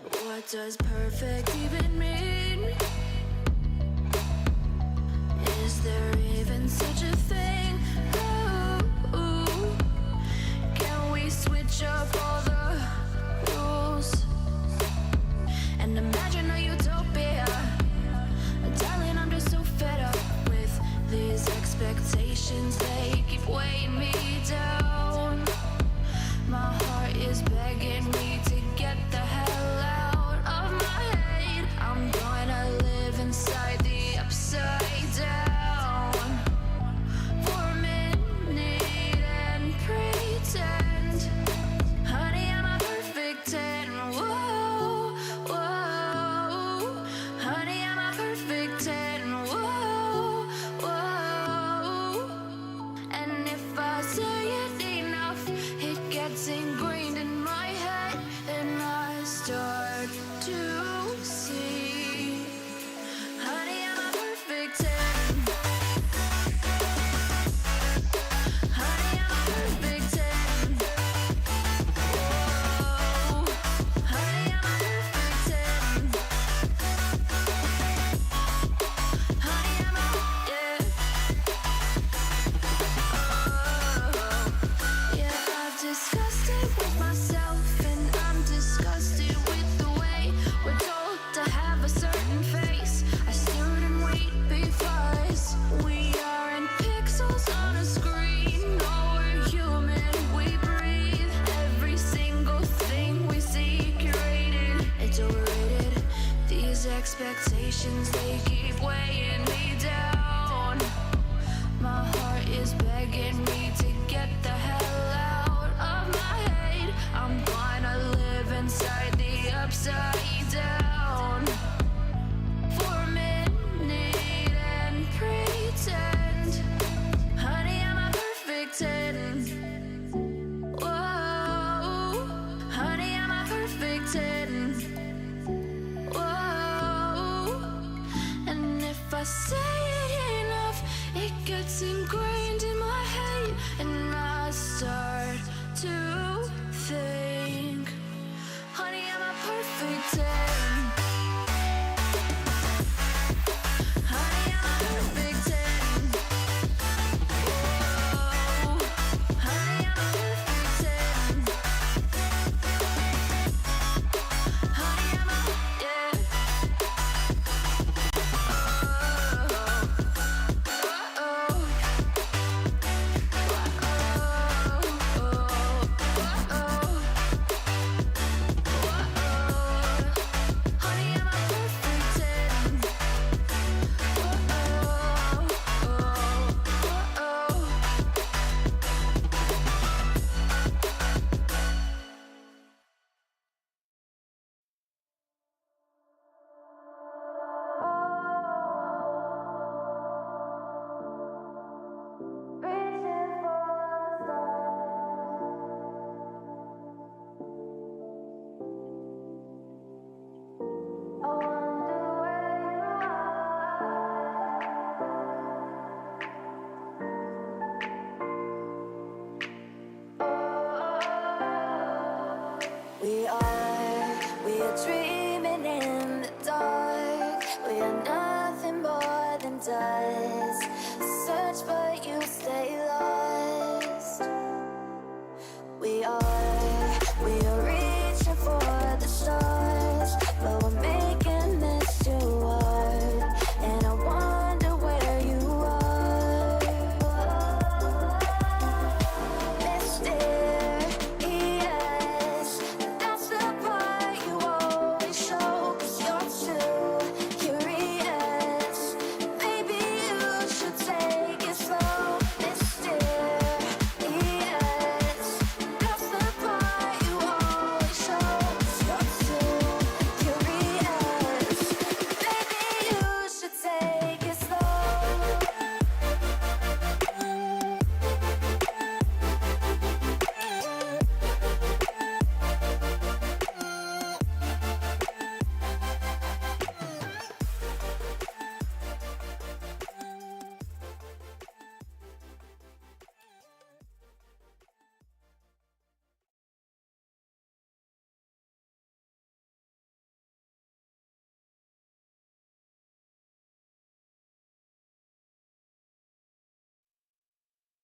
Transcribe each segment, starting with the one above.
What does perfect even mean? Is there even such a thing? Ooh, can we switch up all the rules and imagine a utopia? Darling, I'm just so fed up with these expectations. They keep weighing me down. My heart is begging me to get the hell out of my head. I'm gonna live inside the upside down for a minute and pretend, honey, I'm a perfect 10. Whoa, whoa, honey, I'm a perfect 10. Whoa, whoa, and if I say it enough, it gets ingrained in my head, and I start to see, honey, I'm a perfect 10. Honey, I'm a perfect 10. Whoa, honey, I'm a perfect 10. Honey, I'm a, yeah. Yeah, I've discussed it with myself, and I'm disgusted with the way we're told to have a certain face. I stood and wait because we aren't pixels on a screen. No, we're human, we breathe. Every single thing we see curated, it's overrated. These expectations, they keep weighing me down. My heart is begging me to get the hell out of my head. I'm gonna live inside the upside down for a minute and pretend, honey, I'm a perfect 10. Whoa, honey, I'm a perfect 10. Whoa, and if I say it enough, it gets ingrained in my head, and I start to think, honey, I'm a perfect 10. Honey, I'm a perfect 10. Whoa, honey, I'm a perfect 10. Honey, I'm a, yeah. We are dreaming in the dark. We are nothing more than dust. Search but you stay lost. We are reaching for the stars, but we're making this too hard. And I wonder where you are. Mysterious, that's the part you always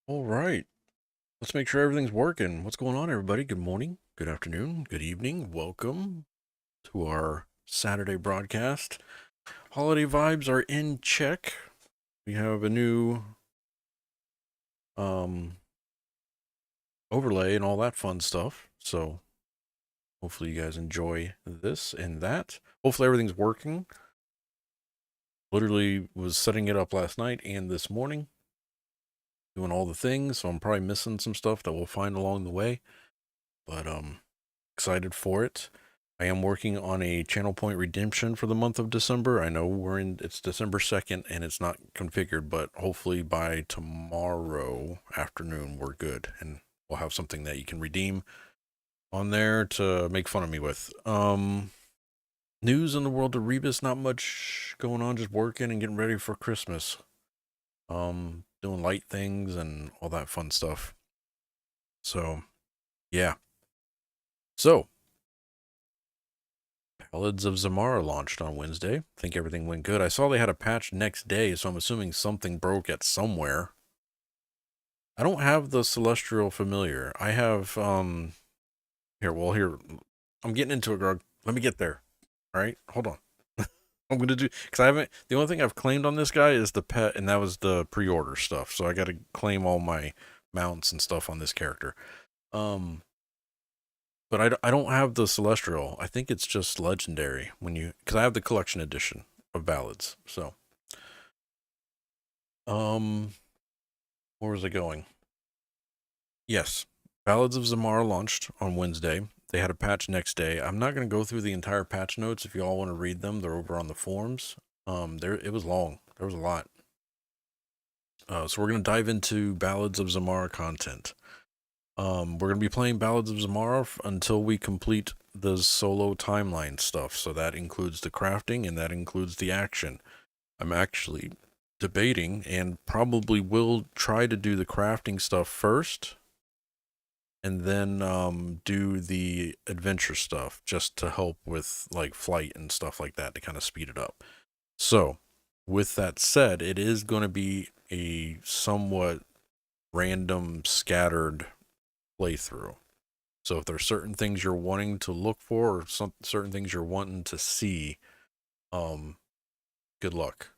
All right. Let's make sure everything's working. What's going on, everybody? Good morning, good afternoon, good evening. Welcome to our Saturday broadcast. Holiday vibes are in check. We have a new um overlay and all that fun stuff. So hopefully you guys enjoy this and that. Hopefully everything's working. Literally was setting it up last night and this morning, doing all the things. So I'm probably missing some stuff that we'll find along the way. But excited for it. I am working on a channel point redemption for the month of December. I know it's December 2nd and it's not configured, but hopefully by tomorrow afternoon we're good and we'll have something that you can redeem on there to make fun of me with. News in the world of Rebus, not much going on, just working and getting ready for Christmas. Doing light things and all that fun stuff. So, yeah. So, Ballads of Zimara launched on Wednesday. I think everything went good. I saw they had a patch next day, so I'm assuming something broke at somewhere. I don't have the Celestial Familiar. I have, here, I'm getting into it, Grog. Let me get there. All right, hold on. I'm going to do, because the only thing I've claimed on this guy is the pet, and that was the pre-order stuff. So I got to claim all my mounts and stuff on this character. But I don't have the Celestial. I think it's just Legendary because I have the collection edition of Ballads. So, where was I going? Yes, Ballads of Zimara launched on Wednesday. They had a patch next day. I'm not going to go through the entire patch notes. If you all want to read them, they're over on the forums. It was long. There was a lot. So we're going to dive into Ballads of Zimara content. We're going to be playing Ballads of Zimara until we complete the solo timeline stuff. So that includes the crafting and that includes the action. I'm actually debating and probably will try to do the crafting stuff first and then do the adventure stuff just to help with like flight and stuff like that to kind of speed it up. So, with that said, it is going to be a somewhat random, scattered playthrough. So if there's certain things you're wanting to look for or certain things you're wanting to see, good luck.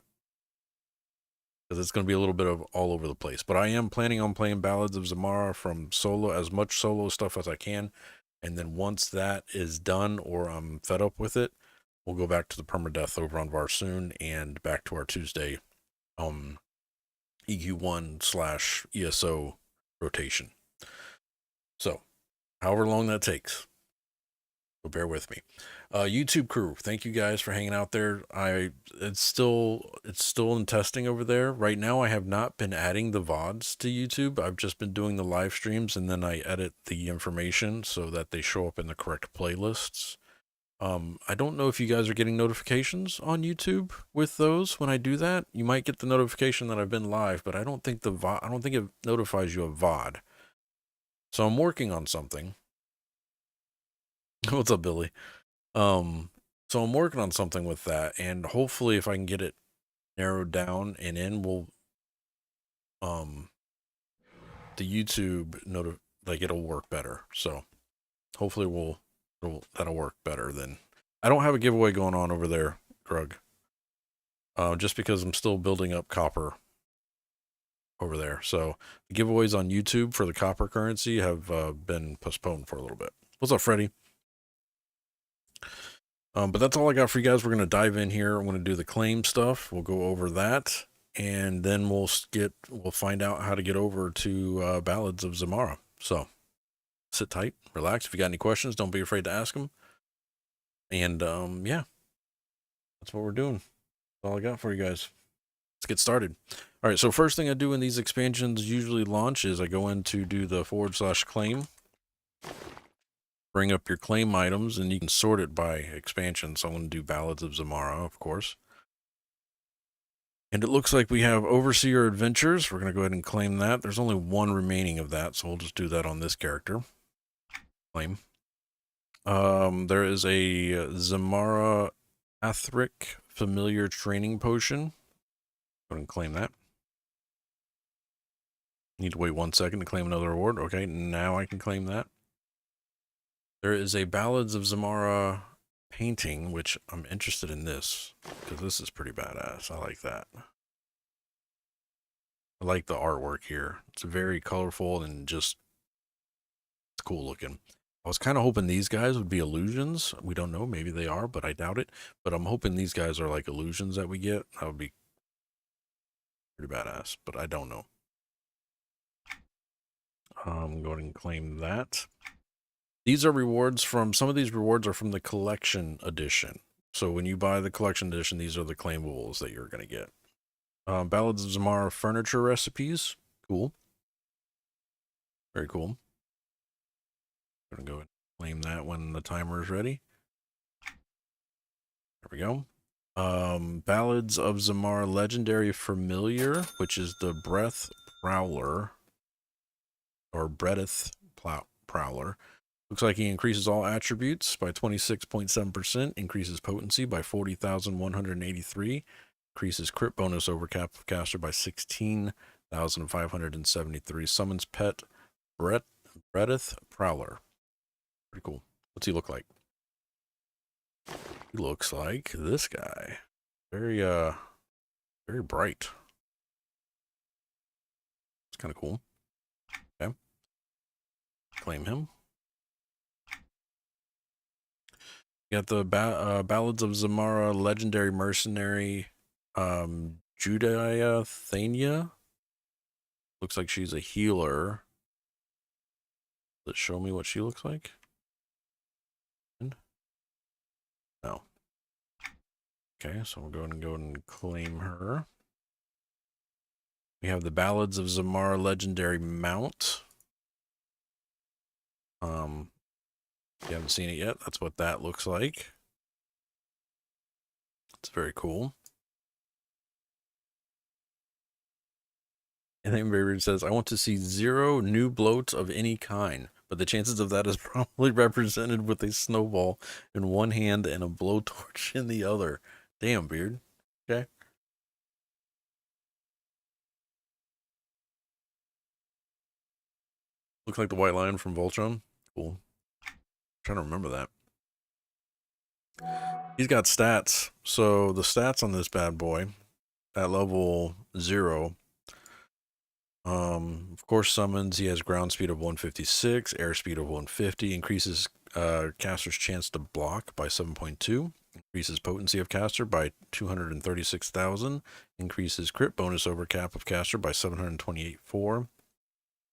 Because it's going to be a little bit of all over the place. But I am planning on playing Ballads of Zimara from solo, as much solo stuff as I can. And then once that is done or I'm fed up with it, we'll go back to the permadeath over on Varsoon and back to our Tuesday EQ1/ESO rotation. So, however long that takes, so bear with me. YouTube crew, thank you guys for hanging out there. It's still in testing over there. Right now I have not been adding the VODs to YouTube. I've just been doing the live streams and then I edit the information so that they show up in the correct playlists. I don't know if you guys are getting notifications on YouTube with those when I do that. You might get the notification that I've been live, but I don't think it notifies you of VOD. So I'm working on something. What's up, Billy? So I'm working on something with that, and hopefully, if I can get it narrowed down and we'll, the YouTube it'll work better. So hopefully that'll work better. Then I don't have a giveaway going on over there, Grug. Just because I'm still building up copper over there. So the giveaways on YouTube for the copper currency have been postponed for a little bit. What's up, Freddie? But that's all I got for you guys. We're going to dive in here. I'm going to do the claim stuff. We'll go over that. And then we'll find out how to get over to Ballads of Zimara. So sit tight, relax. If you got any questions, don't be afraid to ask them. And yeah, that's what we're doing. That's all I got for you guys. Let's get started. All right, so first thing I do in these expansions usually launch is I go in to do the /claim. Bring up your claim items, and you can sort it by expansion. So I'm going to do Ballads of Zimara, of course. And it looks like we have Overseer Adventures. We're going to go ahead and claim that. There's only one remaining of that, so we'll just do that on this character. Claim. There is a Zimara Athric Familiar Training Potion. Go ahead and claim that. Need to wait 1 second to claim another reward. Okay, now I can claim that. There is a Ballads of Zimara painting, which I'm interested in this, because this is pretty badass. I like that. I like the artwork here. It's very colorful and just it's cool looking. I was kind of hoping these guys would be illusions. We don't know. Maybe they are, but I doubt it. But I'm hoping these guys are like illusions that we get. That would be pretty badass, but I don't know. I'm going to claim that. These are rewards from, some of these rewards are from the collection edition. So when you buy the collection edition, these are the claimables that you're going to get. Ballads of Zimara furniture recipes. Cool. Very cool. I'm going to go and claim that when the timer is ready. There we go. Ballads of Zimara legendary familiar, which is the Breath Prowler. Or Breath Prowler. Looks like he increases all attributes by 26.7%, increases potency by 40,183, increases crit bonus over cap of caster by 16,573, summons pet Breath Prowler. Pretty cool. What's he look like? He looks like this guy. Very bright. It's kind of cool. Okay. Claim him. You got the Ballads of Zimara legendary mercenary Judea Thania. Looks like she's a healer. Let's show me what she looks like. No. Okay, so we're going to go and claim her. We have the Ballads of Zimara legendary mount. If you haven't seen it yet, that's what that looks like. It's very cool. And then Baby says, I want to see 0 new bloats of any kind, but the chances of that is probably represented with a snowball in one hand and a blowtorch in the other. Damn, Beard. Okay. Looks like the White Lion from Voltron. Cool. Trying to remember that. He's got stats. So the stats on this bad boy at level 0. Of course, summons. He has ground speed of 156, airspeed of 150, increases caster's chance to block by 7.2, increases potency of caster by 236,000, increases crit bonus over cap of caster by 728.4,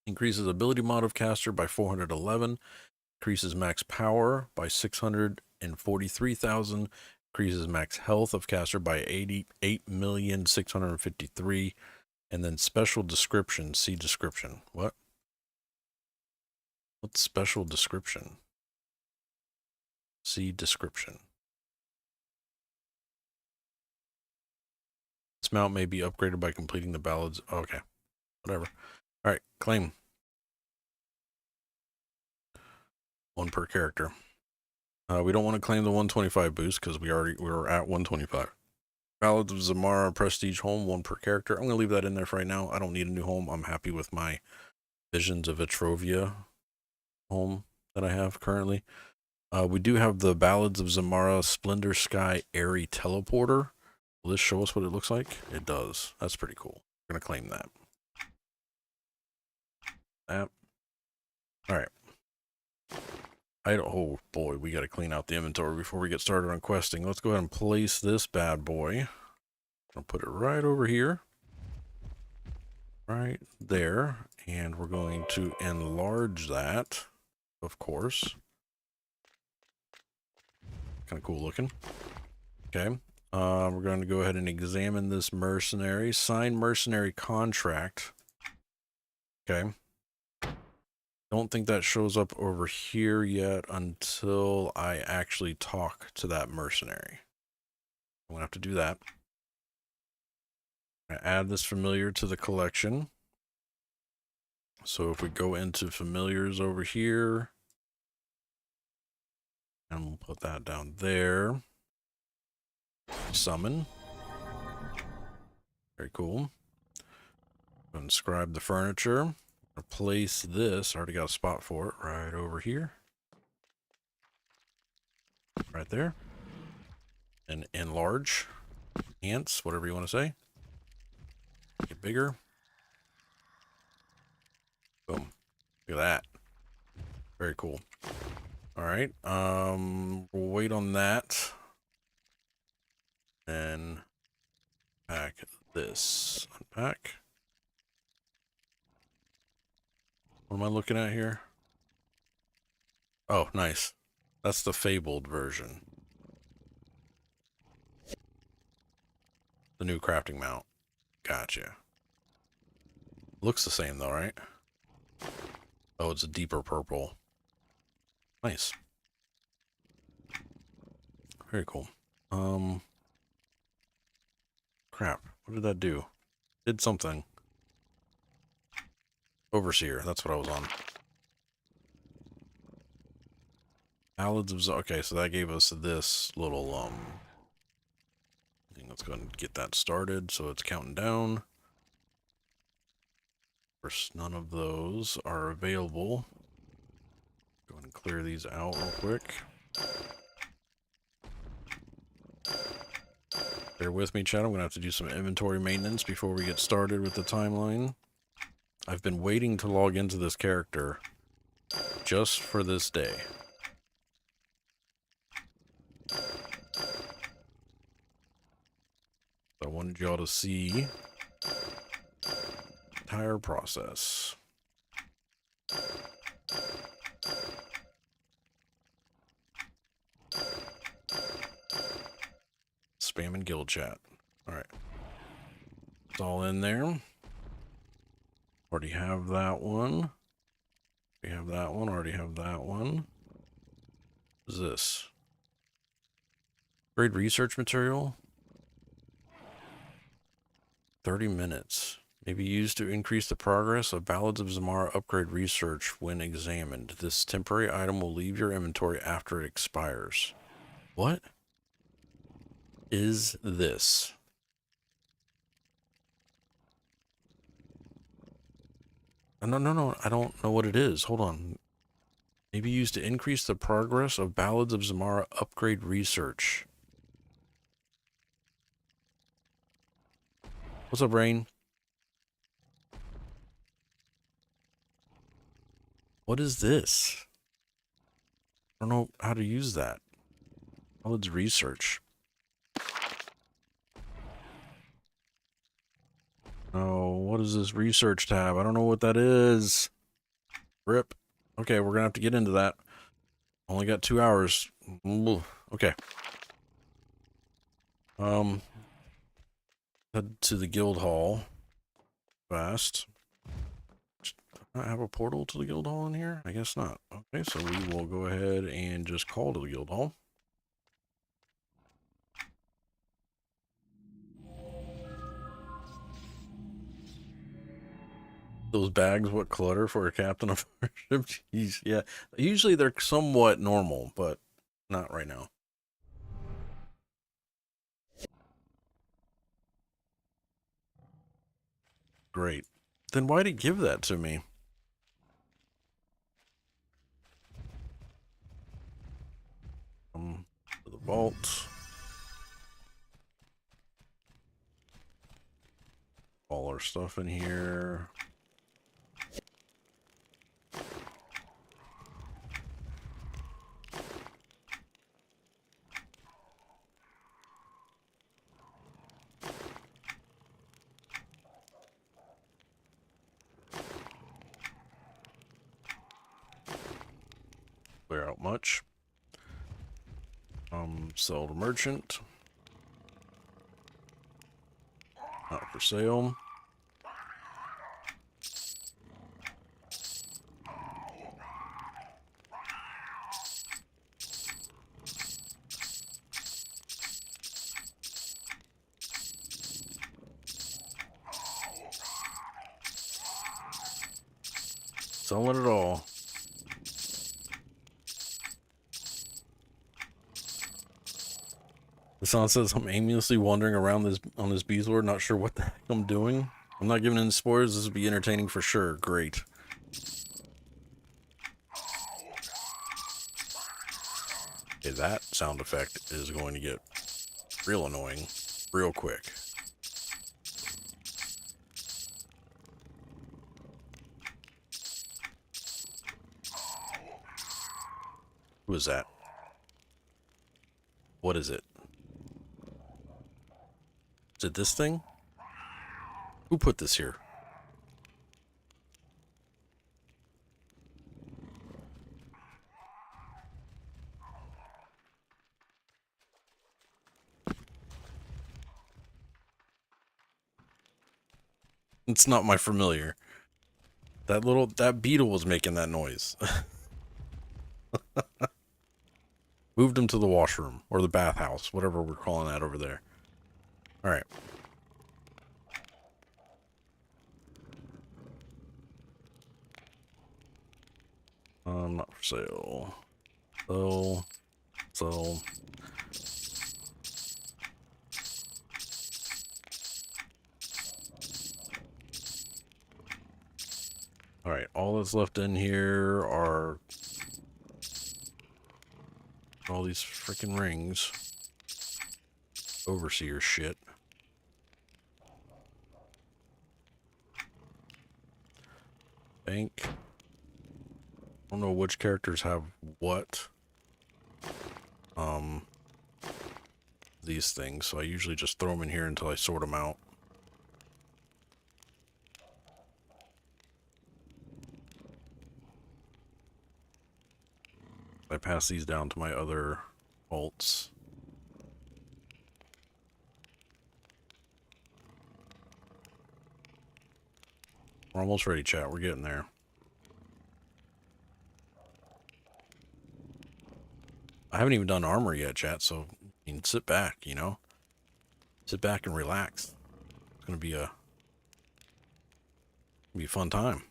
increases ability mod of caster by 411, increases max power by 643,000, increases max health of caster by 88,653,000. And then special description, see description. What? What's special description? See description. This mount may be upgraded by completing the ballads. Okay, whatever. All right, claim. 1 per character. We don't want to claim the 125 boost because we were at 125. Ballads of Zimara Prestige Home, 1 per character. I'm going to leave that in there for right now. I don't need a new home. I'm happy with my Visions of Etrovia home that I have currently. We do have the Ballads of Zimara Splendor Sky Airy Teleporter. Will this show us what it looks like? It does. That's pretty cool. We're going to claim that. All right. Oh boy, we got to clean out the inventory before we get started on questing. Let's go ahead and place this bad boy. I'll put it right over here. Right there. And we're going to enlarge that, of course. Kind of cool looking. Okay. We're going to go ahead and examine this mercenary. Sign mercenary contract. Okay. Don't think that shows up over here yet until I actually talk to that mercenary. I'm gonna have to do that. I'm gonna add this familiar to the collection. So if we go into familiars over here, and we'll put that down there. Summon. Very cool. Inscribe the furniture. Place this. I already got a spot for it right over here. Right there. And enlarge. Enhance, whatever you want to say. Make it bigger. Boom. Look at that. Very cool. Alright. We'll wait on that. And pack this. Unpack. What am I looking at here? Oh, nice. That's the fabled version. The new crafting mount. Gotcha. Looks the same though, right? Oh, it's a deeper purple. Nice. Very cool. Crap. What did that do? Did something. Overseer. That's what I was on. Ballads of okay, so that gave us this little let's go ahead and get that started. So it's counting down. Of course, none of those are available. Go ahead and clear these out real quick. Bear with me, chat. I'm going to have to do some inventory maintenance before we get started with the timeline. I've been waiting to log into this character just for this day. I wanted y'all to see the entire process. Spam and guild chat. Alright. It's all in there. Already have that one. We have that one. Already have that one. What is this? Grade research material. 30 minutes. May be used to increase the progress of Ballads of Zimara upgrade research when examined. This temporary item will leave your inventory after it expires. What is this? No. I don't know what it is. Hold on. Maybe used to increase the progress of Ballads of Zimara upgrade research. What's up, Rain? What is this? I don't know how to use that. Ballads research. Oh, what is this research tab? I don't know what that is. Rip. Okay, we're gonna have to get into that. Only got 2 hours. Okay. Head to the guild hall. Fast. Do I have a portal to the guild hall in here? I guess not. Okay, so we will go ahead and just call to the guild hall. Those bags, what clutter for a captain of our ship? Jeez, yeah. Usually they're somewhat normal, but not right now. Great. Then why'd it give that to me? To the vault. All our stuff in here. Clear out much. Sell to merchant. Not for sale. Selling it all. The song says I'm aimlessly wandering around this on this beast lord, not sure what the heck I'm doing. I'm not giving any spoilers. This will be entertaining for sure. Great. Okay, that sound effect is going to get real annoying real quick. Who is that? What is it? Is it this thing? Who put this here? It's not my familiar. That beetle was making that noise. Moved him to the washroom or the bathhouse, whatever we're calling that over there. All right. Not for sale. So. All right. All that's left in here are all these freaking rings. Overseer shit. Bank. I don't know which characters have what. These things, so I usually just throw them in here until I sort them out. I pass these down to my other vaults. We're almost ready, chat. We're getting there. I haven't even done armor yet, chat, so you can sit back, you know? Sit back and relax. It's gonna be a fun time.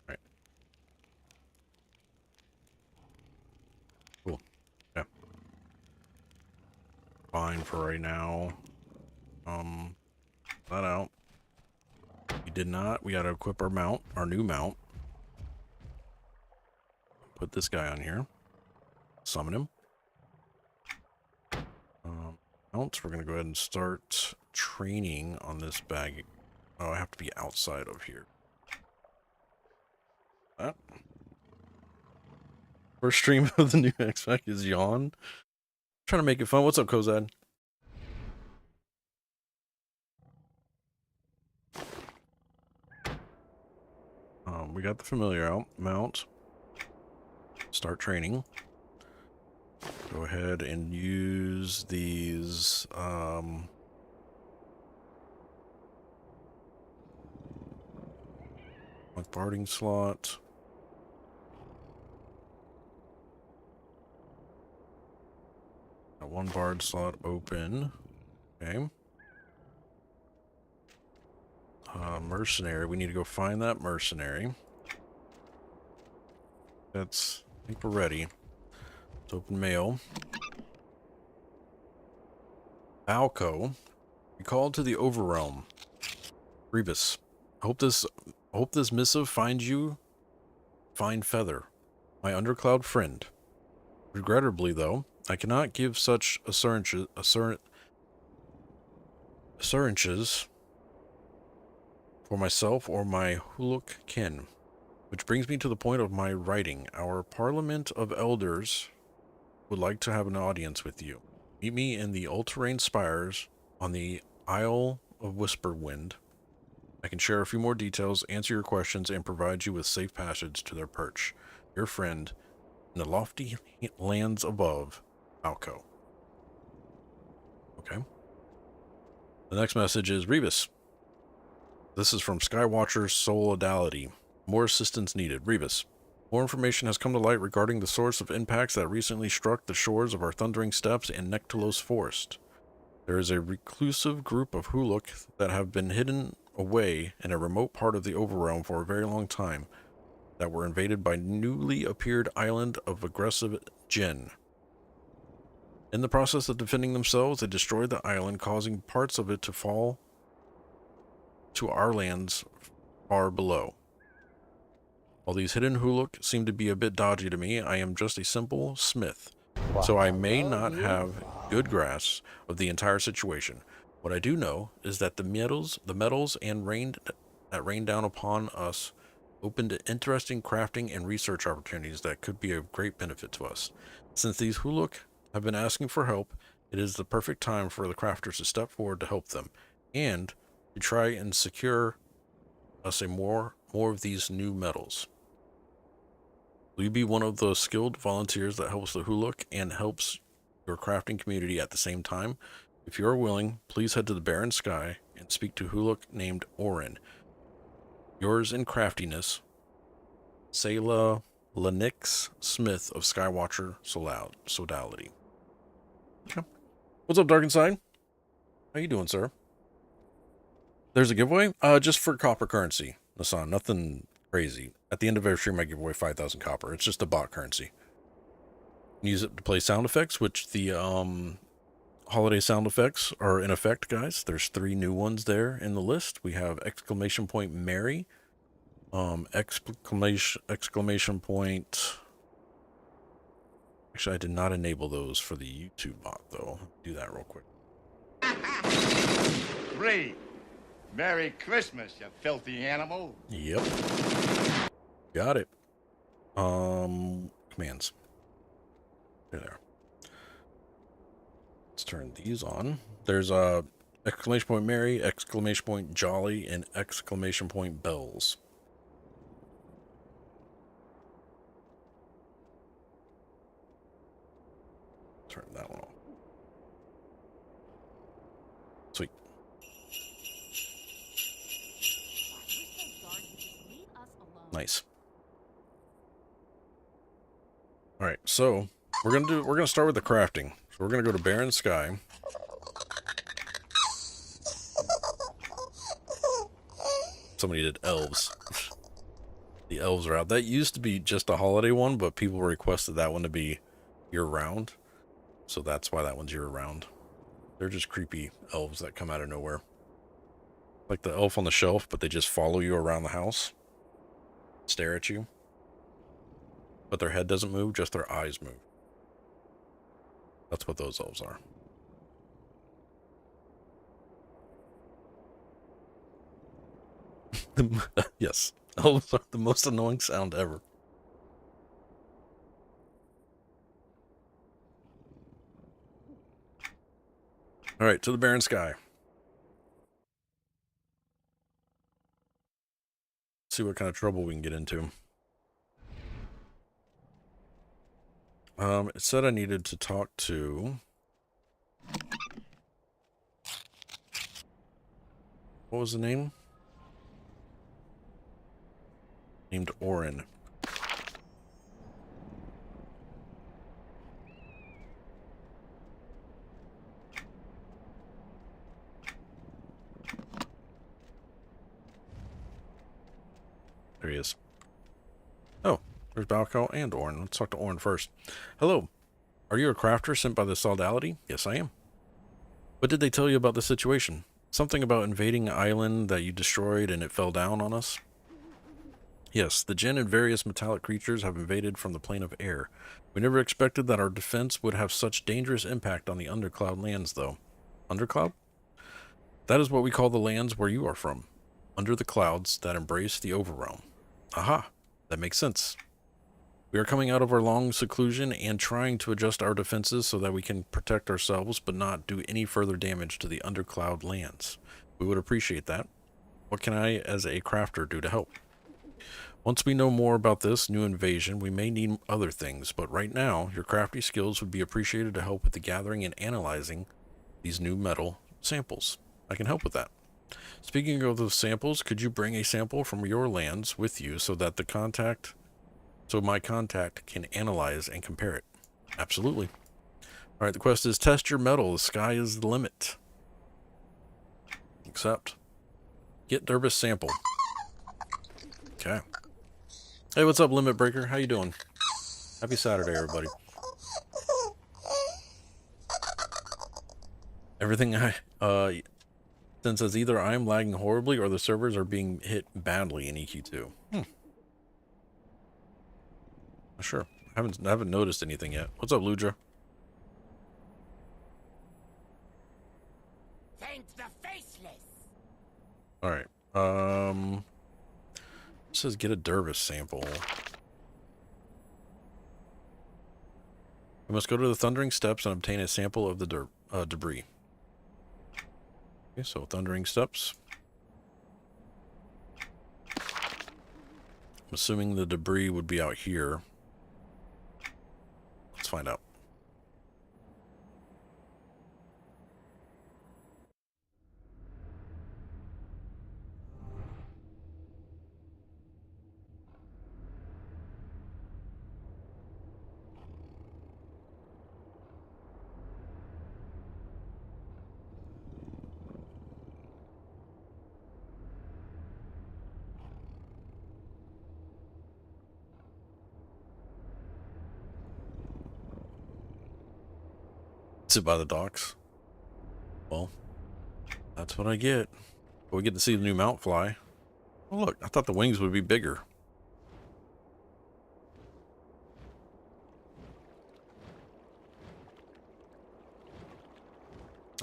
Alright. Cool. Yeah. Fine for right now. That out. We did not. We gotta equip our mount, our new mount. Put this guy on here. Summon him. Mounts. We're gonna go ahead and start training on this bag. Oh, I have to be outside of here. That. First stream of the new X-Pac is yawn. Trying to make it fun. What's up, Kozad? We got the familiar mount. Start training. Go ahead and use these. Like barding slot. Got one bard slot open. Okay. Mercenary. We need to go find that mercenary. I think we're ready. Let's open mail. Balco. We called to the Overrealm. Rebus. Hope this missive finds you. Fine feather. My undercloud friend. Regrettably, though, I cannot give such assurances for myself or my Huluk kin. Which brings me to the point of my writing. Our Parliament of Elders would like to have an audience with you. Meet me in the all-terrain spires on the Isle of Whisperwind. I can share a few more details, answer your questions, and provide you with safe passage to their perch. Your friend, in the lofty lands above, Alco. Okay. The next message is Rebus. This is from Skywatcher's Solidality. More assistance needed. Rebus. More information has come to light regarding the source of impacts that recently struck the shores of our Thundering Steppes and Nectalos Forest. There is a reclusive group of Huluk that have been hidden away in a remote part of the Overrealm for a very long time. that were invaded by newly appeared island of aggressive Jinn. In the process of defending themselves, they destroyed the island, causing parts of it to fall to our lands far below. While these hidden huluk seem to be a bit dodgy to me, I am just a simple smith, so I may not have good grasp of the entire situation. What I do know is that the metals and that rained down upon us opened interesting crafting and research opportunities that could be of great benefit to us. Since these huluk have been asking for help, it is the perfect time for the crafters to step forward to help them, and to try and secure us more of these new metals. Will you be one of those skilled volunteers that helps the huluk and helps your crafting community at the same time? If you are willing, please head to the barren sky and speak to huluk named Orin. Yours in craftiness, Sayla Lenix Smith of Skywatcher Sodality. Okay. What's up, Dark Inside? How you doing, sir? There's a giveaway? Just for copper currency, Nassan. Nothing crazy. At the end of every stream, I give away 5,000 copper. It's just a bot currency. Use it to play sound effects, which the holiday sound effects are in effect, guys. There's 3 new ones there in the list. We have exclamation point Mary, exclamation point. Actually, I did not enable those for the YouTube bot, though. Do that real quick. 3. Merry Christmas, you filthy animal. Yep. Got it. Commands. There. Let's turn these on. There's a exclamation point Mary, exclamation point Jolly, and exclamation point Bells. Turn that one off. Sweet. Nice. All right, so we're gonna start with the crafting. So we're gonna go to Barren Sky. Somebody did elves. The elves are out. That used to be just a holiday one, but people requested that one to be year-round. So that's why that one's year-round. They're just creepy elves that come out of nowhere. Like the elf on the shelf, but they just follow you around the house. Stare at you. But their head doesn't move, just their eyes move. That's what those elves are. Yes, elves are the most annoying sound ever. All right, to the barren sky. See what kind of trouble we can get into. It said I needed to talk to... What was the name? Named Orin. There he is. Oh, there's Balco and Orin. Let's talk to Orin first. Hello. Are you a crafter sent by the Sodality? Yes, I am. What did they tell you about the situation? Something about invading an island that you destroyed and it fell down on us? Yes, the Jinn and various metallic creatures have invaded from the plane of air. We never expected that our defense would have such dangerous impact on the Undercloud lands, though. Undercloud? That is what we call the lands where you are from. Under the clouds that embrace the Overrealm. Aha, that makes sense. We are coming out of our long seclusion and trying to adjust our defenses so that we can protect ourselves but not do any further damage to the Undercloud lands. We would appreciate that. What can I, as a crafter, do to help? Once we know more about this new invasion, we may need other things, but right now, your crafty skills would be appreciated to help with the gathering and analyzing these new metal samples. I can help with that. Speaking of those samples, could you bring a sample from your lands with you so that my contact can analyze and compare it? Absolutely. All right, the quest is test your metal. The sky is the limit. Accept. Get Durbus sample. Okay. Hey, what's up, Limit Breaker? How you doing? Happy Saturday, everybody. Everything I since says either I'm lagging horribly or the servers are being hit badly in EQ2. Sure. I haven't noticed anything yet. What's up, Ludra? Thank the faceless. All right. It says get a Dervis sample. We must go to the Thundering Steps and obtain a sample of the debris. Okay, so Thundering Steps. I'm assuming the debris would be out here. Let's find out. Sit by the docks. Well, that's what I get. We get to see the new mount fly. Oh, look, I thought the wings would be bigger.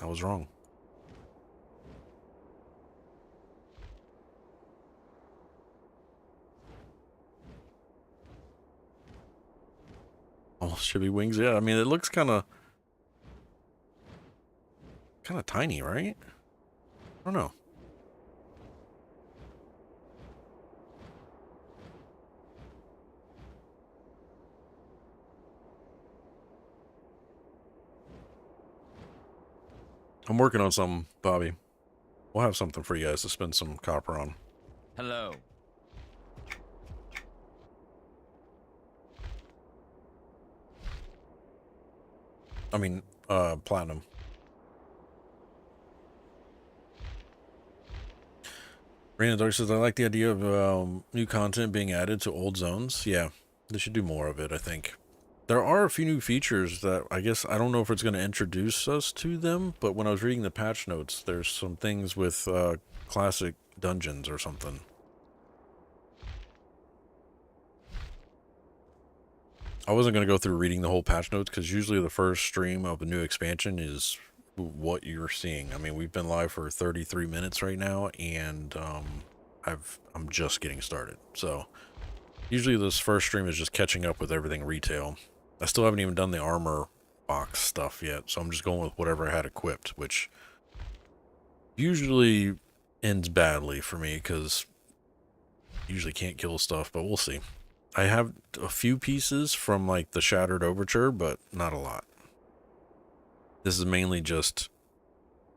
I was wrong. Oh, should be wings. Yeah, I mean, it looks kind of tiny, right? I don't know. I'm working on something, Bobby. We'll have something for you guys to spend some copper on. Hello. I mean, platinum. Raina Dark says, I like the idea of new content being added to old zones. Yeah, they should do more of it, I think. There are a few new features that I guess I don't know if it's going to introduce us to them, but when I was reading the patch notes, there's some things with classic dungeons or something. I wasn't going to go through reading the whole patch notes because usually the first stream of a new expansion is what you're seeing. I mean, we've been live for 33 minutes right now, and I'm just getting started. So usually this first stream is just catching up with everything retail. I still haven't even done the armor box stuff yet, so I'm just going with whatever I had equipped, which usually ends badly for me because usually can't kill stuff, but we'll see. I have a few pieces from like the Shattered Overture, but not a lot. This is mainly just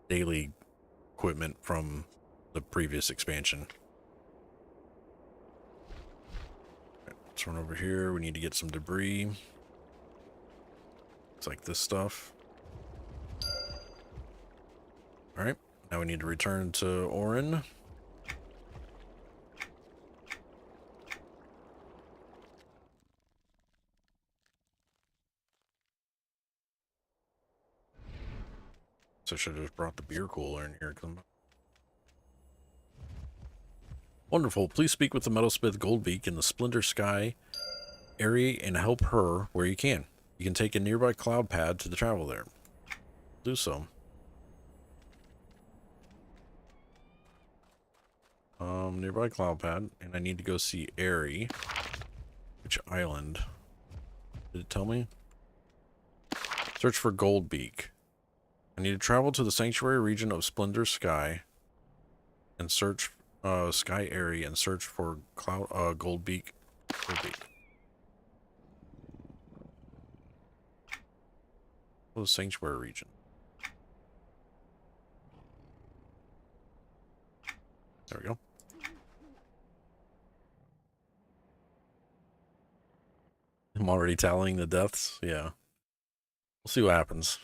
daily equipment from the previous expansion. Okay, let's run over here. We need to get some debris. It's like this stuff. Alright, now we need to return to Orin. So I should have just brought the beer cooler in here. Wonderful. Please speak with the metalsmith Goldbeak in the Splendor Sky area and help her where you can. You can take a nearby cloud pad to the travel there. Do so. Nearby cloud pad, and I need to go see Airy. Which island? Did it tell me? Search for Goldbeak. I need to travel to the sanctuary region of Splendor Sky and search Sky area and search for Goldbeak. Oh, the sanctuary region. There we go. I'm already tallying the deaths. Yeah. We'll see what happens.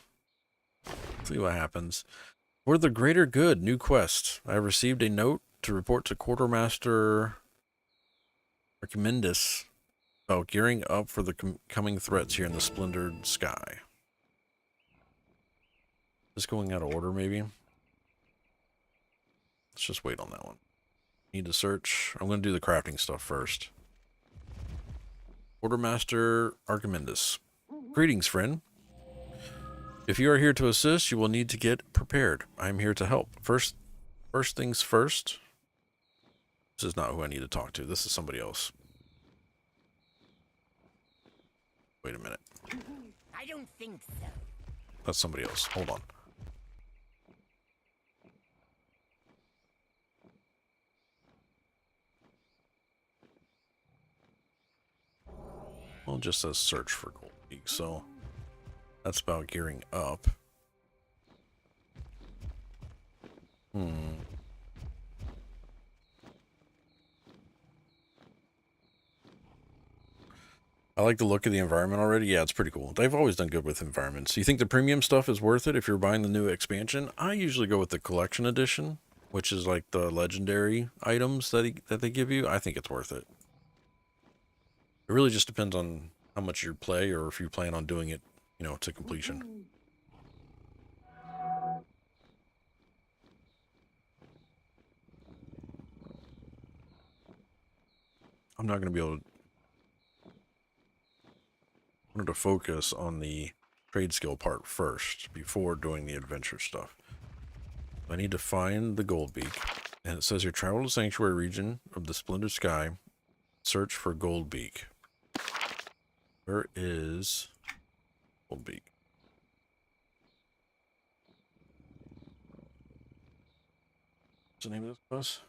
See what happens. For the greater good, new quest. I have received a note to report to Quartermaster Recommendus. Oh, gearing up for the coming threats here in the splendored sky. Just going out of order, maybe? Let's just wait on that one. Need to search. I'm going to do the crafting stuff first. Quartermaster Archimandus. Greetings, friend. If you are here to assist, you will need to get prepared. I am here to help. First things first. This is not who I need to talk to. This is somebody else. Wait a minute. I don't think so. That's somebody else. Hold on. Well, it just says search for gold Beak, so that's about gearing up. I like the look of the environment already. Yeah, it's pretty cool. They've always done good with environments. You think the premium stuff is worth it if you're buying the new expansion? I usually go with the collection edition, which is like the legendary items that they give you. I think it's worth it. It really just depends on how much you play or if you plan on doing it, you know, to completion. I'm not going to be able to... I wanted to focus on the trade skill part first before doing the adventure stuff. I need to find the gold beak. And it says here, travel to the sanctuary region of the splendid sky. Search for gold beak. Where is gold beak? What's the name of this bus?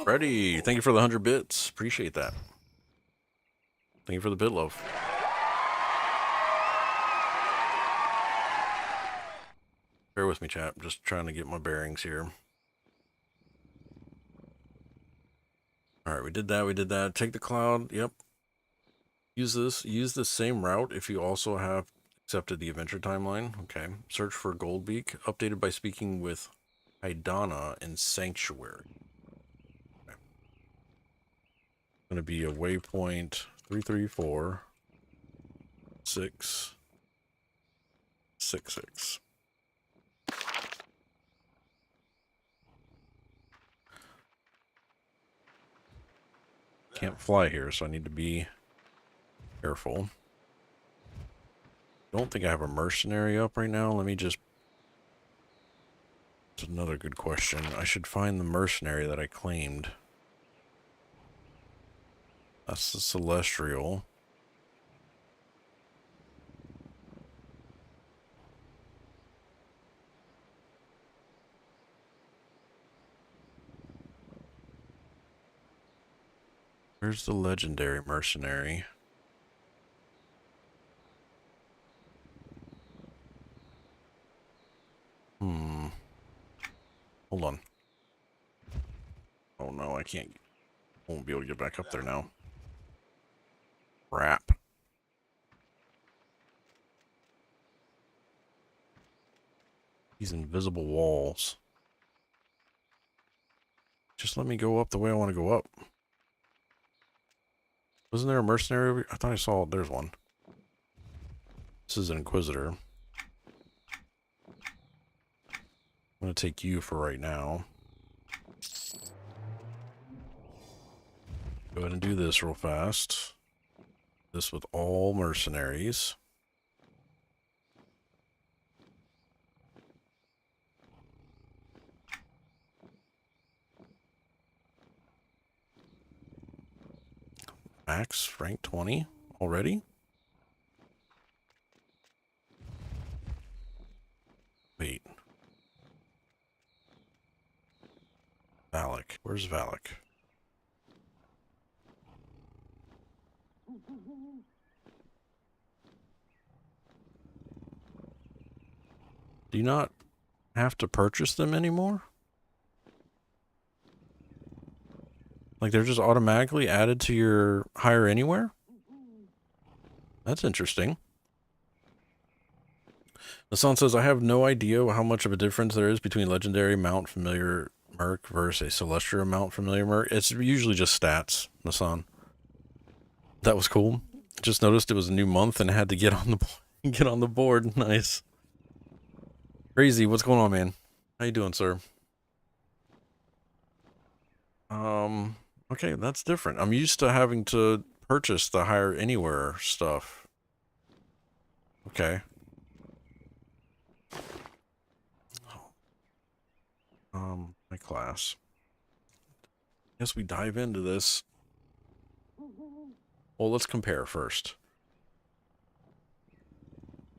Ready. Thank you for the 100 bits. Appreciate that. Thank you for the bit love. Bear with me, chat. I'm just trying to get my bearings here. Alright, we did that. We did that. Take the cloud. Yep. Use this. Use the same route if you also have accepted the adventure timeline. Okay. Search for Goldbeak. Updated by speaking with Haidana in Sanctuary. Okay. Going to be a waypoint 334 666. Can't fly here, so I need to be careful. Don't think I have a mercenary up right now. Let me just... It's another good question. I should find the mercenary that I claimed. That's the Celestial. Where's the legendary mercenary? Hold on. Oh no, I can't. Won't be able to get back up there now. Crap. These invisible walls. Just let me go up the way I want to go up. Wasn't there a mercenary over here? I thought I saw... There's one. This is an Inquisitor. I'm going to take you for right now. Go ahead and do this real fast. This with all mercenaries. Max rank 20 already? Wait. Valak. Where's Valak? Do you not have to purchase them anymore? Like they're just automatically added to your hire anywhere? That's interesting. The song says, I have no idea how much of a difference there is between legendary mount familiar merc versus a celestial mount familiar merc. It's usually just stats, Nasan. That was cool. Just noticed it was a new month and had to get on the board. Nice. Crazy, what's going on, man? How you doing, sir? Okay, that's different. I'm used to having to purchase the hire anywhere stuff. Okay. My class. Guess we dive into this. Well, let's compare first.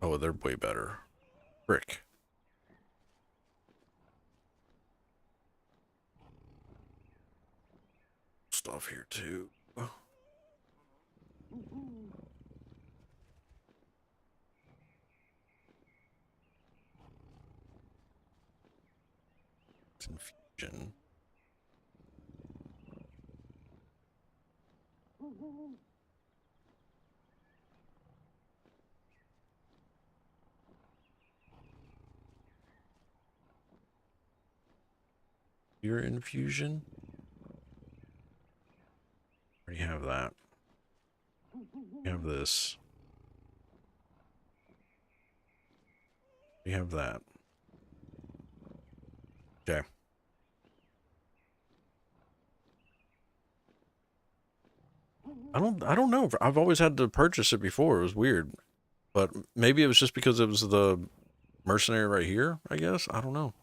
Oh, they're way better. Frick. Stuff here too. Confusion. Your infusion? Already have that. You have this. You have that. Okay. I don't know. I've always had to purchase it before. It was weird. But maybe it was just because it was the mercenary right here, I guess. I don't know.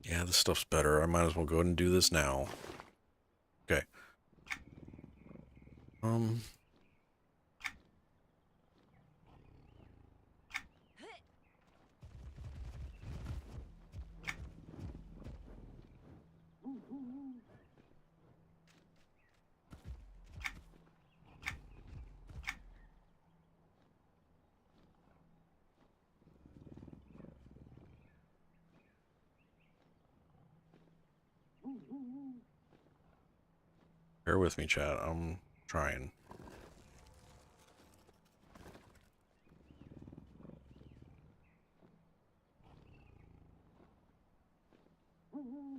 Yeah, this stuff's better. I might as well go ahead and do this now. Okay. Bear with me, chat. I'm trying.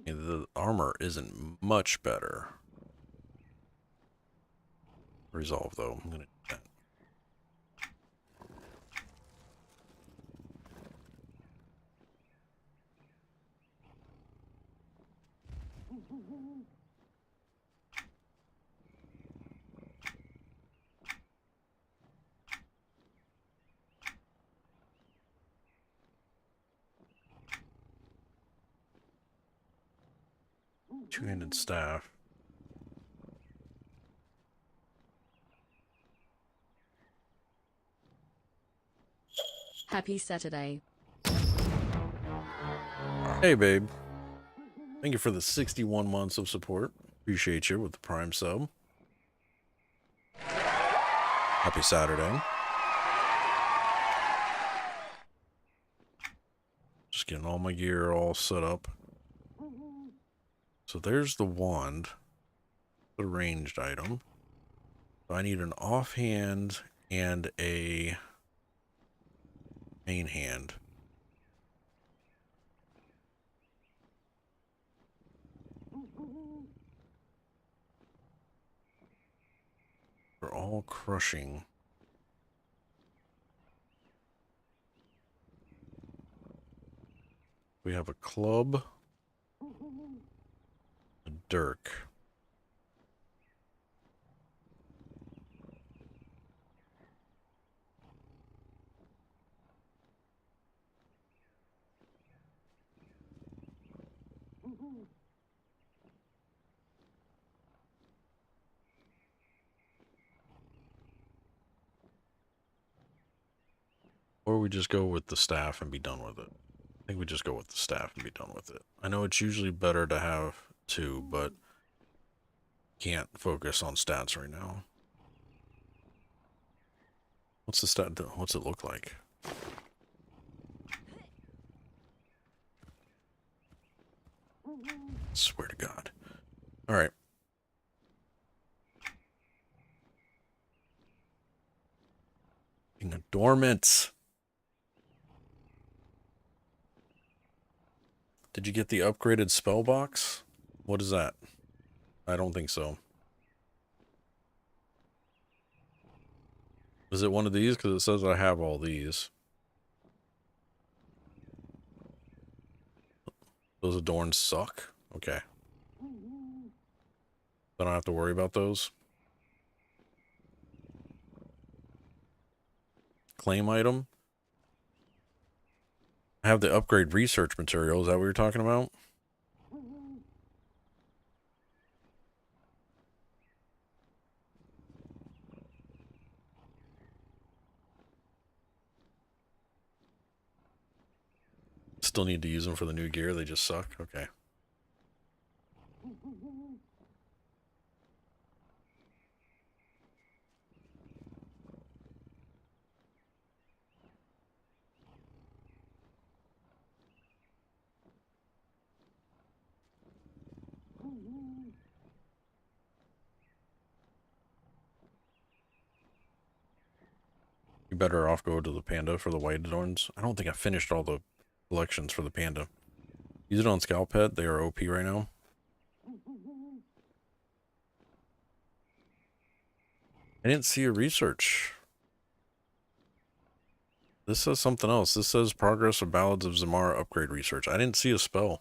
Yeah, the armor isn't much better. Resolve, though. I'm gonna do that. Two-handed staff. Happy Saturday. Hey, babe. Thank you for the 61 months of support. Appreciate you with the Prime sub. Happy Saturday. Just getting all my gear all set up. So there's the wand. The ranged item. So I need an offhand and a main hand. They're all crushing. We have a club, a dirk. Or we just go with the staff and be done with it. I think we just go with the staff and be done with it. I know it's usually better to have two, but can't focus on stats right now. What's the stat? What's it look like? Swear to God. All right. Being a dormant. Did you get the upgraded spell box? What is that? I don't think so. Is it one of these? Because it says I have all these. Those adorns suck? Okay. I don't have to worry about those. Claim item. I have the upgrade research material. Is that what you're talking about? Still need to use them for the new gear. They just suck. Okay. You better off go to the panda for the white adorns. I don't think I finished all the collections for the panda. Use it on Scout Pet. They are OP right now. I didn't see a research. This says something else. This says progress of Ballads of Zimara upgrade research. I didn't see a spell.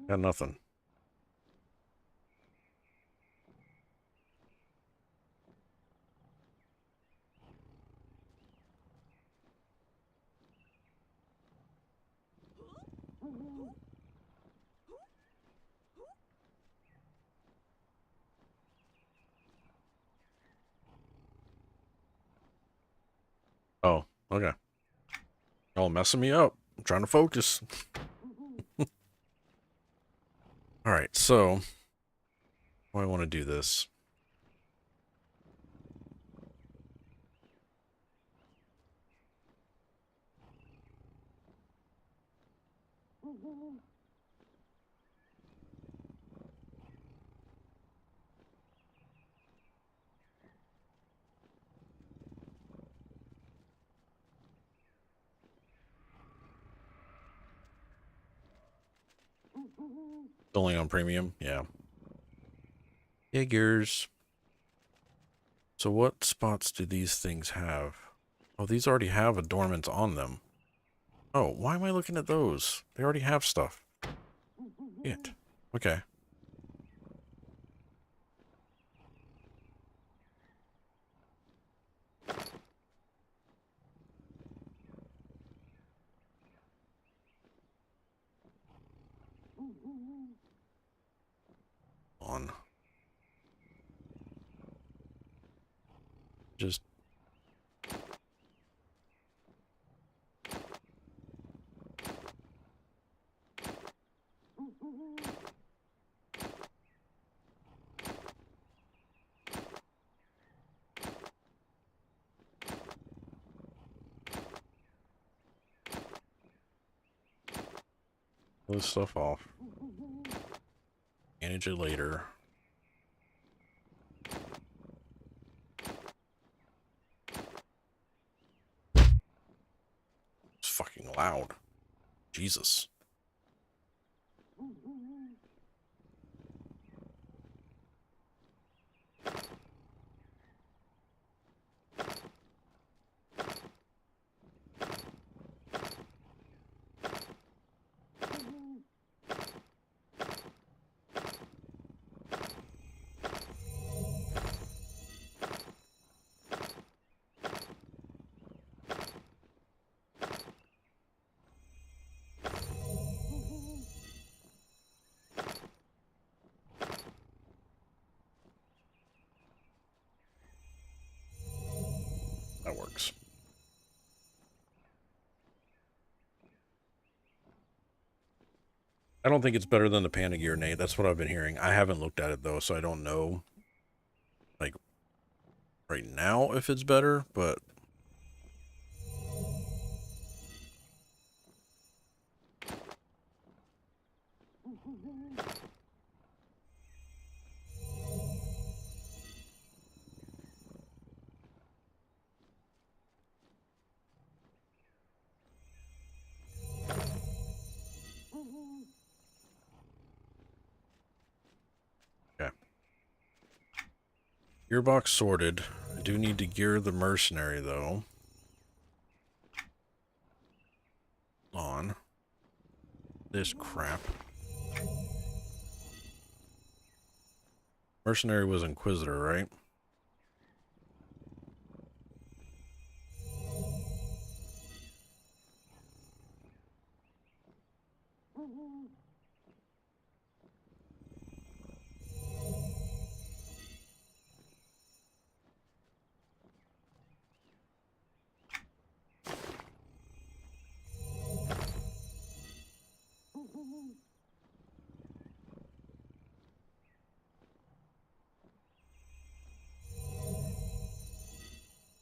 Got nothing. Oh, okay. Oh, messing me up. I'm trying to focus. All right, so I want to do this. Only on premium, yeah. Figures. So what spots do these things have? Oh, these already have a dormant on them. Oh, why am I looking at those? They already have stuff. Shit. Okay. On. Just pull this stuff off. Manage it later. It's fucking loud. Jesus. I don't think it's better than the Panda Gear, Nate. That's what I've been hearing. I haven't looked at it though, so I don't know, like, right now if it's better, but okay. Gearbox sorted. I do need to gear the mercenary though. On this crap. Mercenary was Inquisitor, right?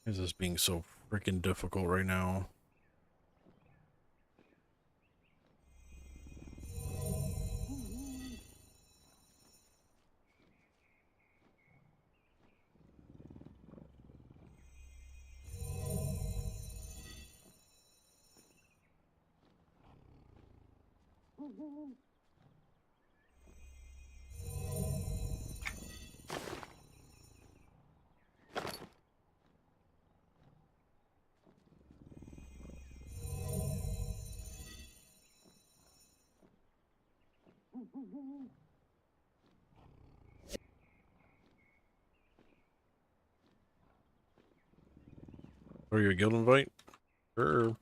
Why is this being so freaking difficult right now? Are you a guild invite? Sure.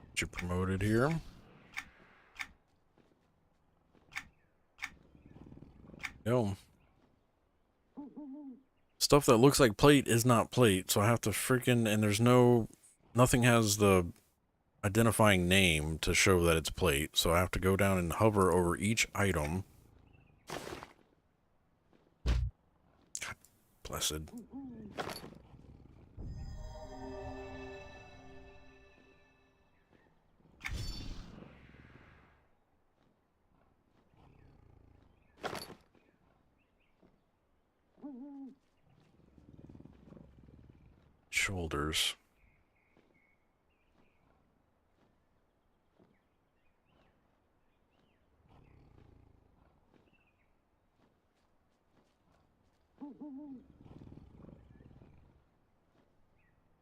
Get you promoted here. No. Stuff that looks like plate is not plate, so I have to freaking, and there's nothing has the identifying name to show that it's plate, so I have to go down and hover over each item. God blessed. Shoulders.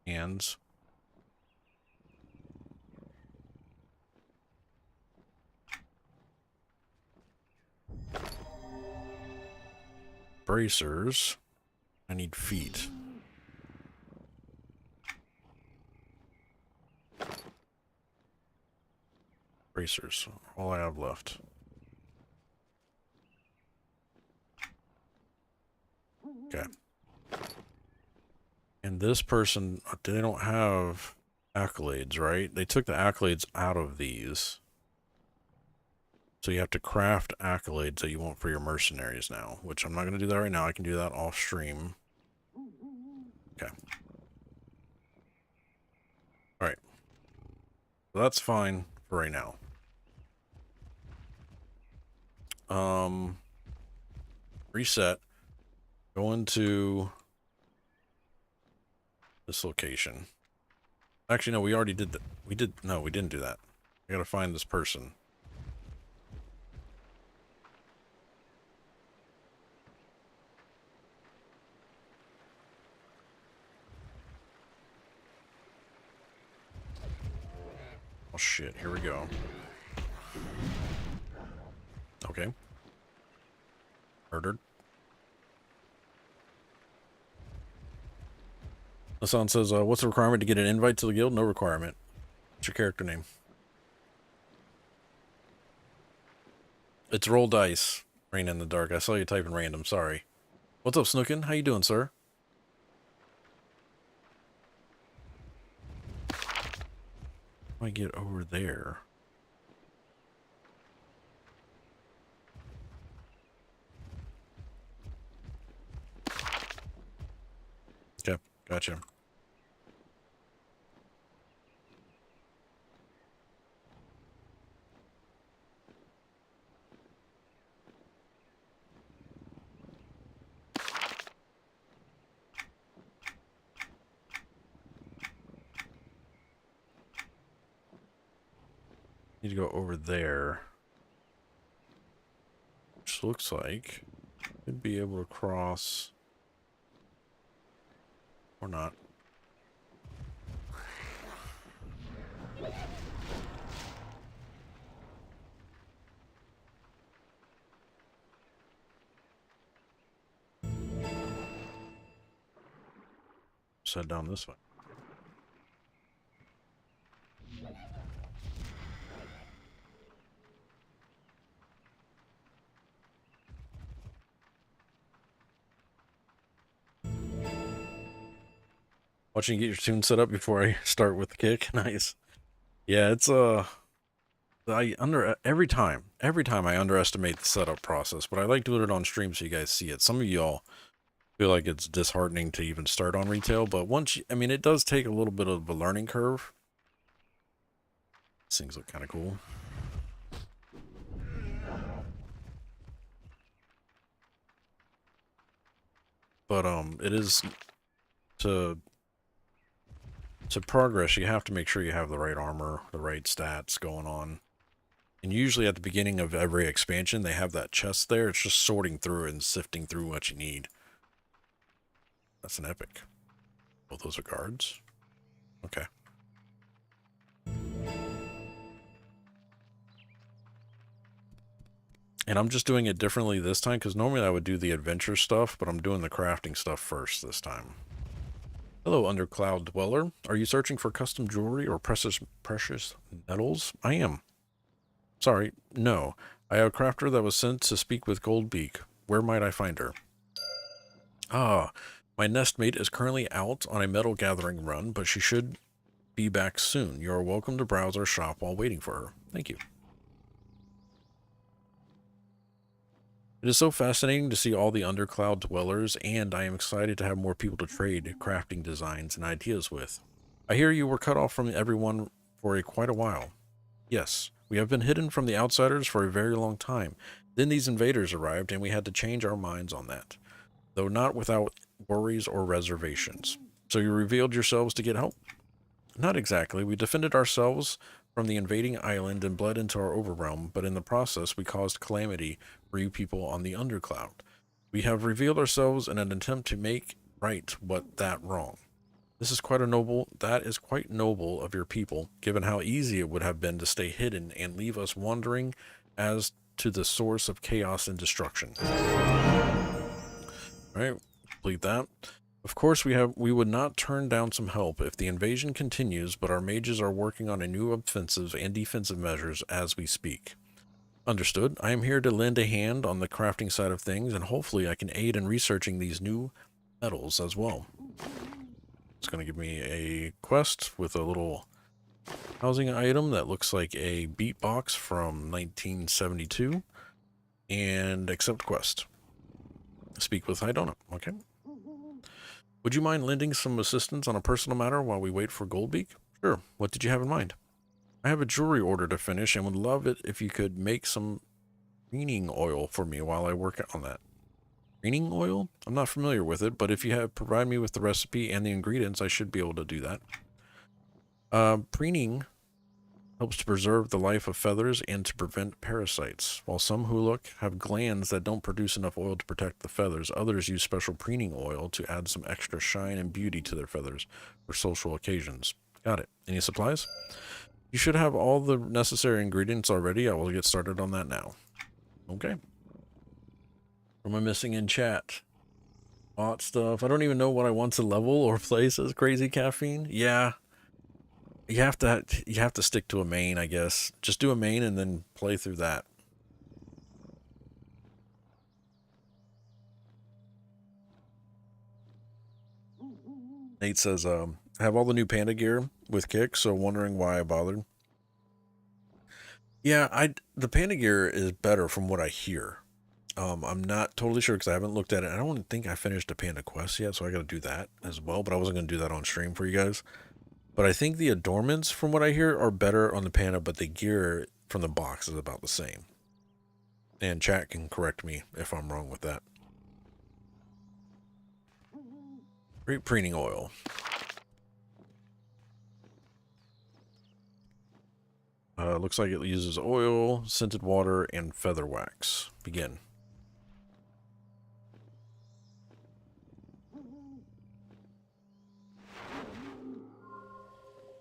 Hands. Bracers. I need feet. Bracers. All I have left. Okay. And this person, they don't have accolades, right? They took the accolades out of these. So you have to craft accolades that you want for your mercenaries now, which I'm not going to do that right now. I can do that off stream. Okay. All right. So that's fine for right now. Reset. Go into this location. Actually, no, we already did that. No, we didn't do that. I gotta find this person. Oh shit, here we go. Okay. Murdered. Hassan says, what's the requirement to get an invite to the guild? No requirement. What's your character name? It's Roll Dice. Rain in the Dark. I saw you typing random, sorry. What's up, Snookin? How you doing, sir? I get over there. Okay, gotcha. Need to go over there. Which looks like could be able to cross or not. Just head down this way. Watching you get your tune set up before I start with the kick. Nice. Yeah, it's every time I underestimate the setup process, but I like doing it on stream so you guys see it. Some of y'all feel like it's disheartening to even start on retail, but once you, I mean, it does take a little bit of a learning curve. These things look kind of cool. But it is to progress, you have to make sure you have the right armor, the right stats going on. And usually at the beginning of every expansion, they have that chest there. It's just sorting through it and sifting through what you need. That's an epic. Oh, those are guards? Okay. And I'm just doing it differently this time, because normally I would do the adventure stuff, but I'm doing the crafting stuff first this time. Hello, Undercloud Dweller. Are you searching for custom jewelry or precious metals? I am. Sorry, no. I have a crafter that was sent to speak with Beak. Where might I find her? Ah, my nestmate is currently out on a metal gathering run, but she should be back soon. You are welcome to browse our shop while waiting for her. Thank you. It is so fascinating to see all the Undercloud Dwellers, and I am excited to have more people to trade crafting designs and ideas with. I hear you were cut off from everyone for quite a while. Yes, we have been hidden from the outsiders for a very long time. Then these invaders arrived, and we had to change our minds on that, though not without worries or reservations. So you revealed yourselves to get help? Not exactly. We defended ourselves from the invading island and bled into our overrealm, but in the process we caused calamity for you people on the Undercloud. We have revealed ourselves in an attempt to make right what that wrong. That is quite noble of your people, given how easy it would have been to stay hidden and leave us wandering as to the source of chaos and destruction. Alright, complete that. Of course, we would not turn down some help if the invasion continues, but our mages are working on a new offensive and defensive measures as we speak. Understood. I am here to lend a hand on the crafting side of things, and hopefully I can aid in researching these new metals as well. It's going to give me a quest with a little housing item that looks like a beatbox from 1972, and accept quest. Speak with Hydona. Okay. Would you mind lending some assistance on a personal matter while we wait for Beak? Sure. What did you have in mind? I have a jewelry order to finish and would love it if you could make some preening oil for me while I work on that. Preening oil? I'm not familiar with it, but if you have provide me with the recipe and the ingredients, I should be able to do that. Preening helps to preserve the life of feathers and to prevent parasites. While some huluk have glands that don't produce enough oil to protect the feathers, others use special preening oil to add some extra shine and beauty to their feathers for social occasions. Got it. Any supplies? You should have all the necessary ingredients already. I will get started on that now. Okay. What am I missing in chat? Bot stuff. I don't even know what I want to level or place as crazy caffeine. Yeah. You have to stick to a main, I guess. Just do a main and then play through that. Nate says, I have all the new panda gear with Kick, so wondering why I bothered. Yeah, the panda gear is better from what I hear. I'm not totally sure because I haven't looked at it. I don't think I finished a Panda Quest yet, so I got to do that as well. But I wasn't going to do that on stream for you guys. But I think the adornments, from what I hear, are better on the Panda, but the gear from the box is about the same. And chat can correct me if I'm wrong with that. Great preening oil. Looks like it uses oil, scented water, and feather wax. Begin.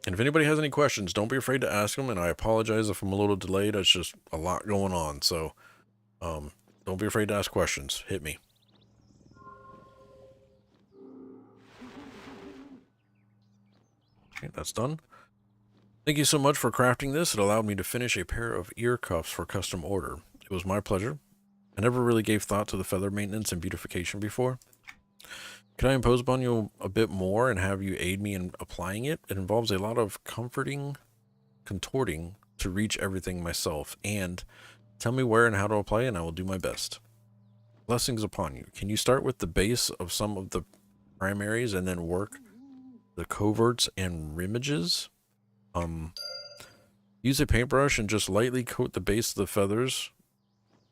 And if anybody has any questions, don't be afraid to ask them. And I apologize if I'm a little delayed. It's just a lot going on. So don't be afraid to ask questions. Hit me. Okay, that's done. Thank you so much for crafting this. It allowed me to finish a pair of ear cuffs for custom order. It was my pleasure. I never really gave thought to the feather maintenance and beautification before. Can I impose upon you a bit more and have you aid me in applying it? It involves a lot of contorting to reach everything myself. And tell me where and how to apply it, and I will do my best. Blessings upon you. Can you start with the base of some of the primaries and then work the coverts and rimages? Use a paintbrush and just lightly coat the base of the feathers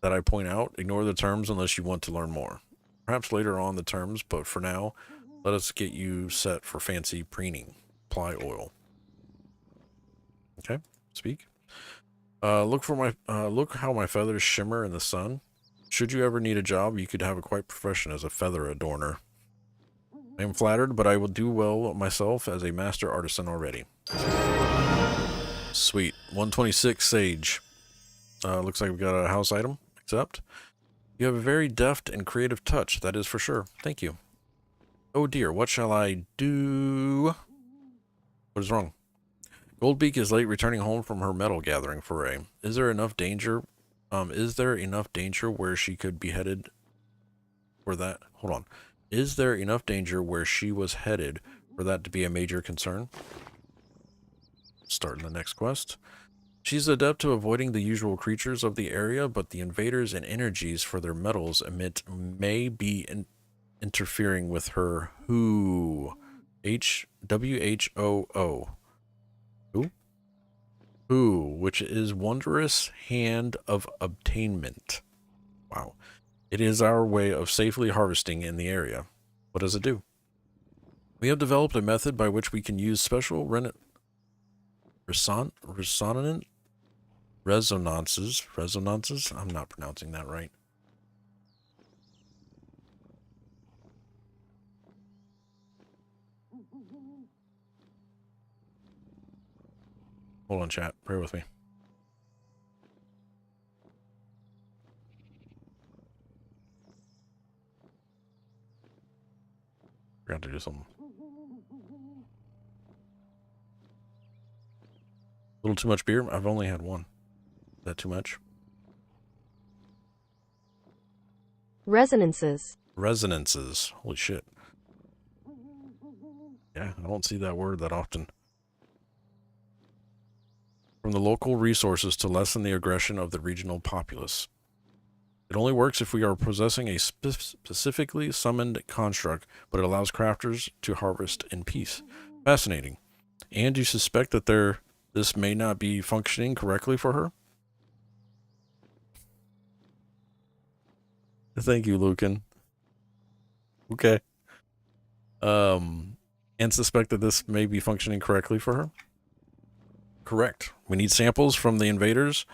that I point out. Ignore the terms unless you want to learn more. Perhaps later on the terms, but for now, let us get you set for fancy preening. Apply oil. Okay, speak. Look how my feathers shimmer in the sun. Should you ever need a job, you could have a quite profession as a feather adorner. I am flattered, but I will do well myself as a master artisan already. Sweet. 126 sage. Looks like we've got a house item. Accept. You have a very deft and creative touch, that is for sure. Thank you. Oh dear, what shall I do? What is wrong? Goldbeak is late returning home from her metal gathering foray. Is there enough danger where she could be headed for that? Hold on. Is there enough danger where she was headed for that to be a major concern? Starting the next quest. She's adept to avoiding the usual creatures of the area, but the invaders and energies for their metals emit may be interfering with her WHO. WHO. Who, which is wondrous hand of obtainment. Wow. It is our way of safely harvesting in the area. What does it do? We have developed a method by which we can use special resonances. I'm not pronouncing that right. Hold on, chat. Bear with me. Forgot to do something. A little too much beer? I've only had one. Is that too much? Resonances. Resonances. Holy shit. Yeah, I don't see that word that often. From the local resources to lessen the aggression of the regional populace. It only works if we are possessing a specifically summoned construct, but it allows crafters to harvest in peace. Fascinating. And you suspect that this may not be functioning correctly for her? Thank you, Lucan. Okay. And suspect that this may be functioning correctly for her? Correct. We need samples from the invaders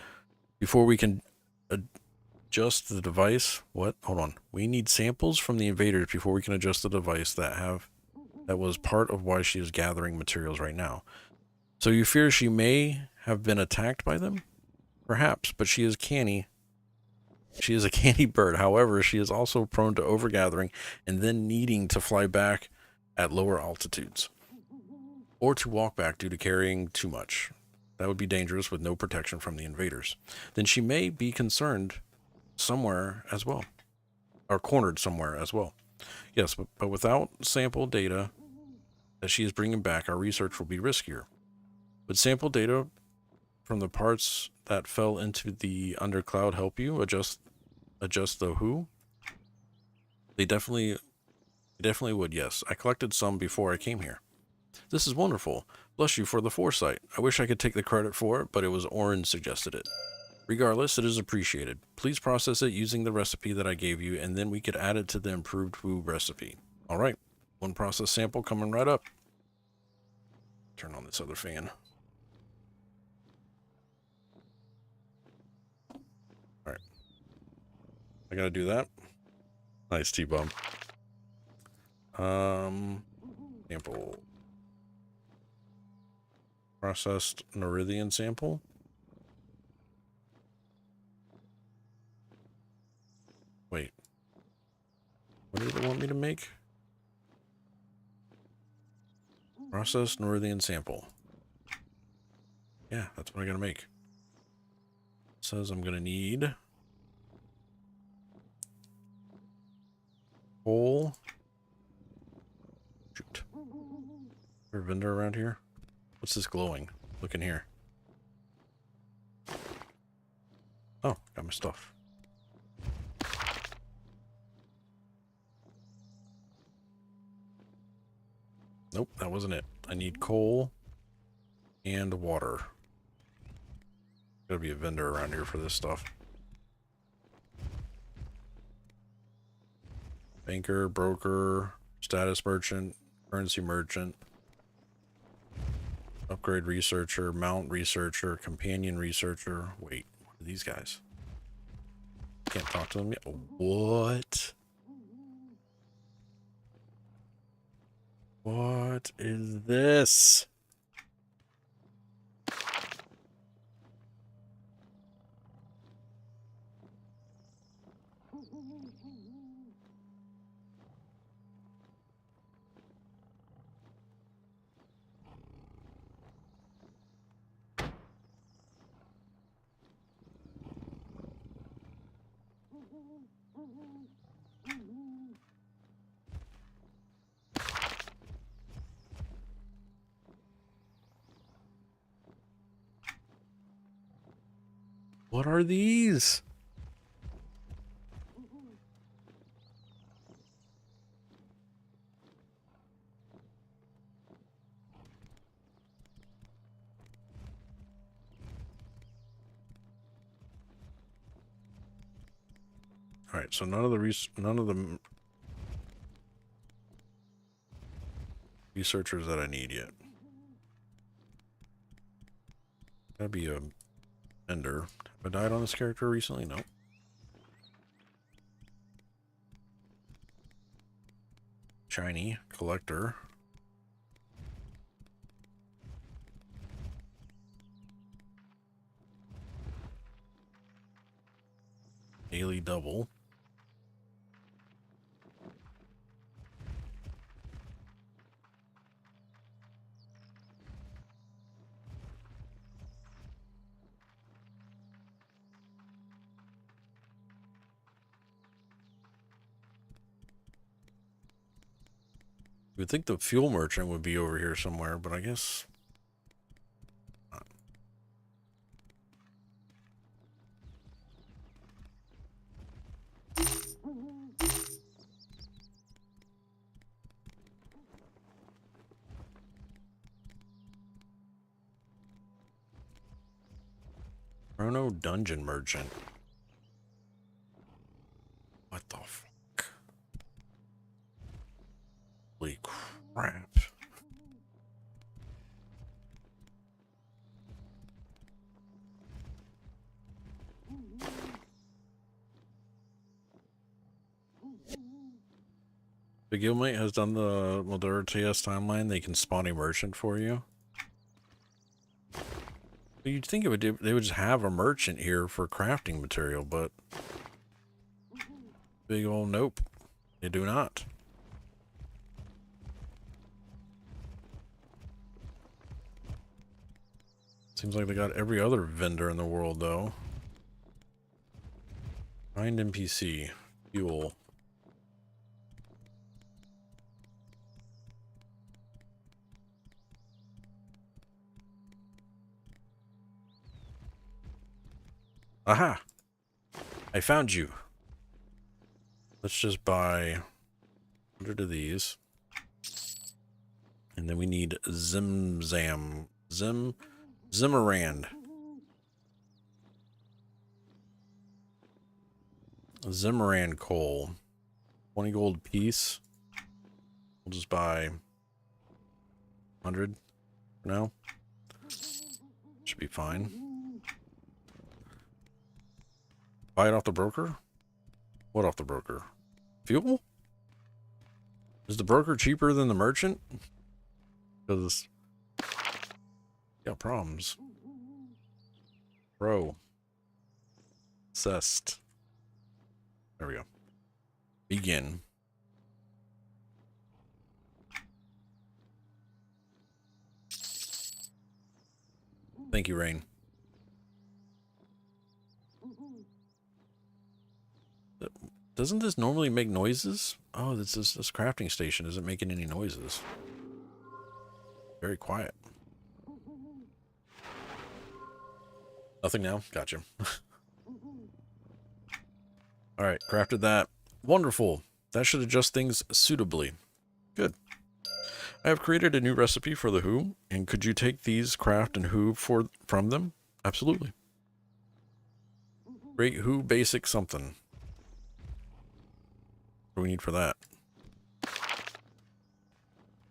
before we can adjust the device. What? Hold on. We need samples from the invaders before we can adjust the device that was part of why she is gathering materials right now. So you fear she may have been attacked by them? Perhaps, but she is canny. She is a canny bird. However, she is also prone to overgathering and then needing to fly back at lower altitudes. Or to walk back due to carrying too much. That would be dangerous with no protection from the invaders. Then she may be concerned somewhere as well. Or cornered somewhere as well. Yes, but without sample data that she is bringing back, our research will be riskier. Would sample data from the parts that fell into the undercloud help you adjust the who? They definitely would, yes. I collected some before I came here. This is wonderful. Bless you for the foresight. I wish I could take the credit for it, but it was Oren suggested it. Regardless, it is appreciated. Please process it using the recipe that I gave you, and then we could add it to the improved woo recipe. Alright, one process sample coming right up. Turn on this other fan. Alright. I gotta do that. Nice T-bump. Sample. Processed Nerithian sample. Wait. What did it want me to make? Processed Nerithian sample. Yeah, that's what I gotta make. It says I'm gonna need coal. Shoot. Is there a vendor around here? What's this glowing? Look in here. Oh, got my stuff. Nope, that wasn't it. I need coal and water. Gotta be a vendor around here for this stuff. Banker, broker, status merchant, currency merchant, upgrade researcher, mount researcher, companion researcher. Wait, what are these guys? Can't talk to them yet. What? What is this? What are these? All right, so none of the researchers that I need yet. Gotta be a vendor. Have I died on this character recently? No. Shiny collector. Daily double. You would think the fuel merchant would be over here somewhere, but I guess not. Chrono Dungeon Merchant. What the fuck? Holy crap. The guildmate has done the Moldura TS timeline. They can spawn a merchant for you. But you'd think it would they would just have a merchant here for crafting material, but big ol' nope. They do not. Seems like they got every other vendor in the world, though. Find NPC. Fuel. Aha! I found you. Let's just buy 100 of these. And then we need Zimarand. Zimmarand coal. 20 gold piece. We'll just buy 100 for now. Should be fine. Buy it off the broker? What off the broker? Fuel? Is the broker cheaper than the merchant? Because got problems. Bro. Cessed. There we go. Begin. Thank you, Rain. Doesn't this normally make noises? Oh, this crafting station isn't making any noises. Very quiet. Nothing now? Gotcha. Alright, crafted that. Wonderful. That should adjust things suitably. Good. I have created a new recipe for the Who, and could you take these craft and Who from them? Absolutely. Great Who basic something. What do we need for that?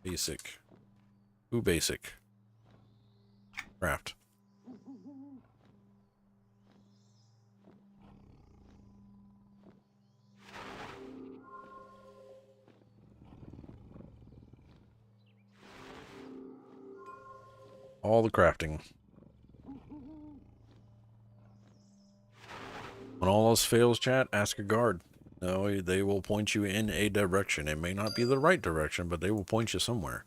Basic. Who basic. Craft. All the crafting. When all else fails, chat, ask a guard. No, they will point you in a direction. It may not be the right direction, but they will point you somewhere.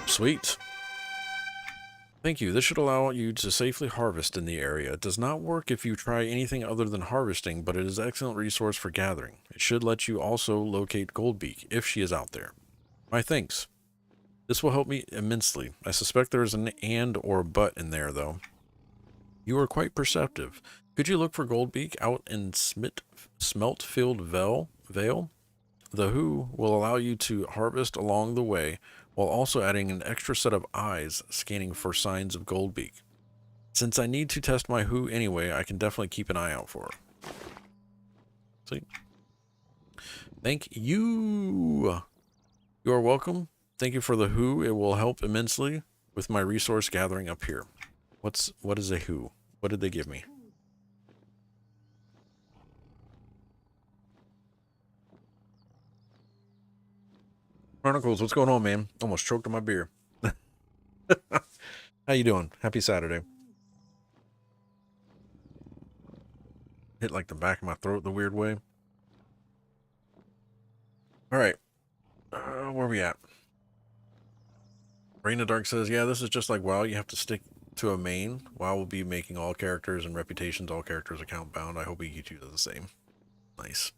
Sweet. Thank you. This should allow you to safely harvest in the area. It does not work if you try anything other than harvesting, but it is an excellent resource for gathering. It should let you also locate Beak if she is out there. My thanks. This will help me immensely. I suspect there is an and or a but in there, though. You are quite perceptive. Could you look for Beak out in Smeltfield Vale? The Who will allow you to harvest along the way, while also adding an extra set of eyes scanning for signs of Beak. Since I need to test my Who anyway, I can definitely keep an eye out for her. See? Thank you. You are welcome. Thank you for the Who. It will help immensely with my resource gathering up here. What is a Who? What did they give me? Chronicles, what's going on, man? Almost choked on my beer. How you doing? Happy Saturday. Hit like the back of my throat the weird way. All right. Where are we at? Rain of Dark says, yeah, this is just like WoW. You have to stick to a main. WoW will be making all characters and reputations, all characters account bound. I hope EQ does the same. Nice.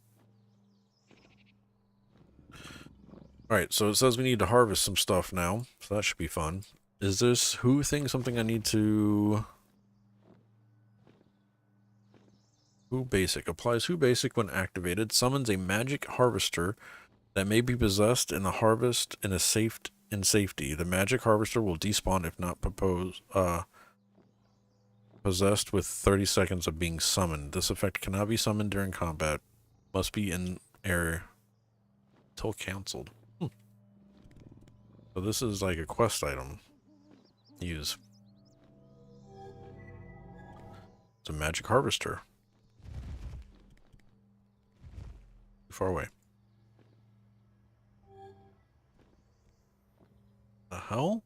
Alright, so it says we need to harvest some stuff now. So that should be fun. Is this Who thing something I need to... Who Basic. Applies Who Basic when activated. Summons a magic harvester that may be possessed in the harvest in safety. The magic harvester will despawn if not possessed with 30 seconds of being summoned. This effect cannot be summoned during combat. Must be in area until cancelled. So this is like a quest item. Use. It's a magic harvester. Too far away. The hell?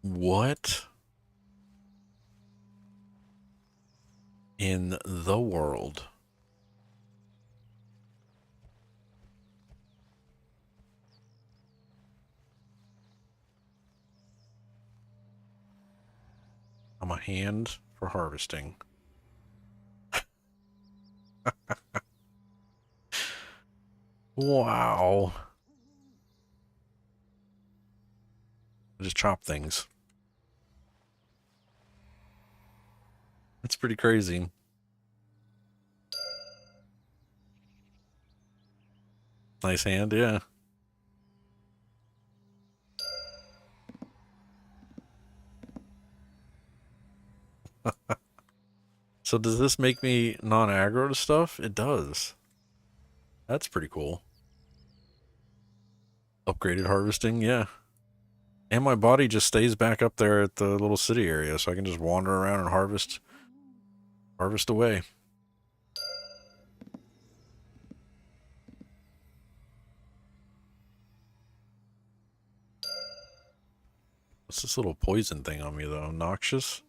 What in the world? I'm a hand for harvesting. Wow. I just chop things. That's pretty crazy. Nice hand, yeah. So does this make me non-aggro to stuff? It does. That's pretty cool. Upgraded harvesting, yeah. And my body just stays back up there at the little city area, so I can just wander around and harvest away. What's this little poison thing on me, though? Noxious?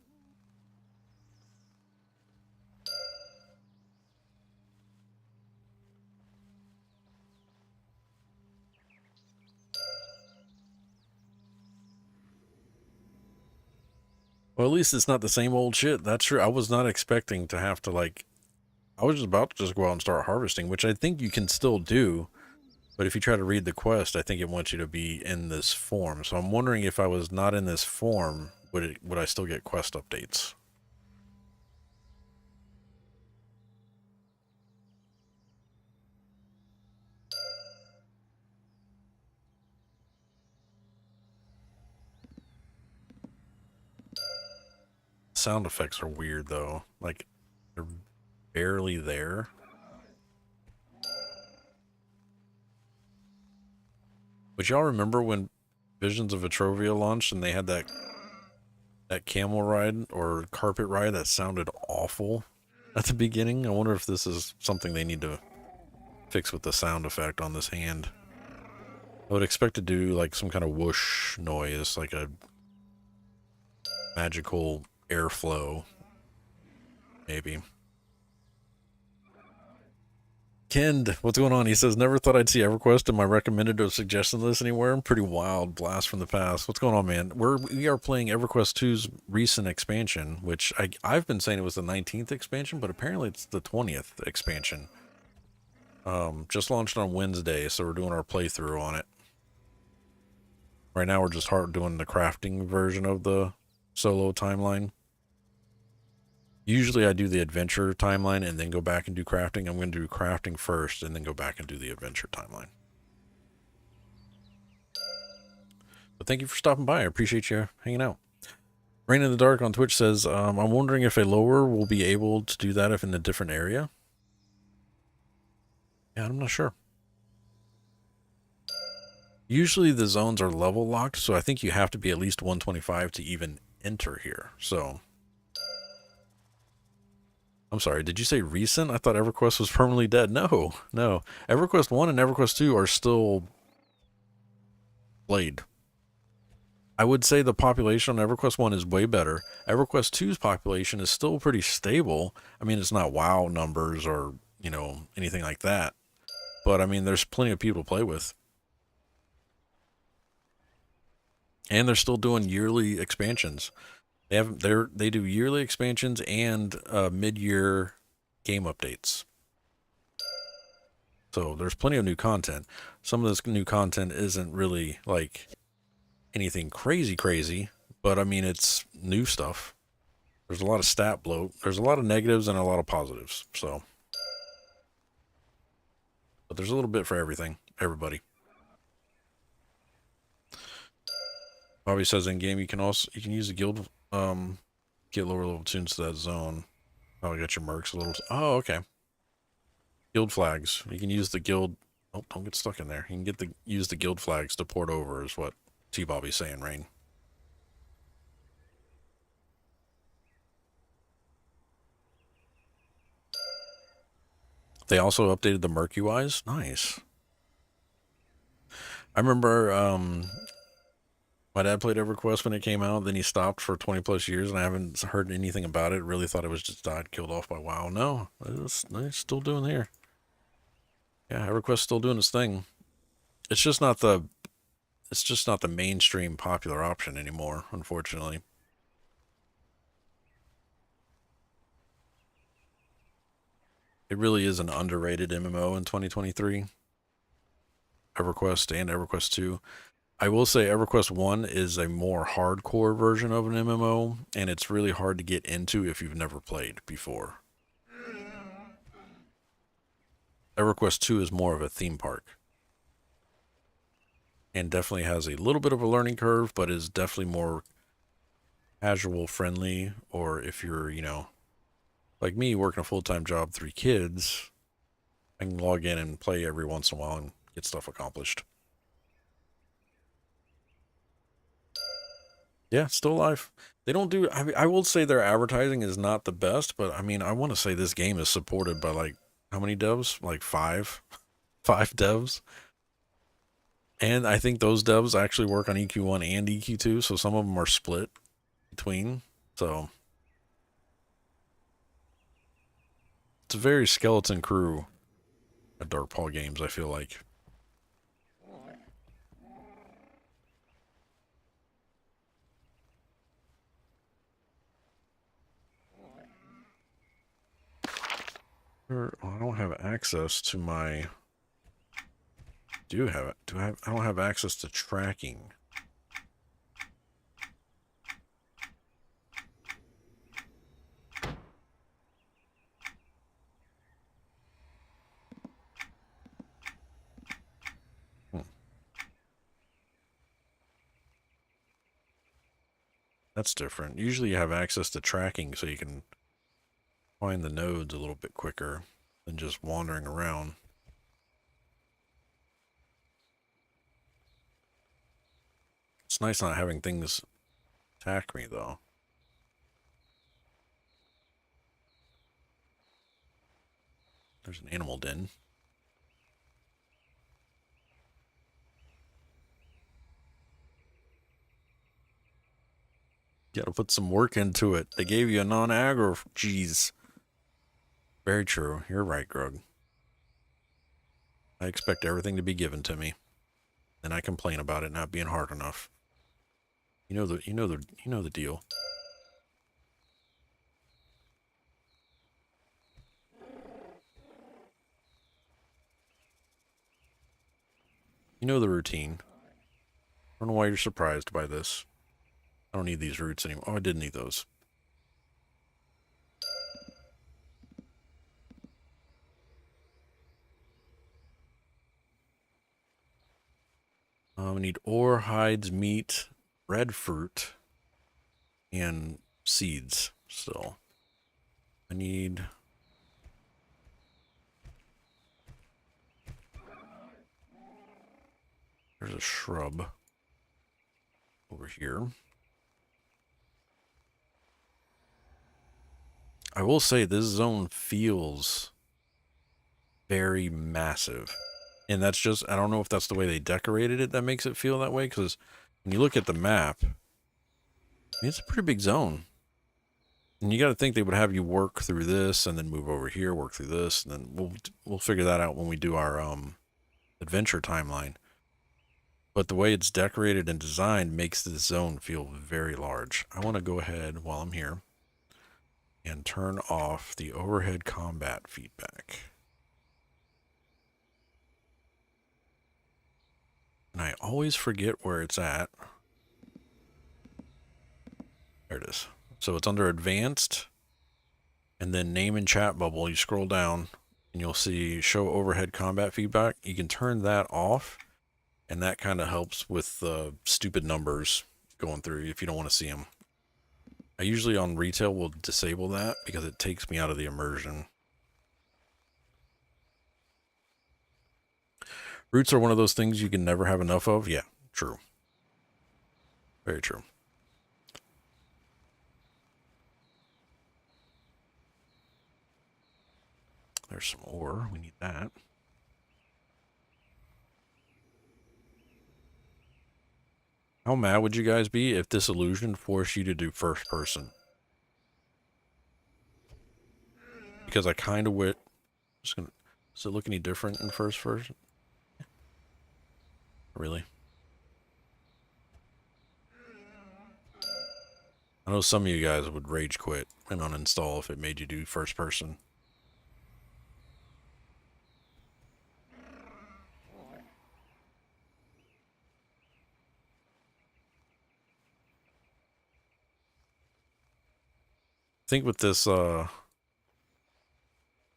Well, at least it's not the same old shit. That's true. I was not expecting to have to, like... I was just about to just go out and start harvesting, which I think you can still do. But if you try to read the quest, I think it wants you to be in this form. So I'm wondering if I was not in this form, would I still get quest updates? Sound effects are weird, though. Like, they're barely there. But y'all remember when Visions of Vitrovia launched and they had that camel ride or carpet ride that sounded awful at the beginning? I wonder if this is something they need to fix with the sound effect on this hand. I would expect to do like some kind of whoosh noise, like a magical airflow, maybe. Kend, what's going on? He says, never thought I'd see EverQuest in my recommended or suggestion list anywhere. Pretty wild. Blast from the past. What's going on, man? We are playing EverQuest 2's recent expansion, which I've been saying it was the 19th expansion, but apparently it's the 20th expansion. Just launched on Wednesday, so we're doing our playthrough on it. Right now we're just doing the crafting version of the solo timeline. Usually I do the adventure timeline and then go back and do crafting. I'm going to do crafting first and then go back and do the adventure timeline. But thank you for stopping by. I appreciate you hanging out. Rain in the Dark on Twitch says, I'm wondering if a lower will be able to do that if in a different area. Yeah, I'm not sure. Usually the zones are level locked, so I think you have to be at least 125 to even enter here. So... I'm sorry, did you say recent? I thought EverQuest was permanently dead. No, no. EverQuest 1 and EverQuest 2 are still played. I would say the population on EverQuest 1 is way better. EverQuest 2's population is still pretty stable. I mean, it's not WoW numbers or, you know, anything like that. But, I mean, there's plenty of people to play with. And they're still doing yearly expansions. They do yearly expansions and mid-year game updates. So there's plenty of new content. Some of this new content isn't really like anything crazy, but I mean it's new stuff. There's a lot of stat bloat. There's a lot of negatives and a lot of positives. So, but there's a little bit for everything, everybody. Bobby says in game you can use the guild. Get lower level tunes to that zone. Oh, I got your mercs a little. Oh, okay. Guild flags. You can use the guild. Oh, don't get stuck in there. You can use the guild flags to port over, is what T Bobby's saying, Rain. They also updated the merc UIs. Nice. I remember my dad played EverQuest when it came out, then he stopped for 20 plus years, and I haven't heard anything about it. Really thought it was just killed off by WoW. No, it's still doing here. Yeah, EverQuest's still doing its thing. It's just not the mainstream popular option anymore, unfortunately. It really is an underrated MMO in 2023. EverQuest and EverQuest 2. I will say EverQuest 1 is a more hardcore version of an MMO, and it's really hard to get into if you've never played before. EverQuest 2 is more of a theme park. And definitely has a little bit of a learning curve, but is definitely more casual friendly. Or if you're, you know, like me, working a full-time job, 3 kids, I can log in and play every once in a while and get stuff accomplished. Yeah, still alive. They don't do, I will say their advertising is not the best, but I mean, I want to say this game is supported by like, how many devs? Like 5? 5 devs. And I think those devs actually work on EQ1 and EQ2, so some of them are split between. So it's a very skeleton crew at Dark Paw Games, I feel like. I don't have access to my... I don't have access to tracking. That's different. Usually you have access to tracking so you can find the nodes a little bit quicker than just wandering around. It's nice not having things attack me, though. There's an animal den. Gotta put some work into it. They gave you a non-aggro. Jeez. Very true. You're right, Grug. I expect everything to be given to me. And I complain about it not being hard enough. You know the deal. You know the routine. I don't know why you're surprised by this. I don't need these roots anymore. Oh, I did need those. I need ore, hides, meat, red fruit, and seeds still. I need... There's a shrub over here. I will say this zone feels very massive. And that's just, I don't know if that's the way they decorated it that makes it feel that way, because when you look at the map, I mean, it's a pretty big zone. And you got to think they would have you work through this and then move over here, work through this, and then we'll figure that out when we do our adventure timeline. But the way it's decorated and designed makes this zone feel very large. I want to go ahead while I'm here and turn off the overhead combat feedback. And I always forget where it's at. There it is. So it's under advanced, and then name and chat bubble. You scroll down and you'll see show overhead combat feedback. You can turn that off, and that kind of helps with the stupid numbers going through if you don't want to see them. I usually on retail will disable that because it takes me out of the immersion. Roots are one of those things you can never have enough of. Yeah, true. Very true. There's some ore. We need that. How mad would you guys be if this illusion forced you to do first person? Because I kind of wit. Just gonna. Does it look any different in first person? Really? I know some of you guys would rage quit and uninstall if it made you do first person. think with this, you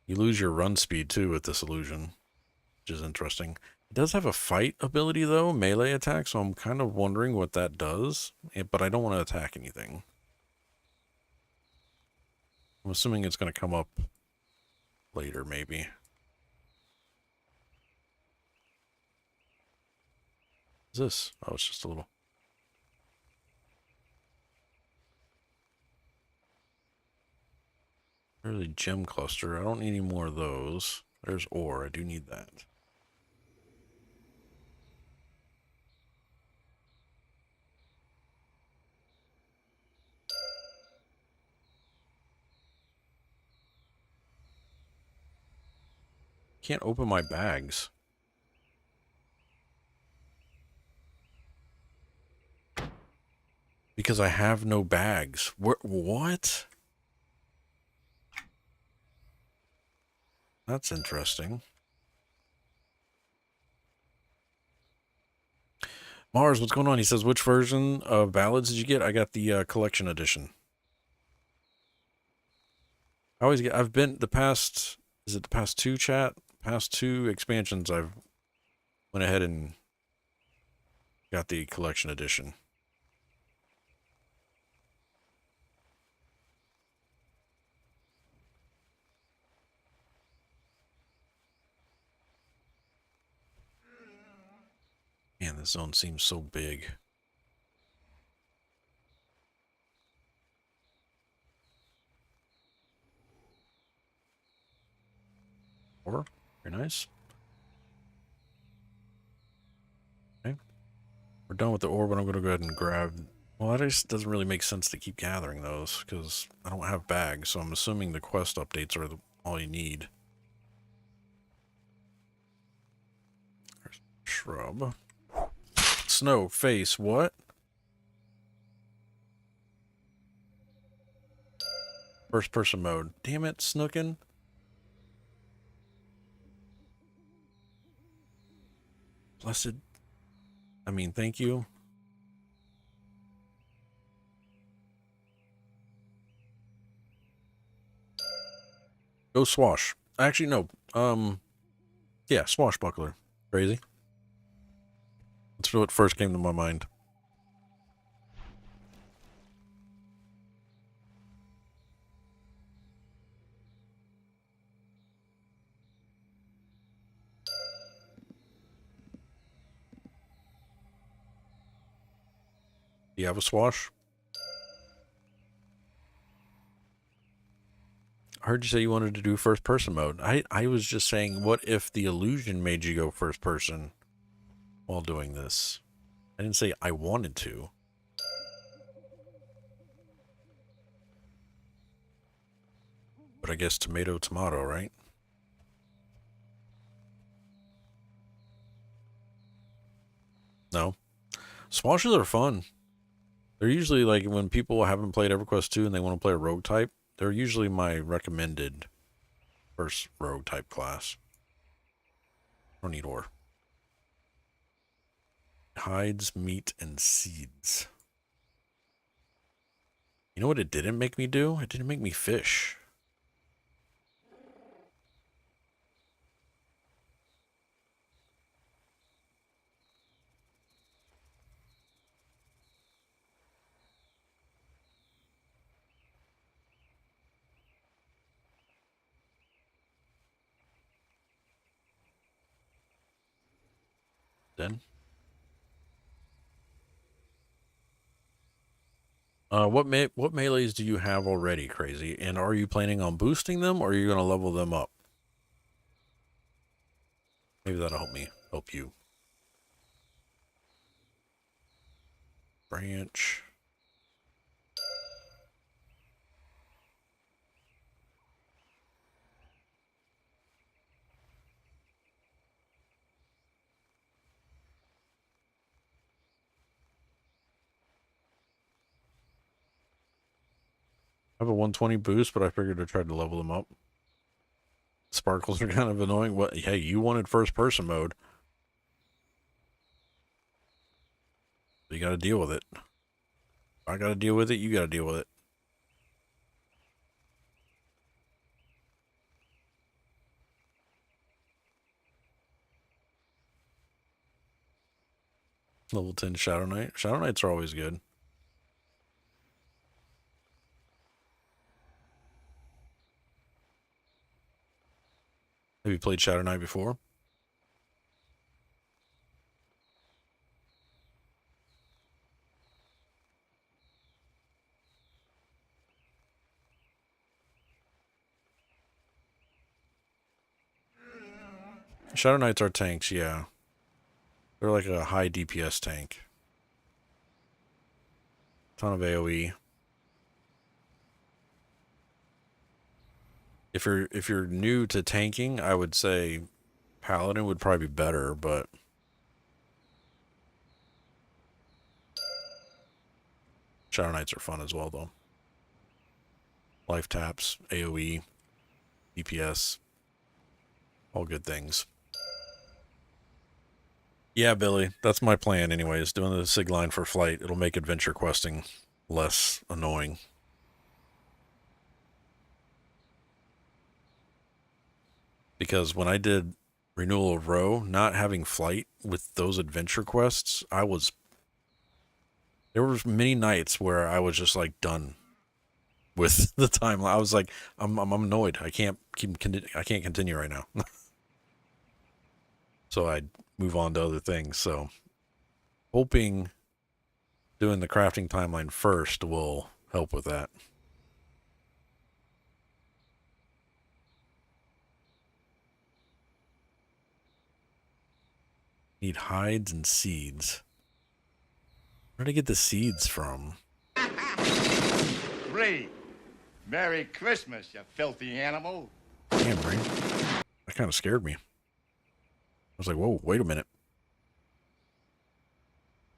lose your run speed too with this illusion, which is interesting. It does have a fight ability though, melee attack, so I'm kind of wondering what that does, but I don't want to attack anything. I'm assuming it's going to come up later, maybe. What's this? Oh, it's just a little... There's a gem cluster. I don't need any more of those. There's ore. I do need that. Can't open my bags. Because I have no bags. What? That's interesting. Mars, what's going on? He says, which version of Ballads did you get? I got the collection edition. I always get, I've been the past, is it the past two past two expansions, I've went ahead and got the collection edition. Man, this zone seems so big. Ore, very nice. Okay. We're done with the ore, but I'm going to go ahead and grab... Well, that just doesn't really make sense to keep gathering those, because I don't have bags, so I'm assuming the quest updates are all you need. There's shrub. Snow, face, what? First person mode. Damn it, Snookin'. Blessed. I mean, thank you. Go swash. Actually, no. Yeah, swashbuckler. Crazy. That's what first came to my mind. Do you have a swash? I heard you say you wanted to do first person mode. I was just saying, what if the illusion made you go first person while doing this? I didn't say I wanted to. But I guess tomato, tomato, right? No. Swashes are fun. They're usually like when people haven't played EverQuest 2 and they want to play a rogue type, they're usually my recommended first rogue type class. I don't need ore. Hides, meat, and seeds. You know what it didn't make me do? It didn't make me fish. Then? What melees do you have already, Crazy? And are you planning on boosting them, or are you going to level them up? Maybe that'll help you. Branch. I have a 120 boost, but I figured I tried to level them up. Sparkles are kind of annoying. What? Hey, you wanted first person mode. You got to deal with it. I got to deal with it. You got to deal with it. Level 10 Shadow Knight. Shadow Knights are always good. Have you played Shadow Knight before? Shadow Knights are tanks, yeah. They're like a high DPS tank. Ton of AoE. If you're new to tanking, I would say Paladin would probably be better, but Shadow Knights are fun as well though. Life taps, AoE, DPS, all good things. Yeah, Billy, that's my plan anyways, doing the SIG line for flight. It'll make adventure questing less annoying. Because when I did Renewal of Row, not having flight with those adventure quests, there was many nights where I was just like done with the timeline. I was like, I'm annoyed. I can't continue right now. So I'd move on to other things. So hoping doing the crafting timeline first will help with that. Need hides and seeds. Where did I get the seeds from? 3. Merry Christmas, you filthy animal. Damn, Ring. That kind of scared me. I was like, whoa, wait a minute.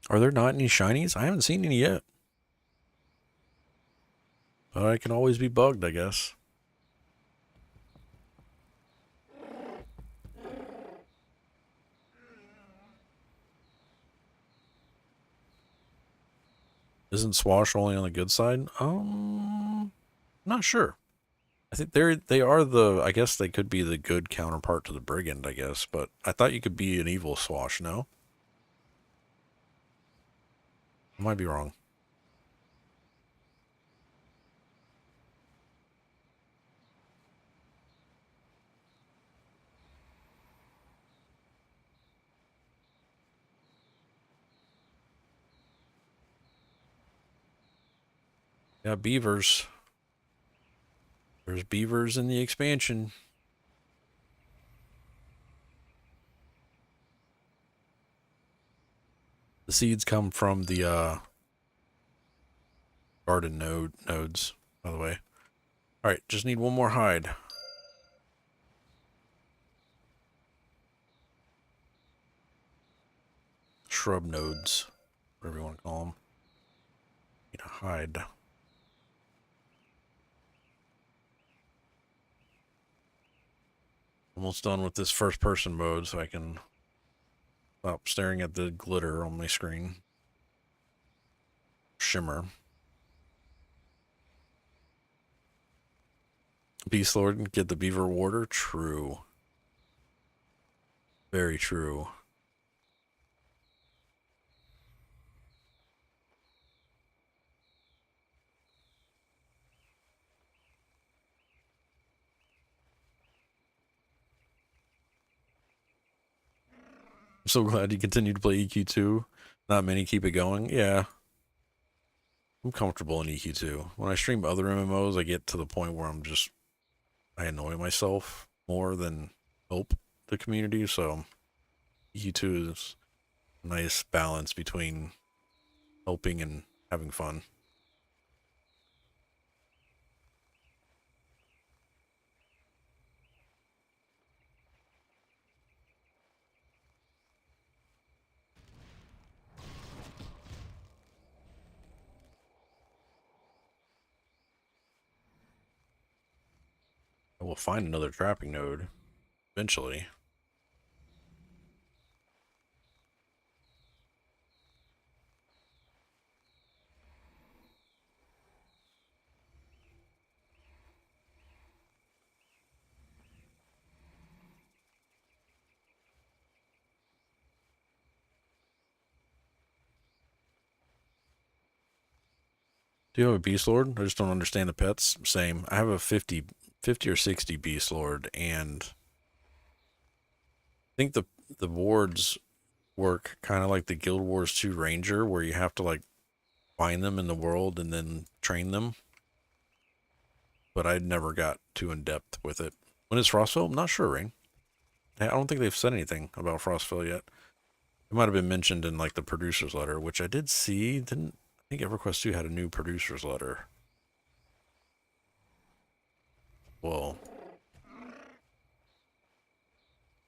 Are there not any shinies? I haven't seen any yet. But I can always be bugged, I guess. Isn't Swash only on the good side? Not sure. I think they are the, I guess they could be the good counterpart to the Brigand, I guess, but I thought you could be an evil Swash, no? I might be wrong. Yeah, beavers. There's beavers in the expansion. The seeds come from the garden nodes, by the way. Alright, just need one more hide. Shrub nodes, whatever you want to call them. Need a hide. Almost done with this first person mode, so I can stop staring at the glitter on my screen. Shimmer. Beast Lord, get the beaver warder? True. Very true. I'm so glad you continue to play EQ2. Not many keep it going. Yeah. I'm comfortable in EQ2. When I stream other MMOs, I get to the point where I annoy myself more than help the community, so EQ2 is a nice balance between helping and having fun. I will find another trapping node eventually. Do you have a Beast Lord? I just don't understand the pets. Same. I have a 50 or 60 Beast Lord, and I think the wards work kind of like the Guild Wars 2 Ranger, where you have to like find them in the world and then train them. But I never got too in depth with it. When is Frostville? I'm not sure, Rain. I don't think they've said anything about Frostville yet. It might have been mentioned in like the producer's letter, which I did see. Didn't I think EverQuest 2 had a new producer's letter? Well,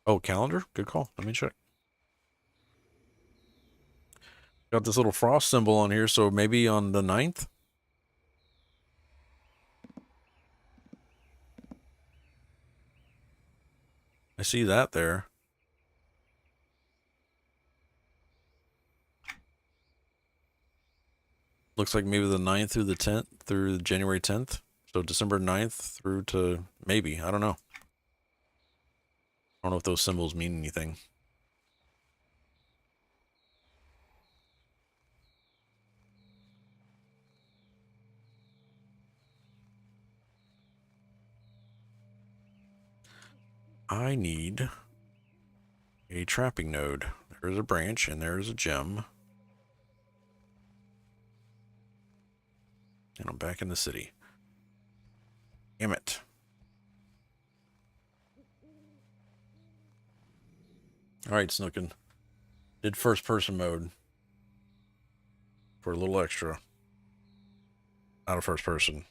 oh, calendar? Good call. Let me check. Got this little frost symbol on here, so maybe on the 9th? I see that there. Looks like maybe the 9th through the 10th, through January 10th. So December 9th through to maybe. I don't know. I don't know if those symbols mean anything. I need a trapping node. There's a branch and there's a gem. And I'm back in the city. Damn it. Alright, Snookin. Did first person mode. For a little extra. Not a first person.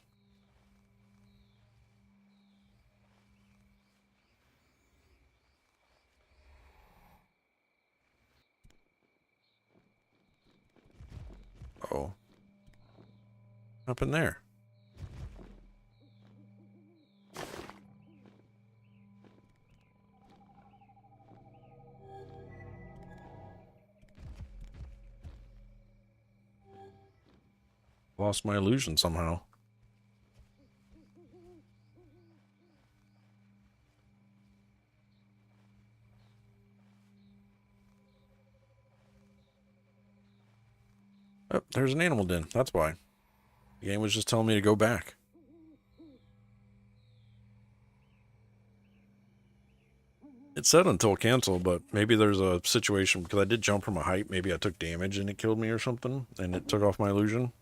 Oh. What happened there? Lost my illusion somehow. Oh, there's an animal den. That's why. The game was just telling me to go back. It said until cancel, but maybe there's a situation because I did jump from a height. Maybe I took damage and it killed me or something, and it took off my illusion.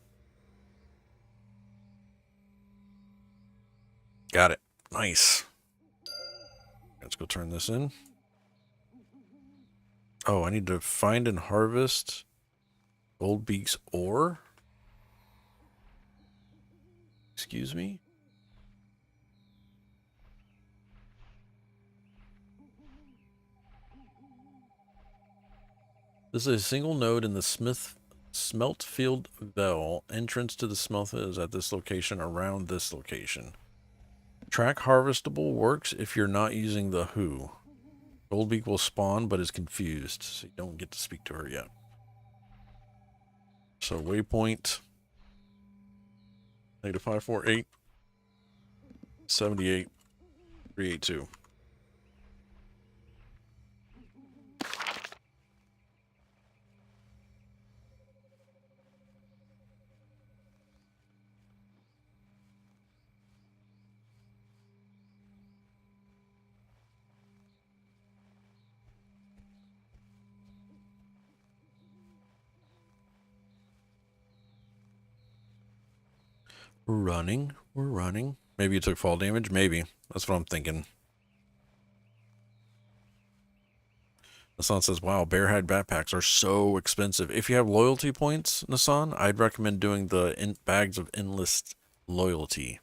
Got it. Nice. Let's go turn this in. Oh, I need to find and harvest Gold Beak's ore. Excuse me? This is a single node in the Smeltfield Bell. Entrance to the smelt is at this location, around this location. Track harvestable works if you're not using the who. Goldbeak will spawn but is confused, so you don't get to speak to her yet. So waypoint -548 78 382. We're running. We're running. Maybe you took fall damage. Maybe. That's what I'm thinking. Nassan says, wow, bearhide backpacks are so expensive. If you have loyalty points, Nassan, I'd recommend doing the bags of enlist loyalty.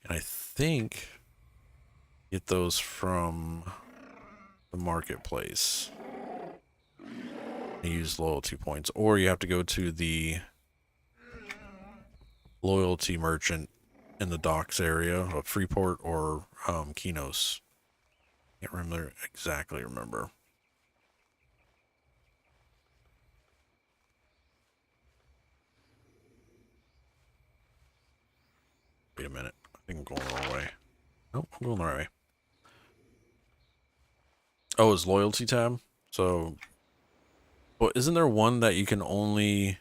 And I think get those from the marketplace. Use loyalty points, or you have to go to the loyalty merchant in the docks area of Freeport or Kinos. Can't exactly remember. Wait a minute. I think I'm going the wrong way. Nope, I'm going the right way. Oh, it's loyalty tab. So Well, isn't there one that you can only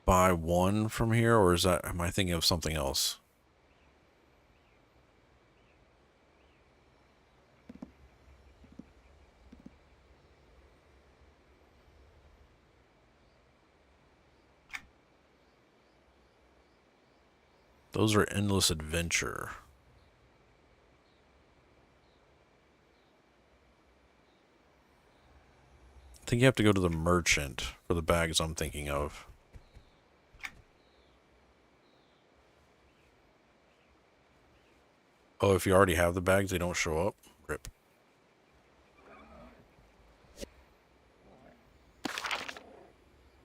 buy one from here, or is that, am I thinking of something else? Those are Endless Adventure. I think you have to go to the merchant for the bags I'm thinking of. Oh, if you already have the bags, they don't show up? Rip.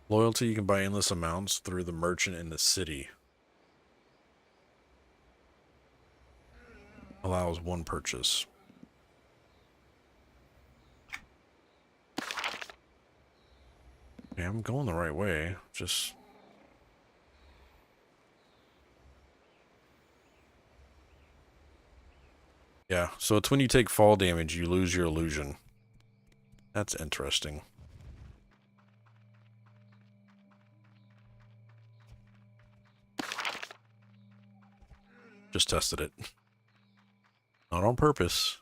Loyalty, you can buy endless amounts through the merchant in the city. Allows one purchase. Yeah, I'm going the right way. Just... yeah, so it's when you take fall damage, you lose your illusion. That's interesting. Just tested it. Not on purpose.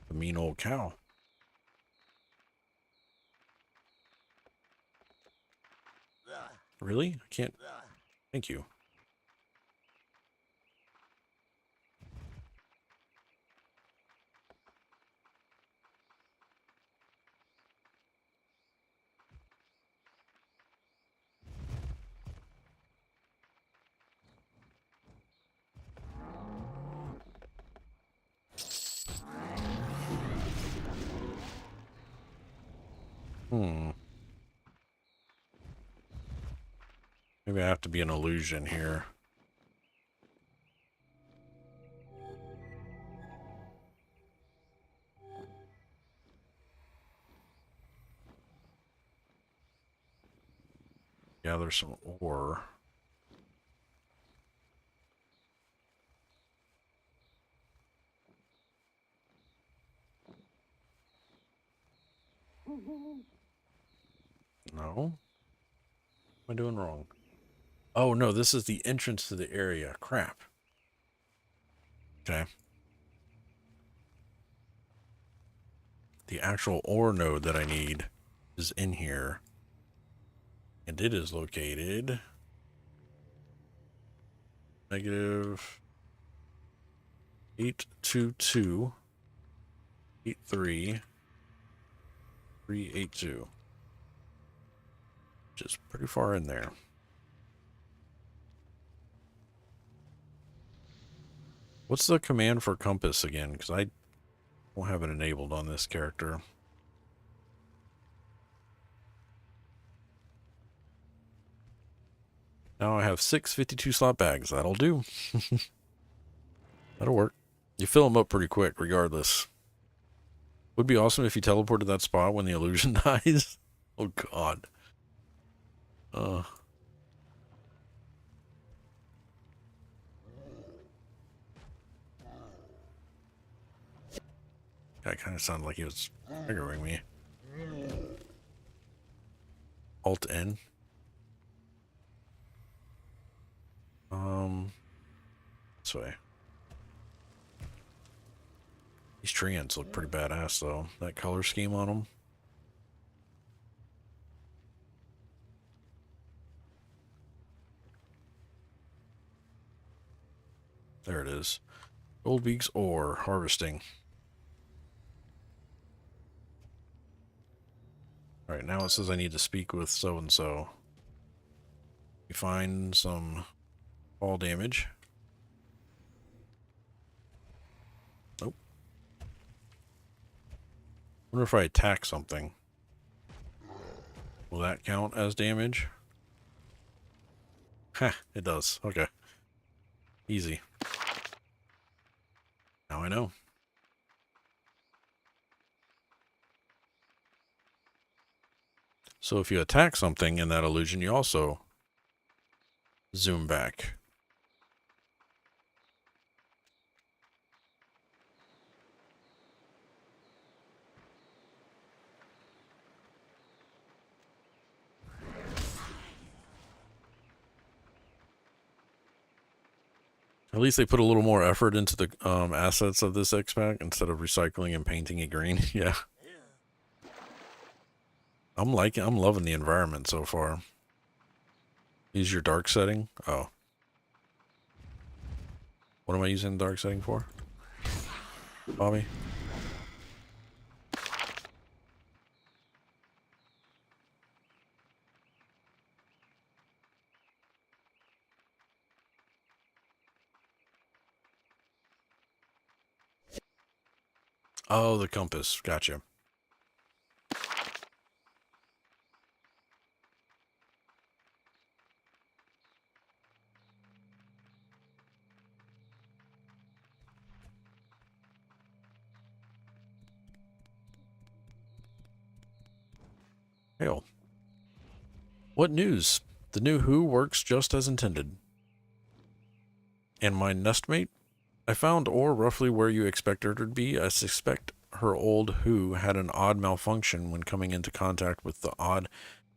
The mean old cow. Really? I can't... thank you. Maybe I have to be an illusion here. Gather some ore. No? What am I doing wrong? Oh, no, this is the entrance to the area. Crap. Okay. The actual ore node that I need is in here. And it is located... negative 822 83 382. Which is pretty far in there. What's the command for compass again? Because I don't have it enabled on this character. Now I have 6 52 slot bags. That'll do. That'll work. You fill them up pretty quick regardless. Would be awesome if you teleported that spot when the illusion dies. Oh god. That kind of sounded like he was triggering me. Alt N. This way. These tree ants look pretty badass though. That color scheme on them. There it is. Gold Beak's ore harvesting. Alright, now it says I need to speak with so-and-so. We find some fall damage. Wonder if I attack something. Will that count as damage? Heh, it does. Okay. Easy. Now I know. So if you attack something in that illusion, you also zoom back. At least they put a little more effort into the assets of this X-Pack instead of recycling and painting it green. Yeah. I'm loving the environment so far. Use your dark setting. Oh. What am I using the dark setting for? Bobby? Oh, the compass. Gotcha. Hell. What news? The new Who works just as intended. And my nestmate? I found ore roughly where you expect her to be. I suspect her old Who had an odd malfunction when coming into contact with the odd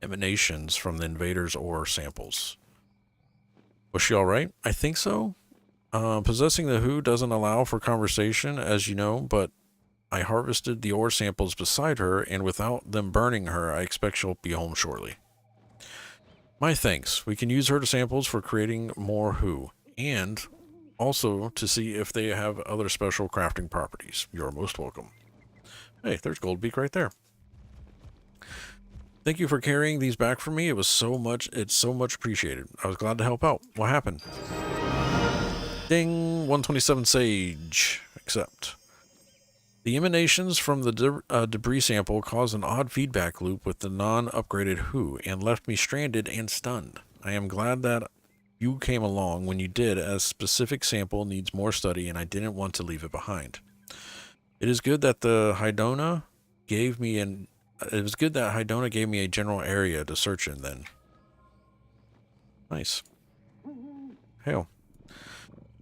emanations from the invaders' ore samples. Was she alright? I think so. Possessing the Who doesn't allow for conversation, as you know, but I harvested the ore samples beside her, and without them burning her, I expect she'll be home shortly. My thanks. We can use her to samples for creating more Who, and also to see if they have other special crafting properties. You're most welcome. Hey, there's Gold Beak right there. Thank you for carrying these back for me. It's so much appreciated. I was glad to help out. What happened? Ding, 127 sage. Accept. The emanations from the debris sample caused an odd feedback loop with the non-upgraded Who and left me stranded and stunned. I am glad that you came along when you did, as specific sample needs more study and I didn't want to leave it behind. It is good that Hydona gave me a general area to search in then. Nice. Hell.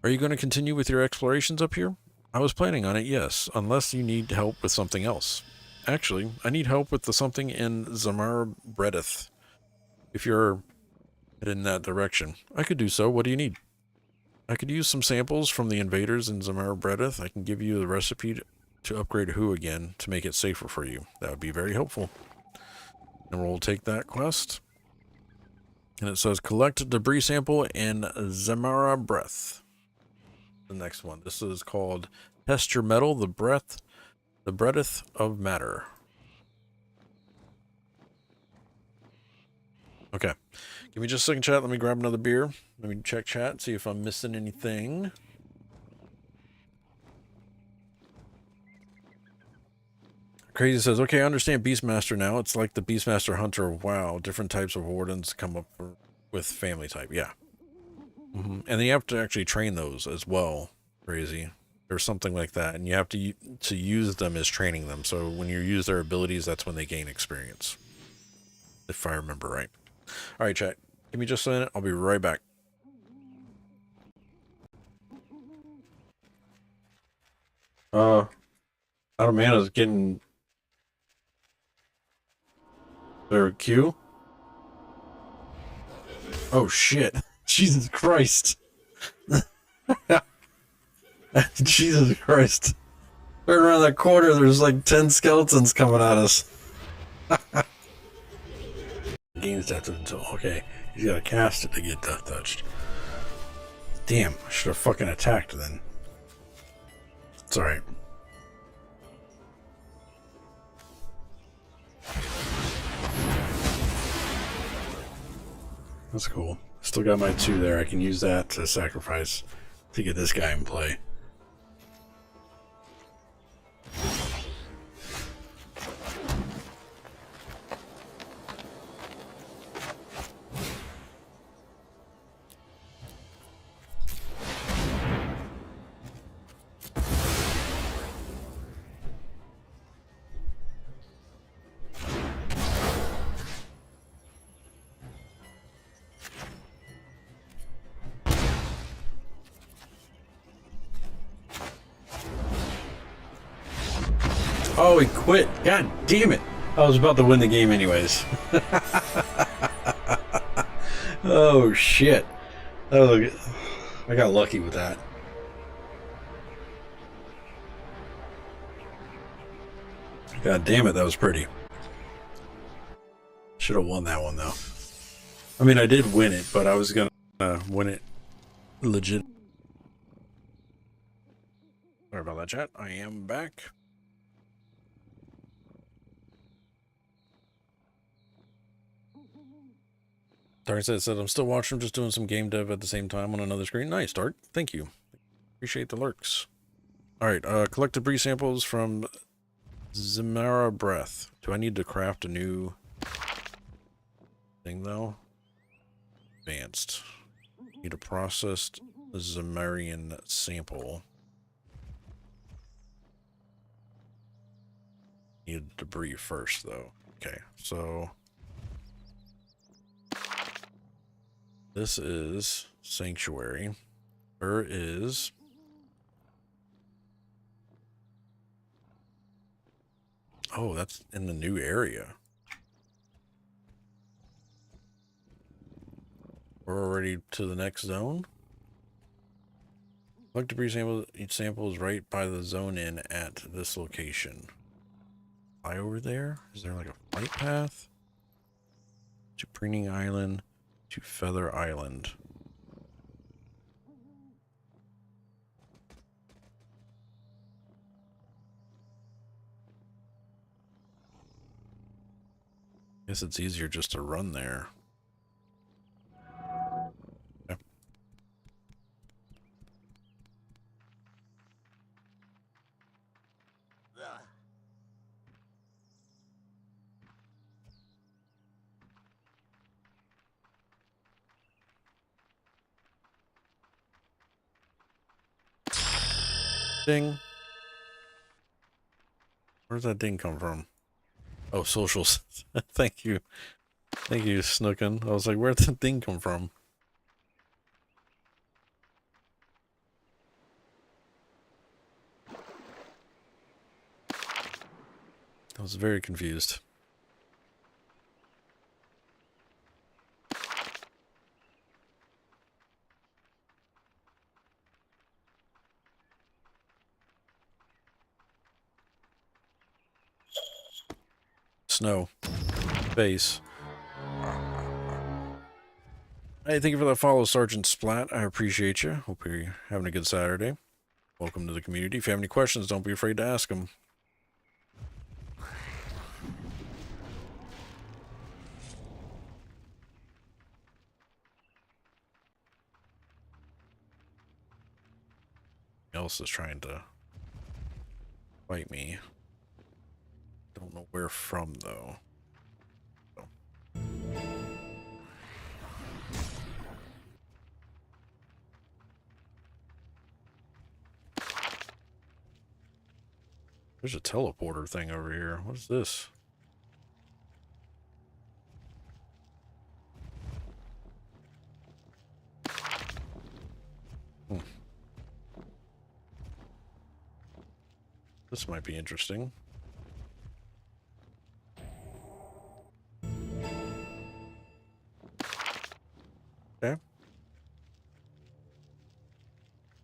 Are you going to continue with your explorations up here? I was planning on it, yes, unless you need help with something else. Actually, I need help with something in Zimara Breadth. If you're headed in that direction, I could do so. What do you need? I could use some samples from the invaders in Zimara Breadth. I can give you the recipe to upgrade Who again to make it safer for you. That would be very helpful. And we'll take that quest. And it says collect a debris sample in Zimara Breath. The next one. This is called Test Your Metal, the Breadth of Matter. Okay. Give me just a second, chat. Let me grab another beer. Let me check chat, see if I'm missing anything. Crazy says, okay, I understand Beastmaster now. It's like the Beastmaster Hunter. Wow, different types of wardens come up with family type. Yeah. And you have to actually train those as well. Crazy. There's something like that. And you have to use them as training them. So when you use their abilities, that's when they gain experience. If I remember right. All right, chat. Give me just a minute. I'll be right back. Out of Mana's getting their Q. Oh shit. Jesus Christ. Jesus Christ. Right around that corner, there's like 10 skeletons coming at us. Gains death until, okay. He's gotta cast it to get death touched. Damn, I should have fucking attacked then. It's alright. That's cool. Still got my 2 there. I can use that to sacrifice to get this guy in play. Oh, he quit. God damn it. I was about to win the game anyways. Oh, shit. Oh, I got lucky with that. God damn it, that was pretty. Should have won that one, though. I mean, I did win it, but I was gonna win it legit. Sorry about that, chat. I am back. Dark said, I'm still watching. I'm just doing some game dev at the same time on another screen. Nice, Dark. Thank you. Appreciate the lurks. All right, collect debris samples from Zimara Breath. Do I need to craft a new thing, though? Advanced. Need a processed Zimarian sample. Need debris first, though. Okay, so... this is Sanctuary. Where is... oh, that's in the new area. We're already to the next zone. Collect debris sample. Each sample is right by the zone in at this location. Fly over there? Is there like a flight path? To Preening Island. To Feather Island. Guess it's easier just to run there. Yeah. Ding. Where's that ding come from? Oh, socials. Thank you. Thank you, Snookin. I was like, where'd that thing come from? I was very confused. Snow. Base. Hey, thank you for that follow, Sergeant Splat. I appreciate you. Hope you're having a good Saturday. Welcome to the community. If you have any questions, don't be afraid to ask them. Else is trying to fight me. Don't know where from, though. There's a teleporter thing over here. What is this? This might be interesting. Okay.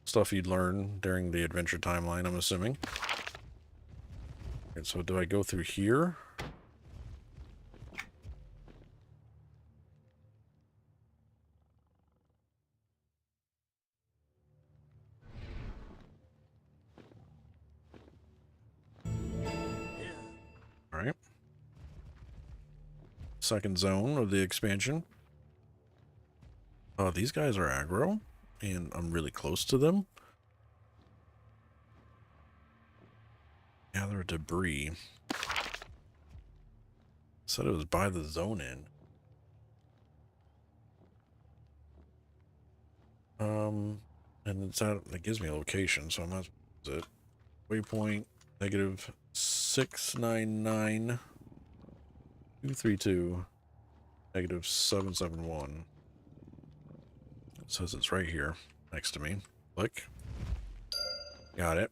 Stuff you'd learn during the adventure timeline, I'm assuming. So do I go through here? All right. Second zone of the expansion. Oh, these guys are aggro, and I'm really close to them. Gather debris. Said it was by the zone in. And it's at, it gives me a location, so I'm not. Is it waypoint negative 699-232 negative 771. It says it's right here next to me. Click. Got it.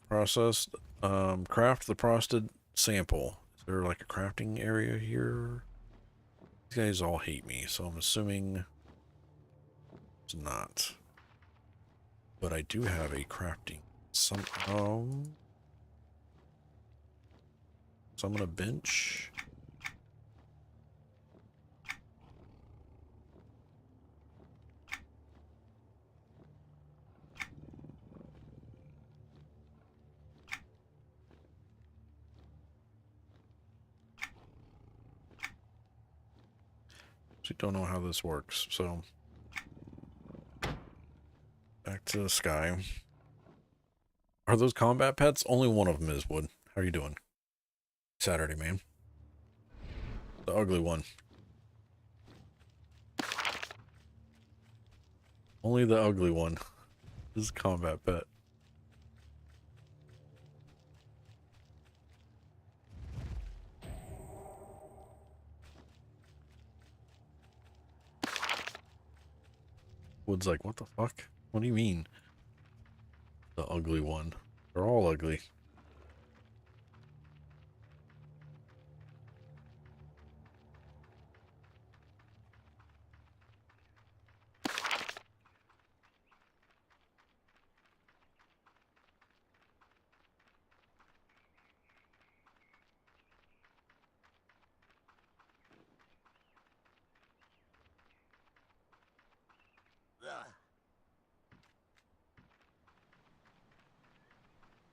Processed Craft the frosted sample. Is there like a crafting area here? These guys all hate me, so I'm assuming it's not. But I do have a crafting. So I'm gonna bench. Actually don't know how this works, so back to the sky. Are those combat pets? Only one of them is Wood. How are you doing? Saturday, man. The ugly one. Only the ugly one. This is combat pet. Wood's like, what the fuck? What do you mean? The ugly one. They're all ugly.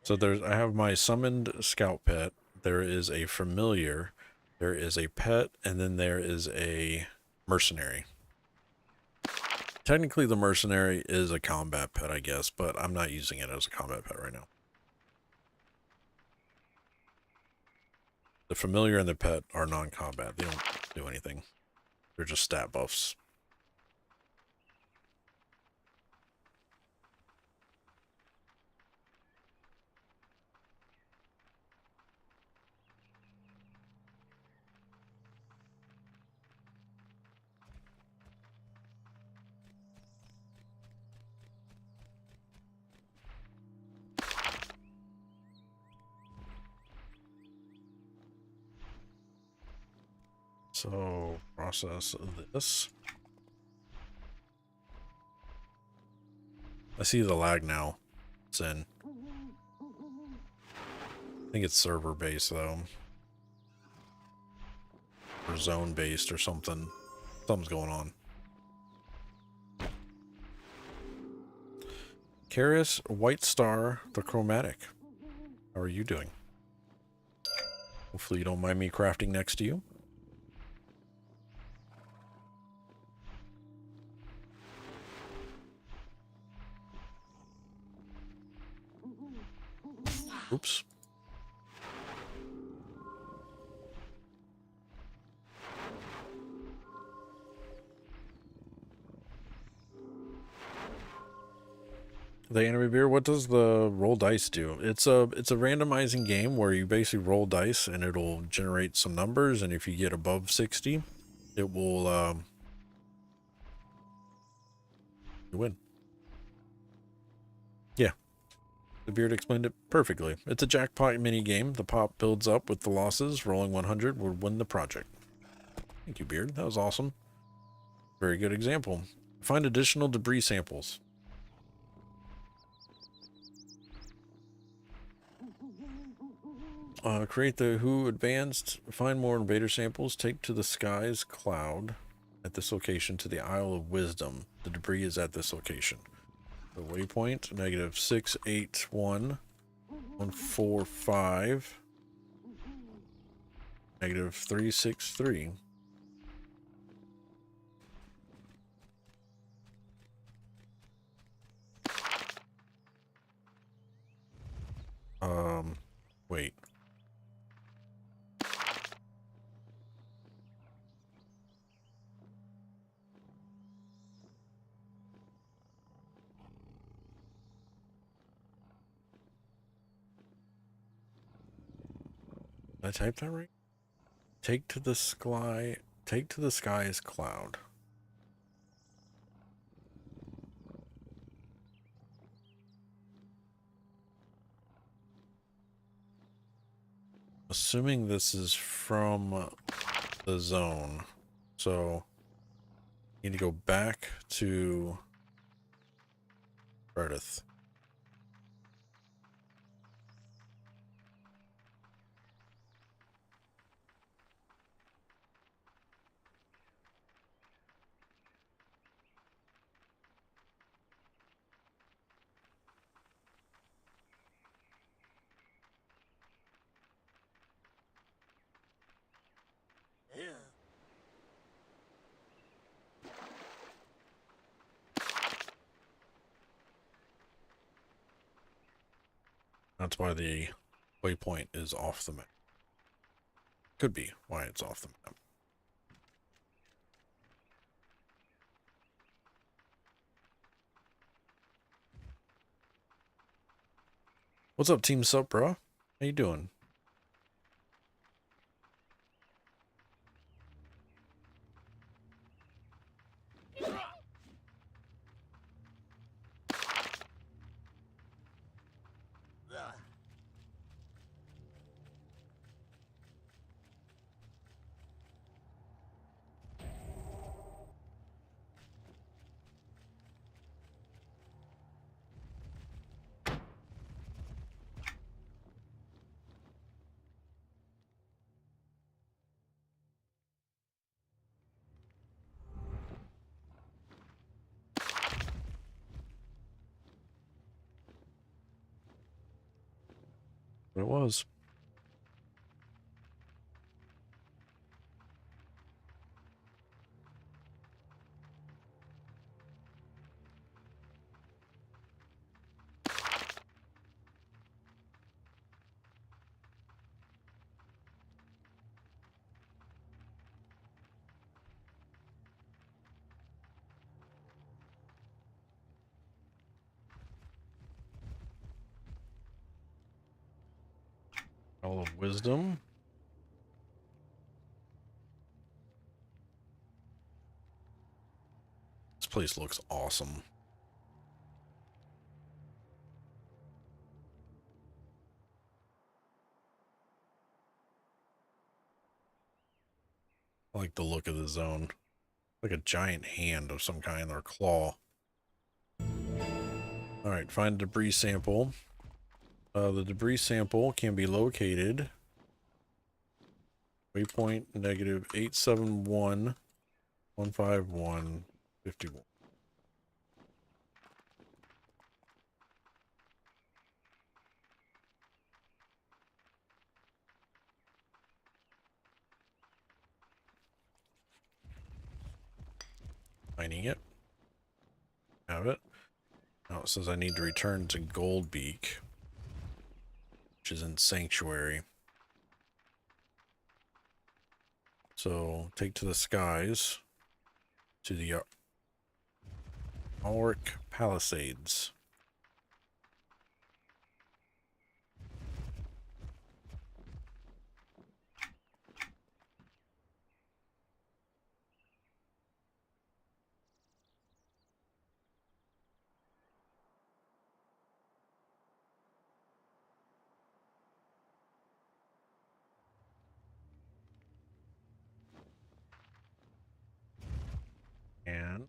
So I have my summoned scout pet. There is a familiar. There is a pet, and then there is a mercenary. Technically, the mercenary is a combat pet, I guess, but I'm not using it as a combat pet right now. The familiar and the pet are non-combat. They don't do anything. They're just stat buffs. So, process this. I see the lag now. It's in. I think it's server based though. Or zone based or something. Something's going on. Carius White Star the Chromatic. How are you doing? Hopefully you don't mind me crafting next to you. Oops. The anime beer, what does the roll dice do? It's a randomizing game where you basically roll dice and it'll generate some numbers, and if you get above 60, it will you win. Yeah. The beard explained it perfectly. It's a jackpot mini game. The pop builds up with the losses. Rolling 100 will win the project. Thank you, Beard. That was awesome. Very good example. Find additional debris samples. Create the Who Advanced. Find more invader samples. Take to the skies cloud at this location to the Isle of Wisdom. The debris is at this location. The waypoint, negative 681 145 negative 363. Wait. Did I type that right? Take to the skies cloud. assuming this is from the zone. So you need to go back to Reddith. That's why the waypoint is off the map. Could be why it's off the map. What's up, Team Sup, bro? How you doing? What it was. All of Wisdom. This place looks awesome. I like the look of the zone. Like a giant hand of some kind or claw. Alright, find a debris sample. The debris sample can be located. Waypoint negative 871 151 51. Finding it. Have it. Now it says I need to return to Beak, which is in Sanctuary. So take to the skies to the Auric Palisades. And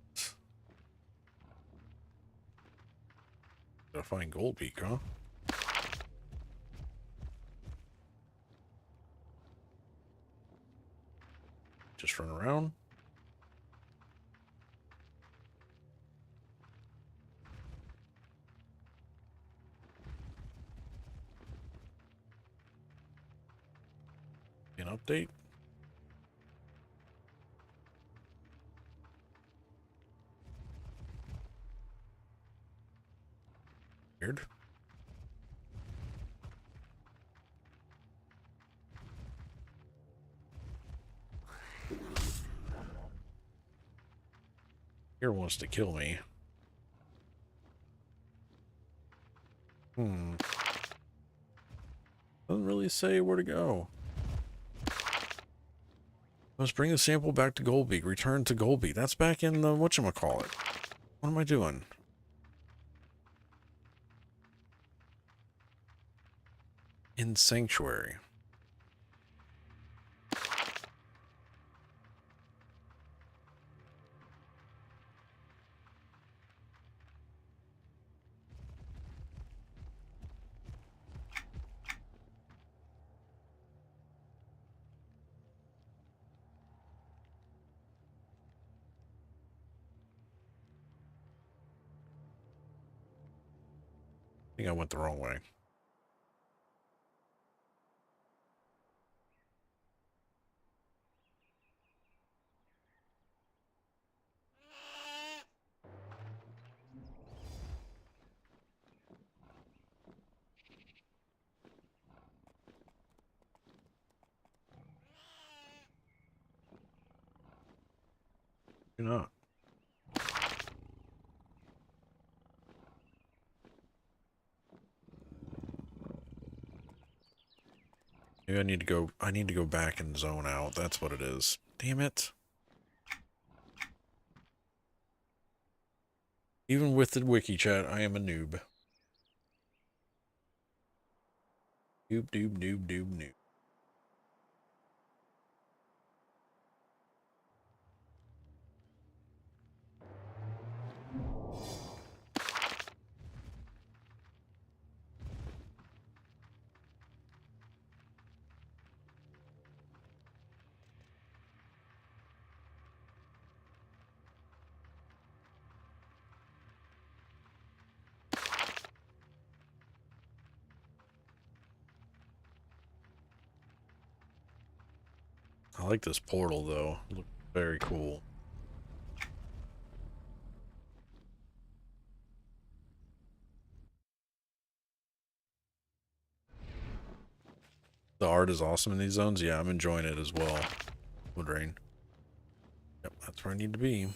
gotta find Beak, huh? Just run around. An update. Weird. Here wants to kill me. Doesn't really say where to go. Let's bring the sample back to Beak. Return to Beak. That's back in the whatchamacallit. What am I doing? In Sanctuary. think I went the wrong way. You're not. Maybe I need to go back and zone out. That's what it is. Damn it. Even with the wiki chat, I am a noob. Noob, noob, noob, noob, noob. I like this portal though. It looks very cool. The art is awesome in these zones. Yeah, I'm enjoying it as well. Wood rain. Yep, that's where I need to be.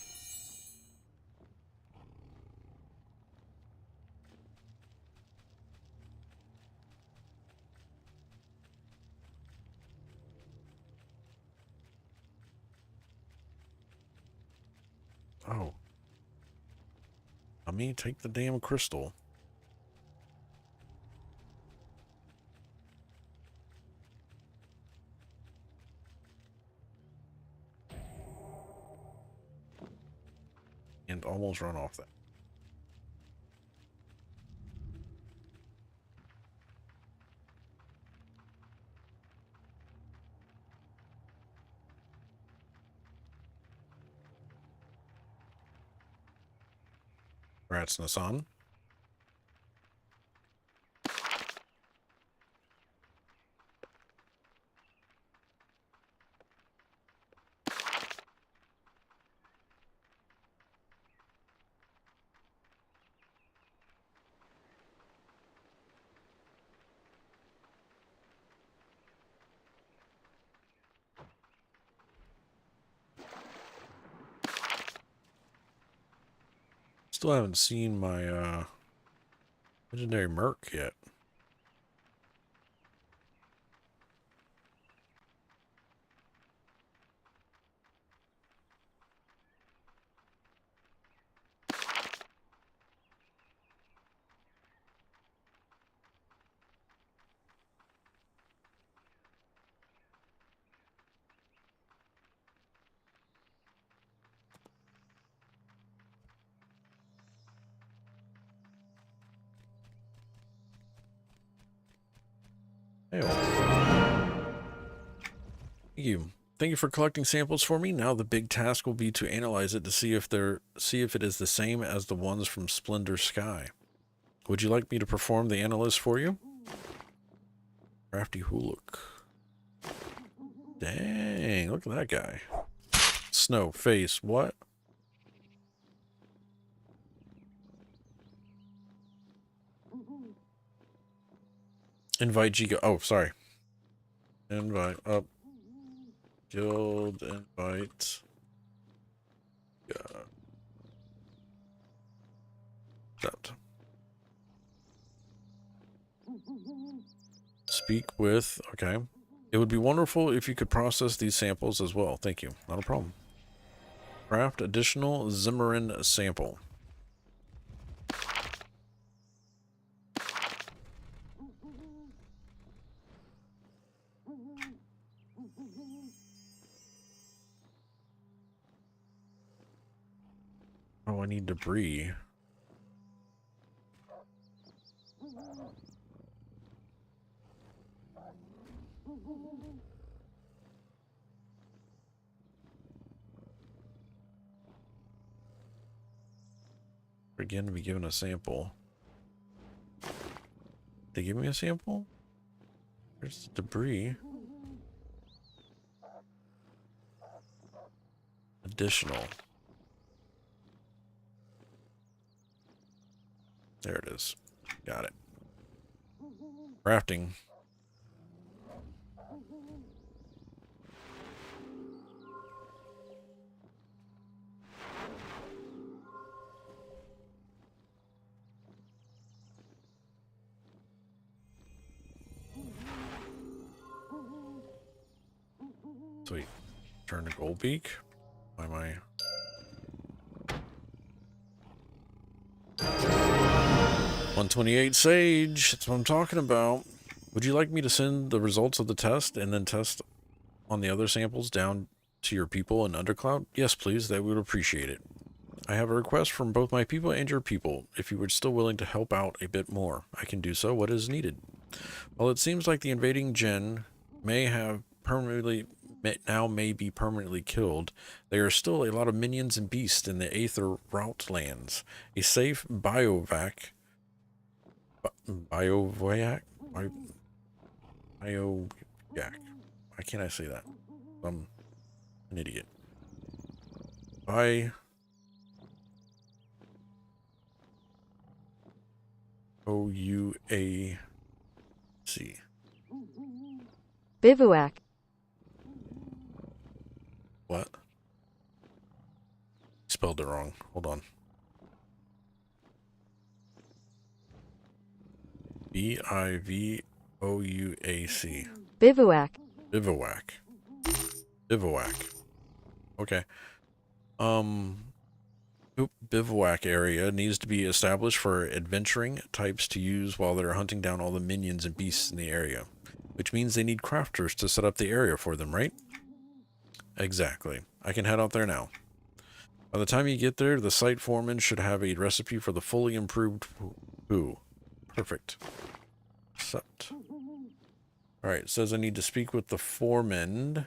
Oh. I mean, take the damn crystal. And almost run off that. Rats Nasan. Still haven't seen my legendary Merc yet. Hey, thank you. Thank you for collecting samples for me. Now the big task will be to analyze it to see if it is the same as the ones from Splendor Sky. Would you like me to perform the analysis for you? Crafty Huluk. Dang, look at that guy. Snow face, what? Invite Giga. Oh, sorry. Invite up. Guild invite. Accept. Speak with. Okay. It would be wonderful if you could process these samples as well. Thank you. Not a problem. Craft additional Zimaran sample. Oh, I need debris. Again, to be given a sample. They give me a sample? There's the debris. Additional. There it is. Got it. Crafting. Sweet. Turn to gold beak. Why am I? 128 sage. That's what I'm talking about. Would you like me to send the results of the test and then test on the other samples down to your people in Undercloud? Yes, please. They would appreciate it. I have a request from both my people and your people. If you were still willing to help out a bit more, I can do so. What is needed? While it seems like the invading Jinn may have may be permanently killed, there are still a lot of minions and beasts in the Aether Route lands. A safe biovac. Biovac? Biovac. Why can't I say that? I'm an idiot. O-U-A-C. Bivouac. What? Spelled it wrong. Hold on. B-I-V-O-U-A-C. Bivouac. Bivouac. Bivouac. Okay. Bivouac area needs to be established for adventuring types to use while they're hunting down all the minions and beasts in the area. Which means they need crafters to set up the area for them, right? Exactly. I can head out there now. By the time you get there, the site foreman should have a recipe for the fully improved poo. Perfect. Accept. Alright, it says I need to speak with the foreman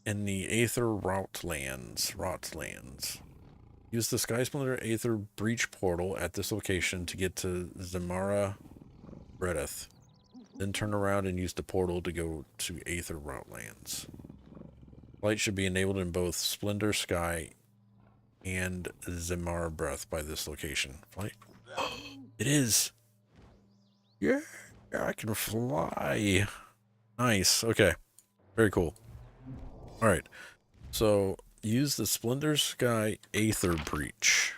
in the Aether Route lands. Use the Sky Splinter Aether Breach portal at this location to get to Zimara Bredeth. Then turn around and use the portal to go to Aether Route lands. Light should be enabled in both Splendor Sky and Zimara Breath by this location. Flight? It is! Yeah! I can fly! Nice. Okay. Very cool. Alright. So, use the Splendor Sky Aether Breach.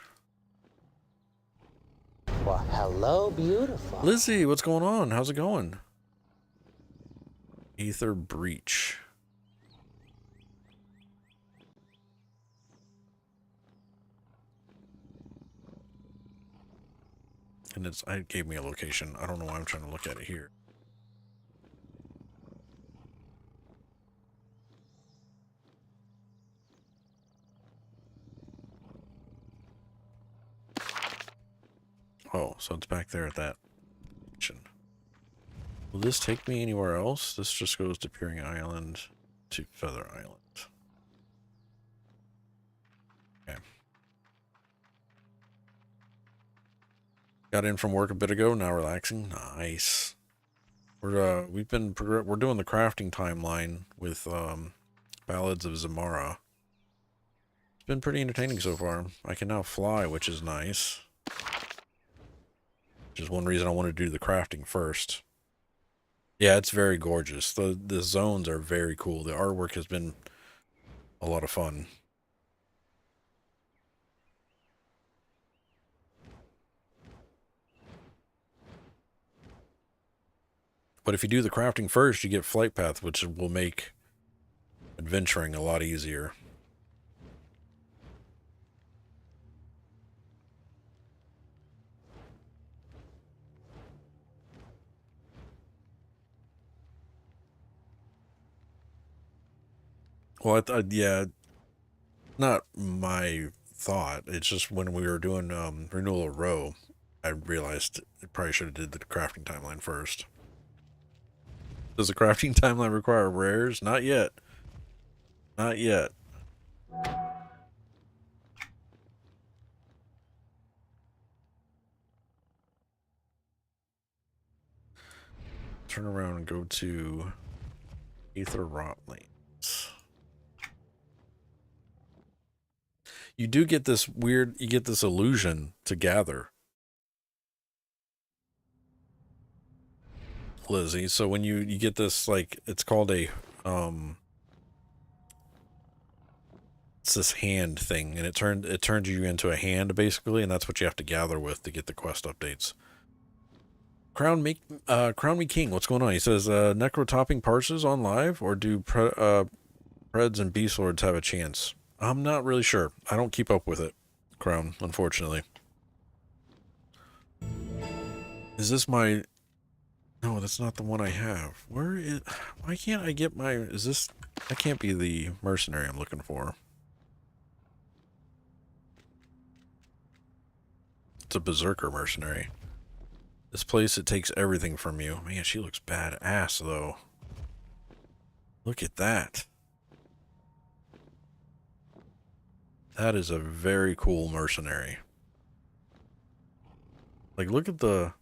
Well, hello, beautiful. Lizzie, what's going on? How's it going? Aether Breach. And it gave me a location. I don't know why I'm trying to look at it here. Oh, so it's back there at that location. Will this take me anywhere else? This just goes to Peering Island to Feather Island. Okay. Got in from work a bit ago, now relaxing. Nice. We're doing the crafting timeline with Ballads of Zimara. It's been pretty entertaining so far. I can now fly, which is nice. Which is one reason I want to do the crafting first. Yeah, it's very gorgeous. The zones are very cool. The artwork has been a lot of fun. But if you do the crafting first, you get Flight Path, which will make adventuring a lot easier. Well, yeah, not my thought. It's just when we were doing Renewal of Row, I realized I probably should have did the crafting timeline first. Does the crafting timeline require rares? Not yet. Not yet. turn around and go to Aether Rot Lanes. You do get this weird, you get this illusion to gather, Lizzie. So when you get this, like, it's called a, it's this hand thing, and it turns you into a hand, basically, and that's what you have to gather with to get the quest updates. Crown me king. What's going on? He says, Necro topping parses on live, or do Preds and Beast Lords have a chance? I'm not really sure. I don't keep up with it, Crown, unfortunately. Is this my... No, that's not the one I have. Where is... Why can't I get my... Is this... That can't be the mercenary I'm looking for. It's a berserker mercenary. This place, it takes everything from you. Man, she looks badass, though. Look at that. That is a very cool mercenary. Like, look at the...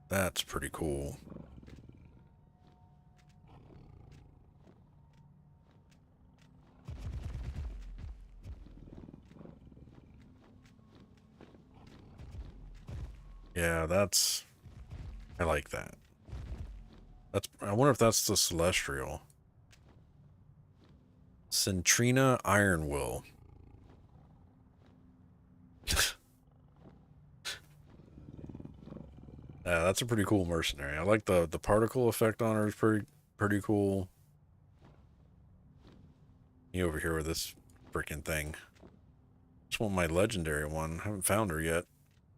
That's pretty cool. Yeah, that's... I like that. That's... I wonder if that's the Celestial. Centrina Ironwill. Yeah, that's a pretty cool mercenary. I like the particle effect on her is pretty cool. You over here with this freaking thing. Just want my legendary one. I haven't found her yet.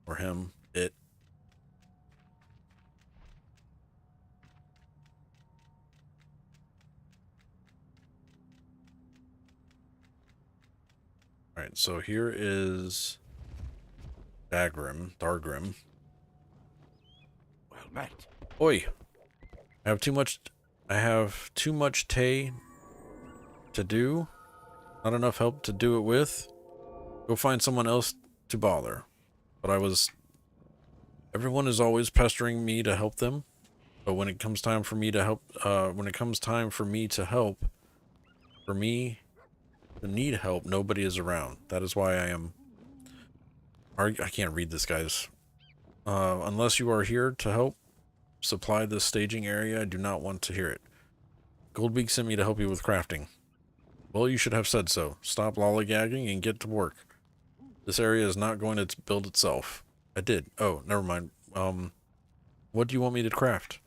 Or him. It. Alright, so here is Dargrim. Well met. Oi! I have too much Tay to do. Not enough help to do it with. Go find someone else to bother. But everyone is always pestering me to help them. But when it comes time for me to help, for me to need help, nobody is around. That is why I can't read this, guys. Unless you are here to help supply this staging area, I do not want to hear it. Goldbeak sent me to help you with crafting. Well, you should have said so. Stop lollygagging and get to work. This area is not going to build itself. I did. Oh, never mind. What do you want me to craft?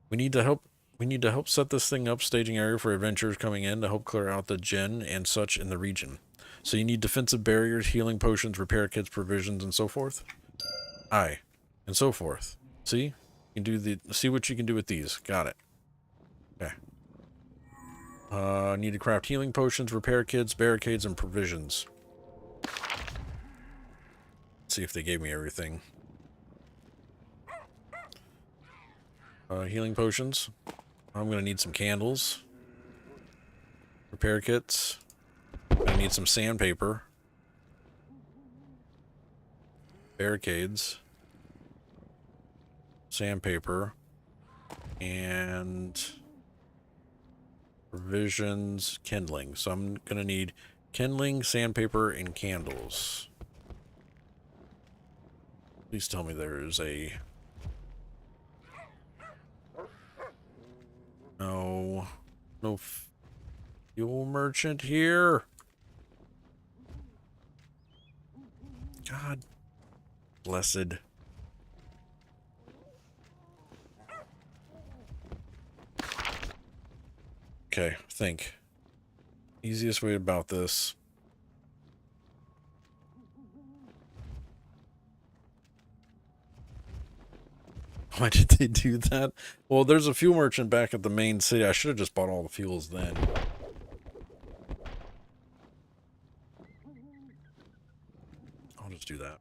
We need to help set this thing up, staging area for adventurers coming in to help clear out the djinn and such in the region. So you need defensive barriers, healing potions, repair kits, provisions, and so forth? Aye. And so forth. See? You can see what you can do with these. Got it. Okay. Need to craft healing potions, repair kits, barricades, and provisions. Let's see if they gave me everything. Healing potions. I'm gonna need some candles. Repair kits. I need some sandpaper. Barricades. Sandpaper. And provisions, kindling. So I'm gonna need kindling, sandpaper, and candles. Please tell me there is a... No fuel merchant here. God blessed. Okay, think. Easiest way about this. Why did they do that? Well, there's a fuel merchant back at the main city. I should have just bought all the fuels then. I'll just do that.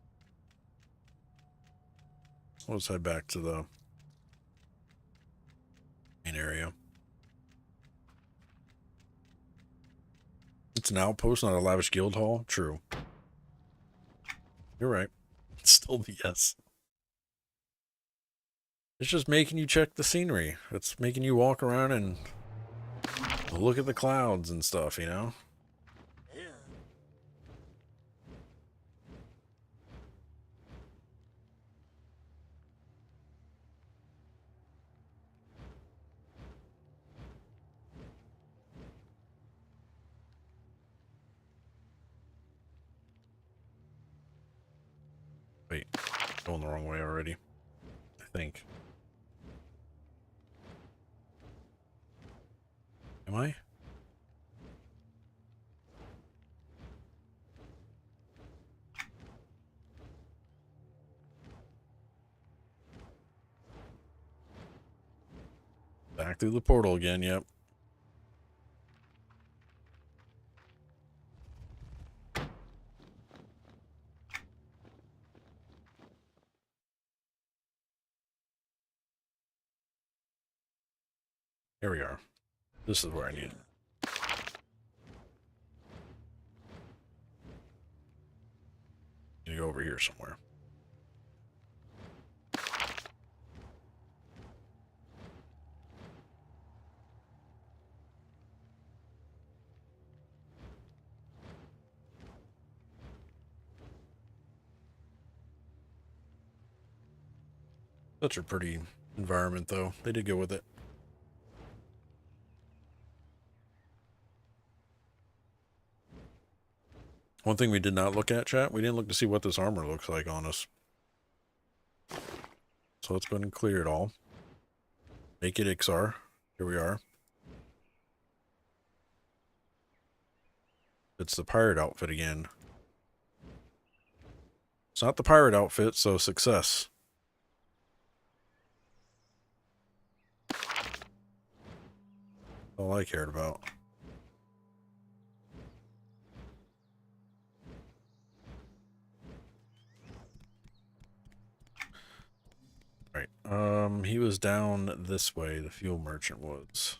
Let's head back to the main area. It's an outpost, not a lavish guild hall. True. You're right. It's still BS. It's just making you check the scenery. It's making you walk around and look at the clouds and stuff, you know? Wait, going the wrong way already, I think. Am I? Back through the portal again, yep. Here we are. This is where I need it. Need to go over here somewhere. Such a pretty environment, though. They did go with it. One thing we did not look at, chat, we didn't look to see what this armor looks like on us. So let's go ahead and clear it all. Make it XR. Here we are. It's the pirate outfit again. It's not the pirate outfit, so success. All I cared about. Right. He was down this way, the fuel merchant was.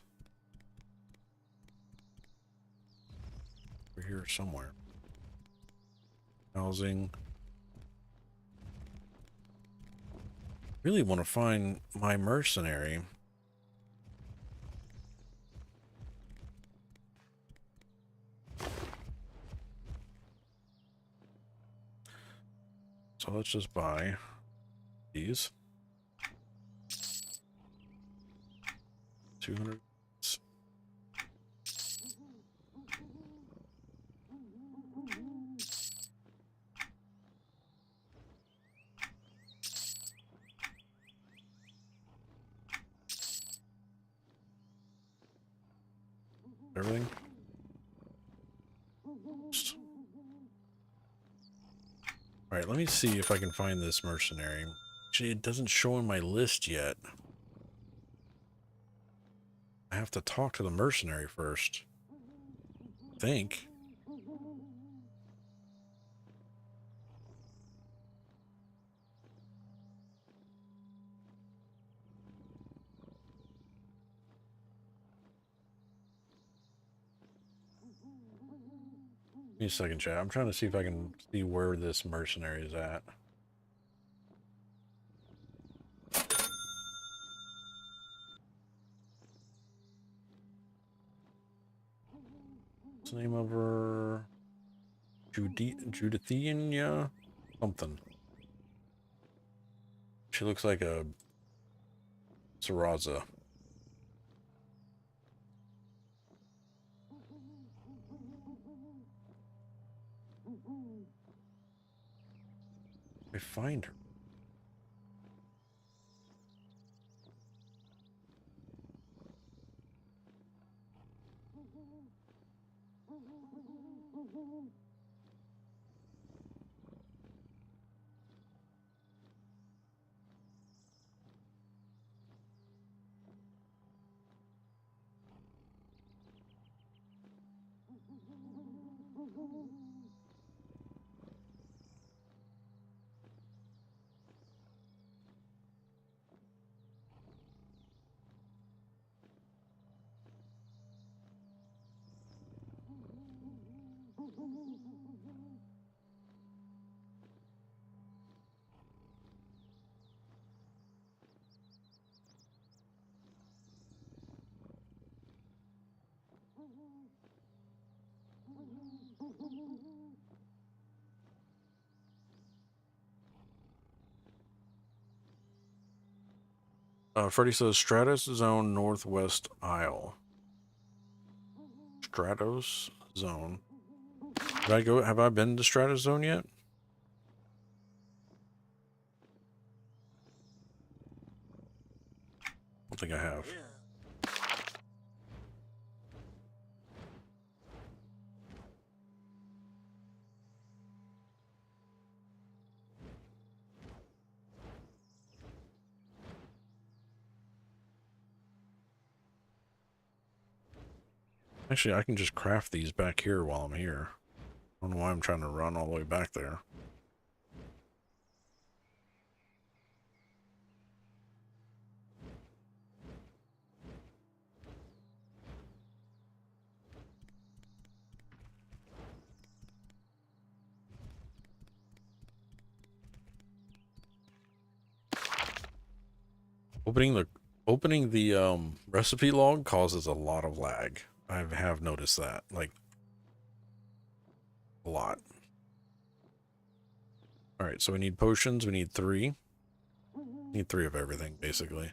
We're here somewhere. Housing. Really want to find my mercenary. So let's just buy these. 200. Everything. All right, let me see if I can find this mercenary. Actually, it doesn't show in my list yet. I have to talk to the mercenary first. I think. Give me a second, chat. I'm trying to see if I can see where this mercenary is at. What's the name of her? Judithiania? Something. She looks like a Saraza. I find her. Freddie says Stratus Zone Northwest Aisle. Stratos Zone. Did I go? Have I been to Stratus Zone yet? I don't think I have. Actually, I can just craft these back here while I'm here. I don't know why I'm trying to run all the way back there. Opening the recipe log causes a lot of lag. I have noticed that, like, a lot. All right, so we need potions. We need 3. Need 3 of everything, basically.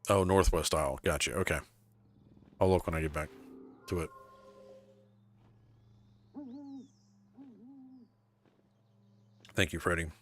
Oh, Northwest Aisle. Gotcha. Okay. I'll look when I get back to it. Thank you, Freddie.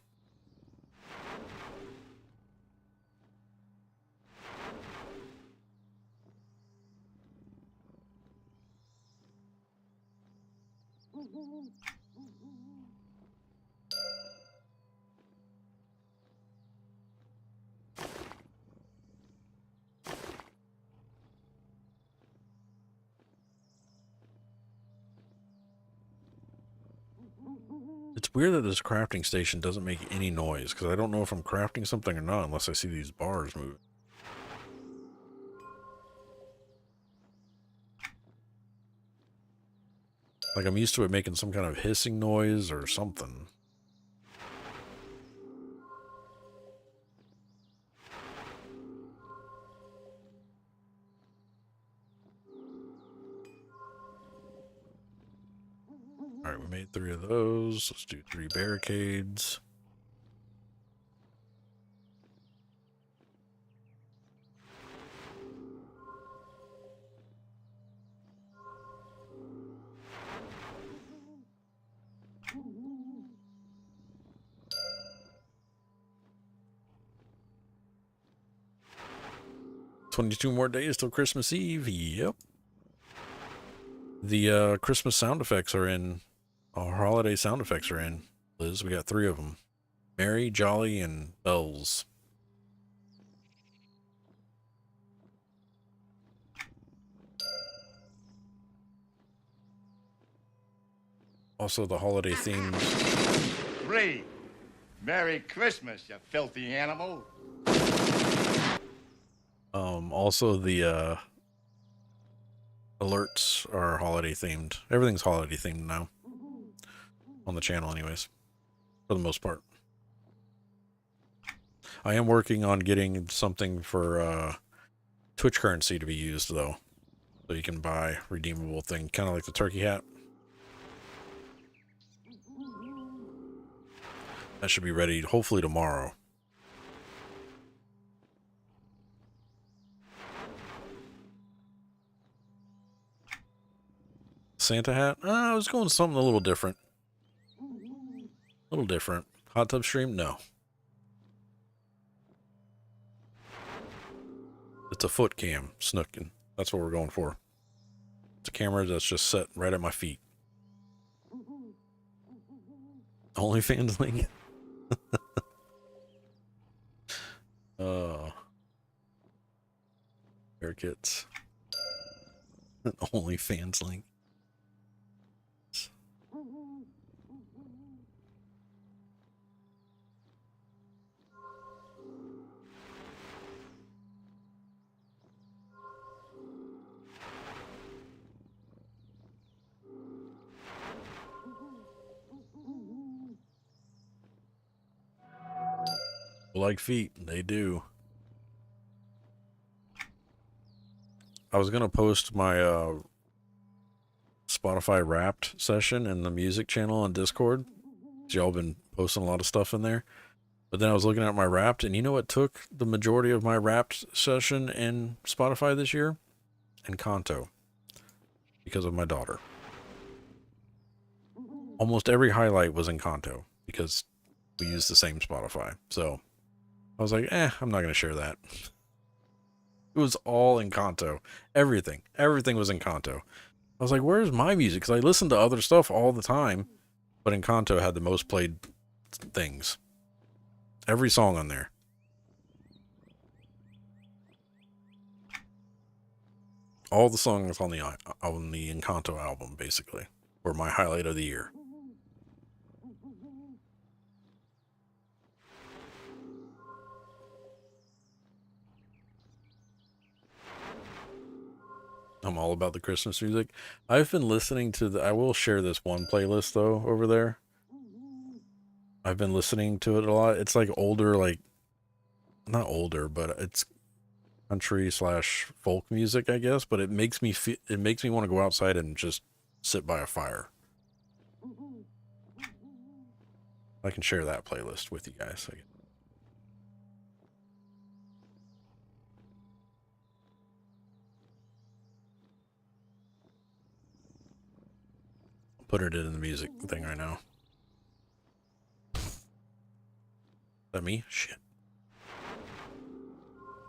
It's weird that this crafting station doesn't make any noise, because I don't know if I'm crafting something or not unless I see these bars move. Like, I'm used to it making some kind of hissing noise or something. Alright, we made 3 of those. Let's do 3 barricades. "22 more days till Christmas Eve." Yep. The Christmas sound effects are in. Our holiday sound effects are in, Liz. We got 3 of them. Merry, Jolly, and Bells. Also the holiday themes. 3. Merry Christmas, you filthy animal. Also the alerts are holiday themed. Everything's holiday themed now. On the channel anyways. For the most part. I am working on getting something for Twitch currency to be used though. So you can buy redeemable thing, kind of like the turkey hat. That should be ready hopefully tomorrow. Santa hat? I was going something a little different. A little different. Hot tub stream? No. It's a foot cam, snooking. That's what we're going for. It's a camera that's just set right at my feet. OnlyFans link? Haircuts. OnlyFans link. Like feet, they do. I was gonna post my Spotify Wrapped session in the music channel on Discord, Y'all been posting a lot of stuff in there. But then I was looking at my Wrapped, and you know what took the majority of my Wrapped session in Spotify this year? Encanto. Because of my daughter. Almost every highlight was Encanto because we use the same Spotify. So I was like, I'm not going to share that. It was all Encanto. Everything was Encanto. I was like, where's my music? Because I listen to other stuff all the time, but Encanto had the most played things. Every song on there. All the songs on the Encanto album, basically, were my highlight of the year. I'm all about the Christmas music. I've been listening to I will share this one playlist, though, over there. I've been listening to it a lot. It's like older, like, not older, but it's country / folk music, I guess. But it makes me want to go outside and just sit by a fire. I can share that playlist with you guys. I'll put it in the music thing right now. Is that me? Shit.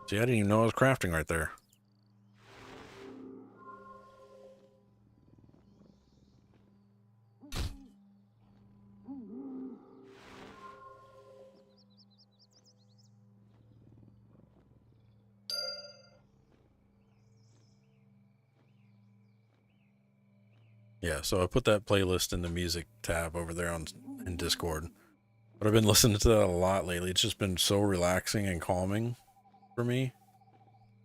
See, I didn't even know I was crafting right there. Yeah, so I put that playlist in the music tab over there in Discord. But I've been listening to that a lot lately. It's just been so relaxing and calming for me.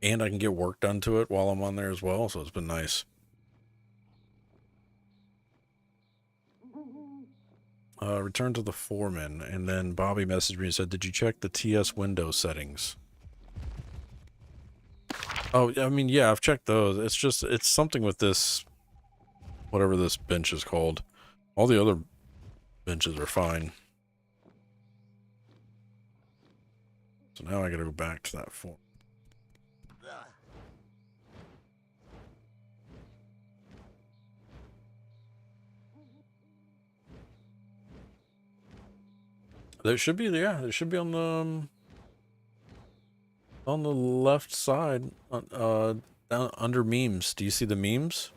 And I can get work done to it while I'm on there as well, so it's been nice. Return to the foreman, and then Bobby messaged me and said, did you check the TS window settings? Oh, I mean, yeah, I've checked those. It's something with this, whatever this bench is called. All the other benches are fine. So now I gotta go back to that form. There should be, yeah, it should be on the left side, down under memes. Do you see the memes?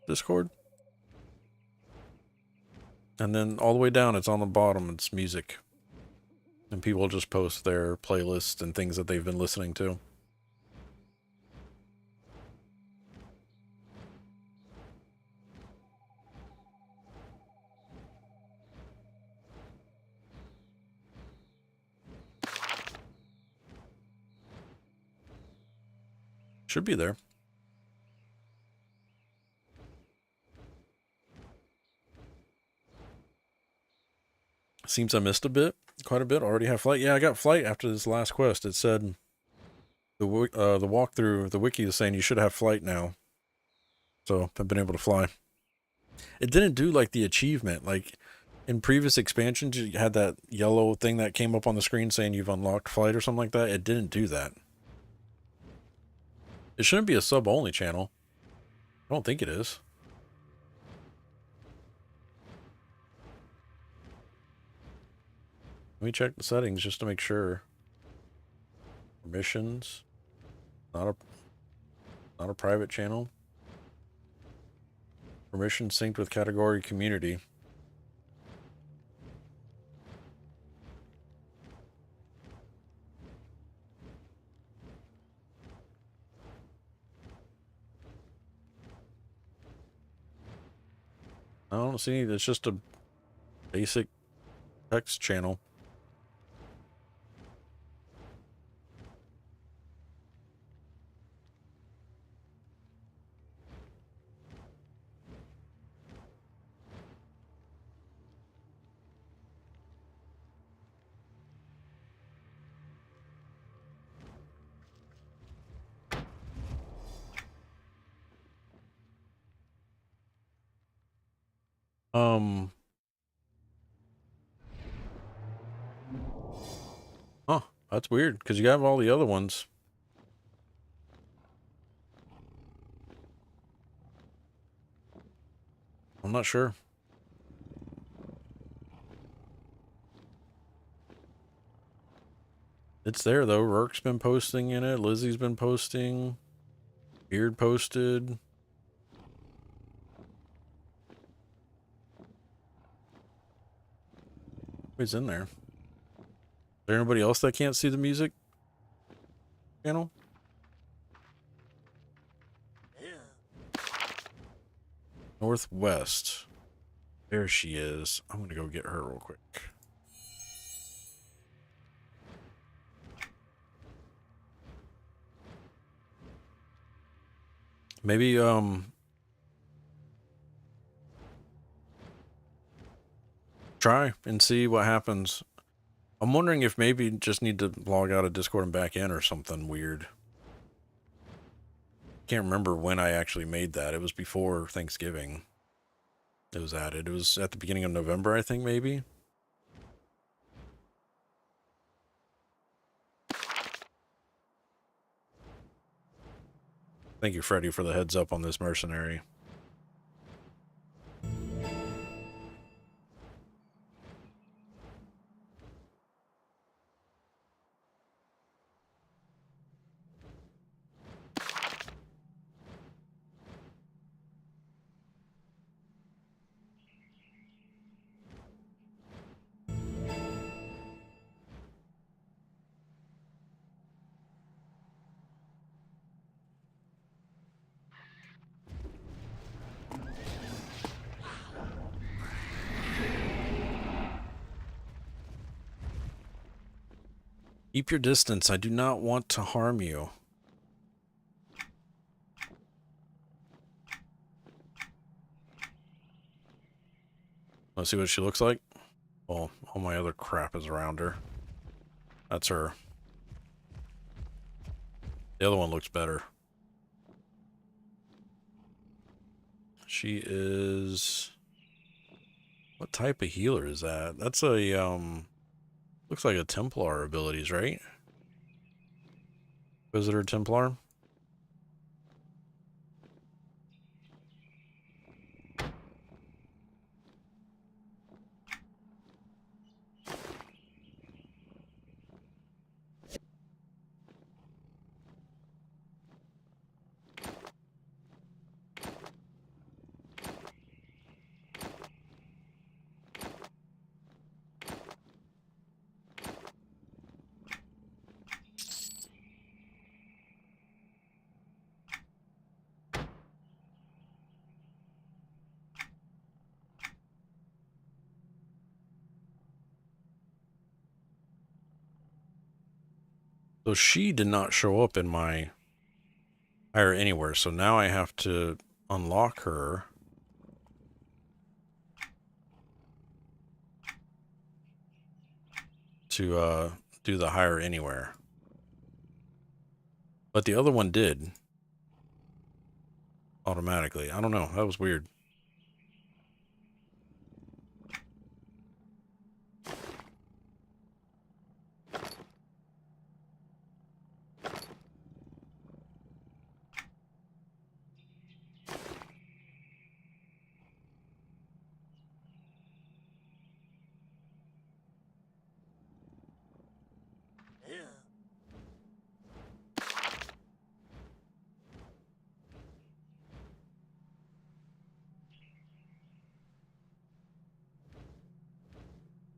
Discord? And then all the way down, it's on the bottom, it's music. And people just post their playlists and things that they've been listening to. Should be there. Seems I missed quite a bit. Already have flight. Yeah, I got flight after this last quest. It said the walkthrough, the wiki is saying you should have flight now. So I've been able to fly. It didn't do like the achievement. Like in previous expansions, you had that yellow thing that came up on the screen saying you've unlocked flight or something like that. It didn't do that. It shouldn't be a sub-only channel. I don't think it is. Let me check the settings just to make sure. Permissions. Not a private channel. Permission synced with category community. I don't see any. It's just a basic text channel. That's weird, because you have all the other ones. I'm not sure. It's there, though. Rourke's been posting in it. Lizzie's been posting. Beard posted. Who's in there? Is there anybody else that can't see the music channel? Northwest. There she is. I'm gonna go get her real quick. Maybe, try and see what happens. I'm wondering if maybe just need to log out of Discord and back in or something weird. Can't remember when I actually made that. It was before Thanksgiving. It was added. It was at the beginning of November, I think, maybe. Thank you, Freddy, for the heads up on this mercenary. Keep your distance. I do not want to harm you. Let's see what she looks like. Well, all my other crap is around her. That's her. The other one looks better. She is... What type of healer is that? That's a, looks like a Templar abilities, right? Visitor Templar? So she did not show up in my hire anywhere, so now I have to unlock her. To do the hire anywhere. But the other one did. Automatically. I don't know. That was weird.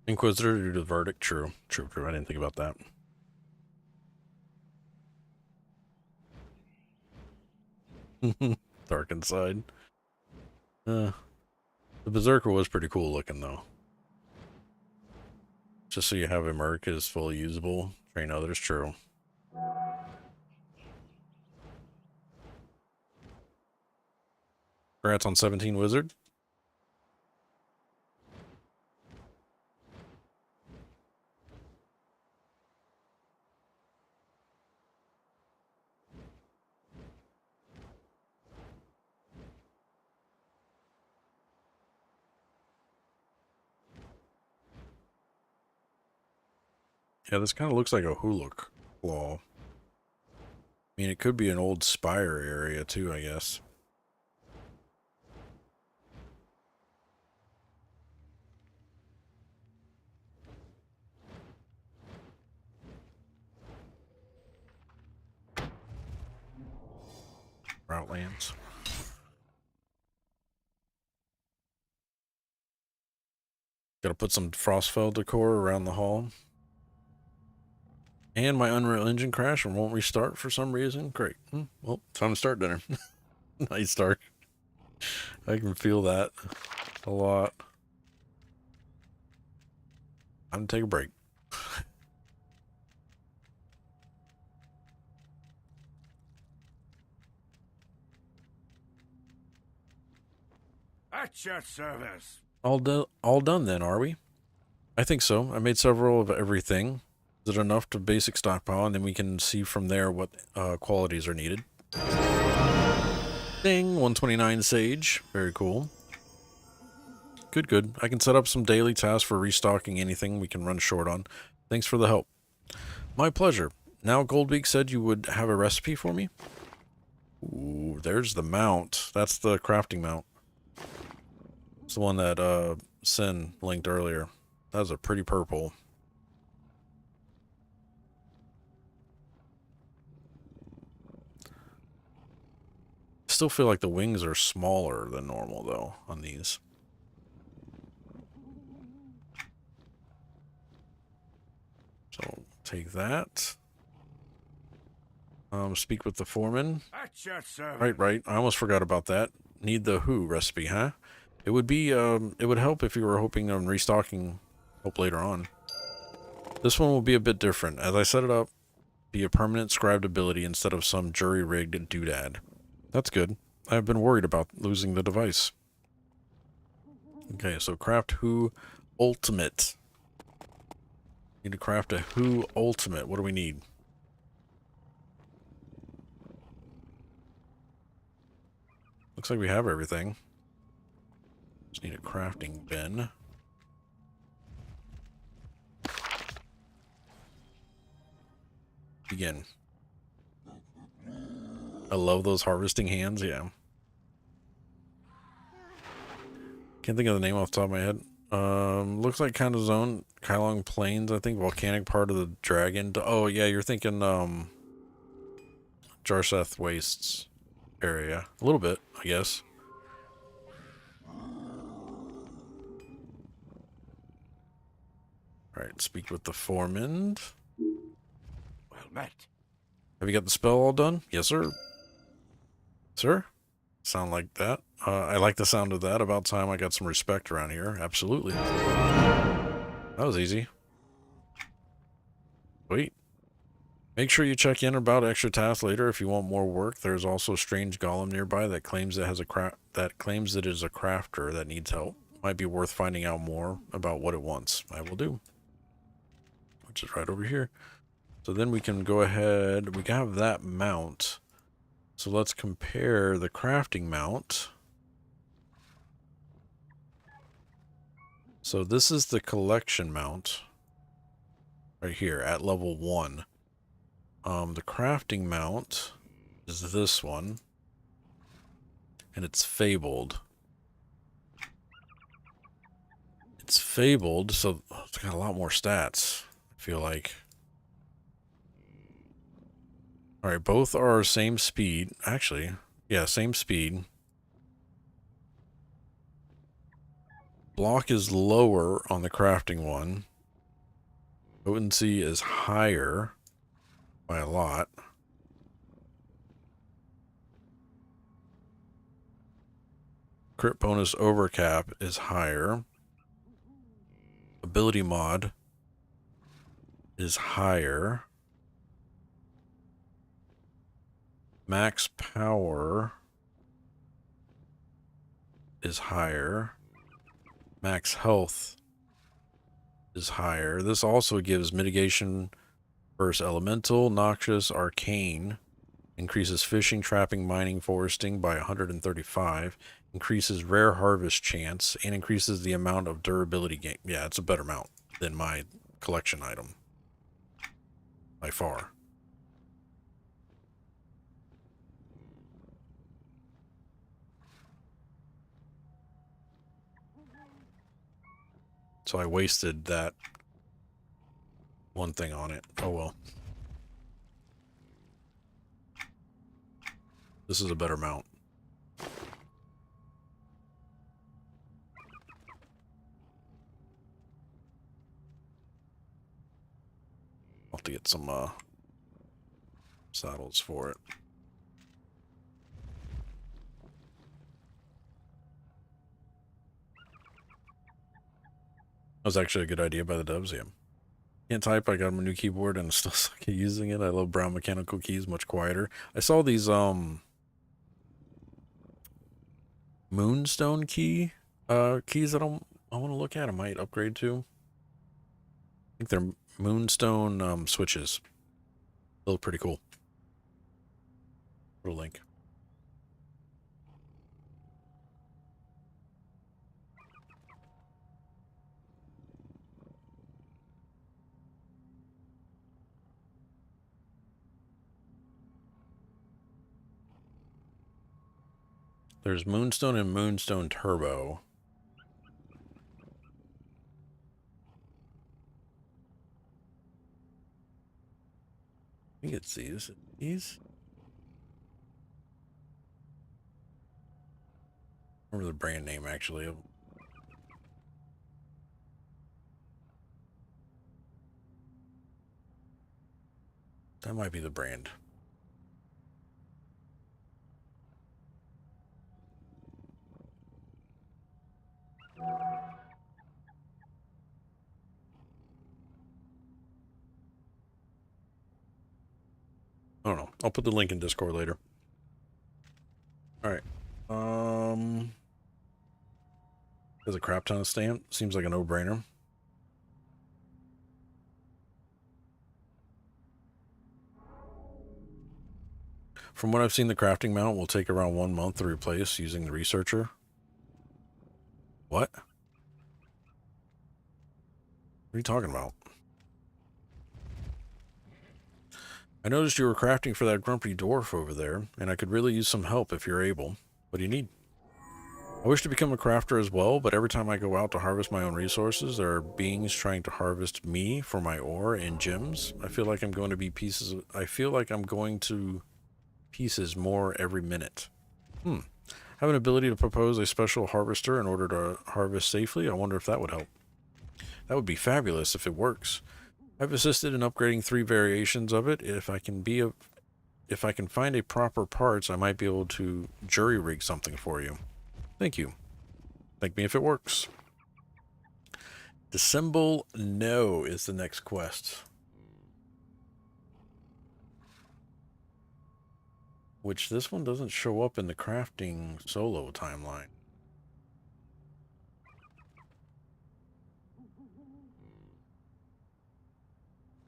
Inquisitor due to verdict. True. True, true. I didn't think about that. Dark inside. The Berserker was pretty cool looking, though. Just so you have a Merc is fully usable. Train others. True. Congrats on 17 Wizard. Yeah, this kind of looks like a huluk claw. I mean, it could be an old spire area too, I guess. Outlands. Gotta put some Frostfell decor around the hall. And my Unreal Engine crashed and won't restart for some reason. Great. Well, time to start dinner. Night Stark. I can feel that a lot. I'm gonna take a break. At your service. All done then, are we? I think so. I made several of everything. Is it enough to basic stockpile, and then we can see from there what qualities are needed. Ding, 129 sage. Very cool. Good, good. I can set up some daily tasks for restocking anything we can run short on. Thanks for the help. My pleasure. Now Goldbeak said you would have a recipe for me? Ooh, there's the mount. That's the crafting mount. It's the one that Sin linked earlier. That was a pretty purple. Still feel like the wings are smaller than normal though on these. So take that. Speak with the foreman. At your service. Right. I almost forgot about that. Need the who recipe, huh? It would be it would help if you were hoping on restocking hope later on. This one will be a bit different. As I set it up, be a permanent scribed ability instead of some jury-rigged doodad. That's good. I've been worried about losing the device. Okay, so craft who ultimate. Need to craft a who ultimate. What do we need? Looks like we have everything. Just need a crafting bin. Begin. I love those harvesting hands, yeah. Can't think of the name off the top of my head. Looks like kind of zone, Kylong Plains, I think, volcanic part of the dragon. Oh yeah, you're thinking Jarseth Wastes area. A little bit, I guess. Alright, speak with the foreman. Well met. Have you got the spell all done? Yes, sir. Sir? Sound like that. I like the sound of that. About time I got some respect around here. Absolutely. That was easy. Sweet. Make sure you check in about extra tasks later if you want more work. There's also a strange golem nearby that claims it has claims it is a crafter that needs help. Might be worth finding out more about what it wants. I will do. Which is right over here. So then we can go ahead. We can have that mount. So let's compare the crafting mount. So this is the collection mount. Right here at level 1. The crafting mount is this one. And it's fabled. It's fabled, so it's got a lot more stats, I feel like. Alright, both are same speed. Actually, yeah, same speed. Block is lower on the crafting one. Potency is higher by a lot. Crit bonus overcap is higher. Ability mod is higher. Max power is higher. Max health is higher. This also gives mitigation versus elemental, noxious, arcane. Increases fishing, trapping, mining, foresting by 135. Increases rare harvest chance and increases the amount of durability gain. Yeah, it's a better mount than my collection item. by far. So I wasted that one thing on it. Oh well. This is a better mount. I'll have to get some saddles for it. That was actually a good idea by the devs, yeah. Can't type, I got my new keyboard and still suck at using it. I love brown mechanical keys, much quieter. I saw these Moonstone keys that I want to look at. I might upgrade to. I think they're Moonstone switches. They look pretty cool. Put a link. There's Moonstone and Moonstone Turbo. I think it's these. These? I remember the brand name actually. That might be the brand. I don't know. I'll put the link in Discord later. Alright. There's a crap ton of stamp. Seems like a no-brainer. From what I've seen, the crafting mount will take around 1 month to replace using the researcher. What? What are you talking about? I noticed you were crafting for that grumpy dwarf over there, and I could really use some help if you're able. What do you need? I wish to become a crafter as well, but every time I go out to harvest my own resources, there are beings trying to harvest me for my ore and gems. I feel like I'm going to pieces more every minute. Have an ability to propose a special harvester in order to harvest safely. I wonder if that would help. That would be fabulous if it works. I've assisted in upgrading 3 variations of it. If I can find a proper parts, I might be able to jury rig something for you. Thank you. Thank me if it works. Dissemble No is the next quest. Which this one doesn't show up in the crafting solo timeline.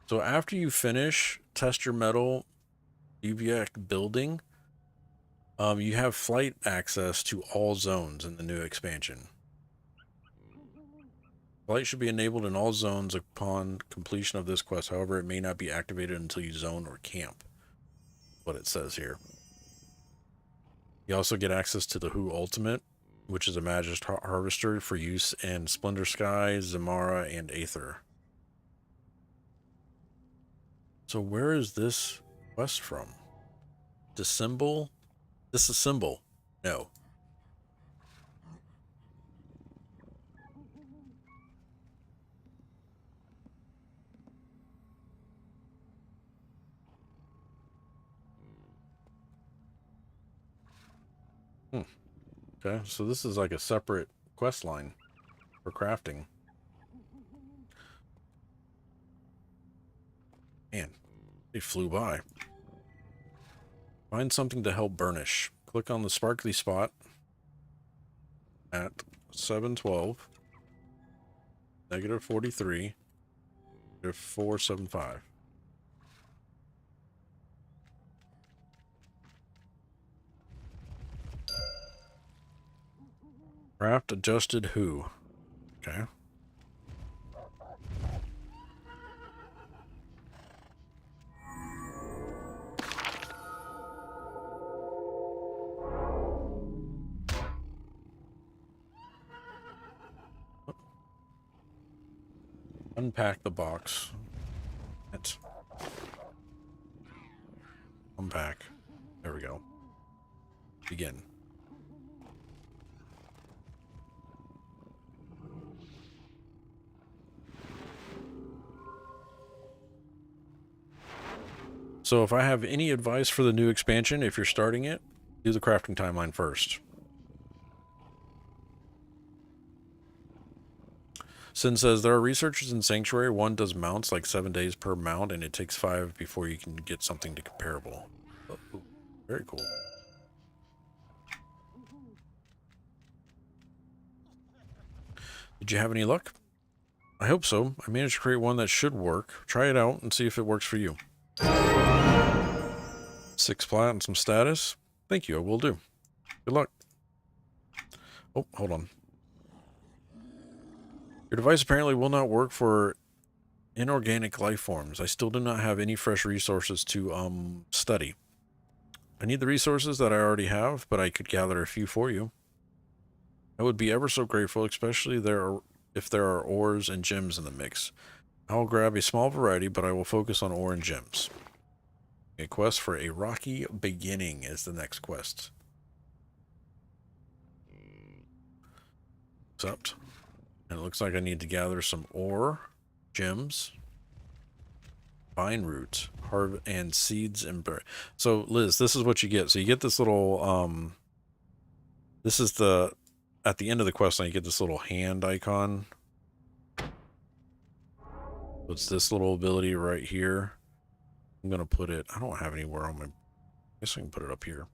So after you finish Test Your Metal UVX building, you have flight access to all zones in the new expansion. Flight should be enabled in all zones upon completion of this quest. However, it may not be activated until you zone or camp. What it says here. You also get access to the Who Ultimate, which is a Magist Harvester for use in Splendor Sky, Zimara, and Aether. So where is this quest from? Dissemble? Disassemble? No. Okay, so this is like a separate quest line for crafting. Man, they flew by. Find something to help burnish. Click on the sparkly spot at 712, -43, -475. Craft adjusted Who. Okay. Unpack the box. Let's unpack. There we go. Begin. So if I have any advice for the new expansion, if you're starting it, do the crafting timeline first. Sin says, there are researchers in Sanctuary. One does mounts like 7 days per mount, and it takes 5 before you can get something to comparable. Oh, very cool. Did you have any luck? I hope so. I managed to create one that should work. Try it out and see if it works for you. 6 plat and some status. Thank you, I will do. Good luck. Oh, hold on. Your device apparently will not work for inorganic life forms. I still do not have any fresh resources to study. I need the resources that I already have, but I could gather a few for you. I would be ever so grateful, especially if there are ores and gems in the mix. I will grab a small variety, but I will focus on ore and gems. A quest for a rocky beginning is the next quest. Accept. And it looks like I need to gather some ore, gems, vine roots, and seeds and berries. So Liz, this is what you get. So you get this little this is at the end of the quest line, you get this little hand icon. It's this little ability right here. I'm gonna put it, I don't have anywhere on my, I guess I can put it up here.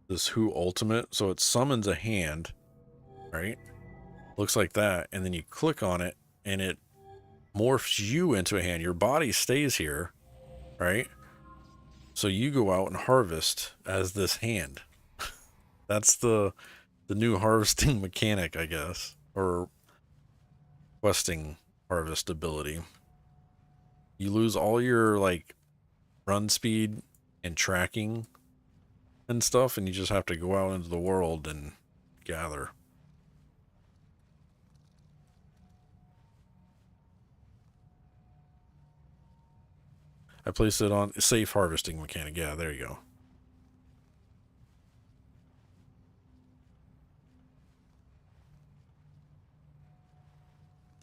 This Who Ultimate, so it summons a hand, right? Looks like that, and then you click on it and it morphs you into a hand. Your body stays here, right? So you go out and harvest as this hand. That's the new harvesting mechanic, I guess, or questing harvest ability. You lose all your like run speed and tracking and stuff, and you just have to go out into the world and gather. I placed it on safe harvesting mechanic. Yeah, there you go.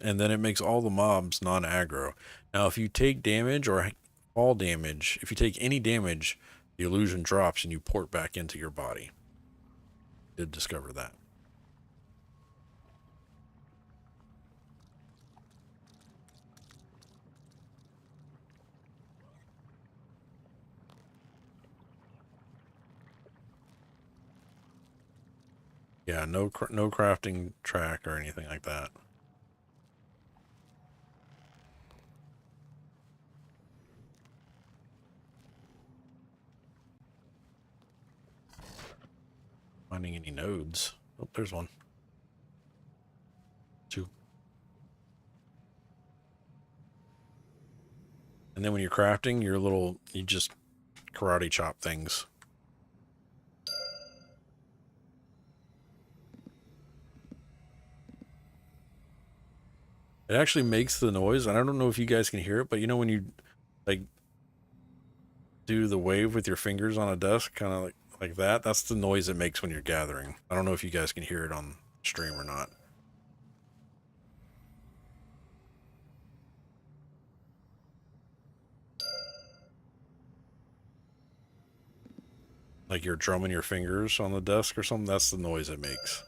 And then it makes all the mobs non-aggro. Now, if you take damage or fall damage, if you take any damage, the illusion drops and you port back into your body. Did discover that. Yeah, no crafting track or anything like that. Finding any nodes. Oh, there's one. 2. And then when you're crafting, you just karate chop things. It actually makes the noise, and I don't know if you guys can hear it, but you know when you like do the wave with your fingers on a desk, kind of like that, that's the noise it makes when you're gathering. I don't know if you guys can hear it on stream or not. Like you're drumming your fingers on the desk or something, that's the noise it makes.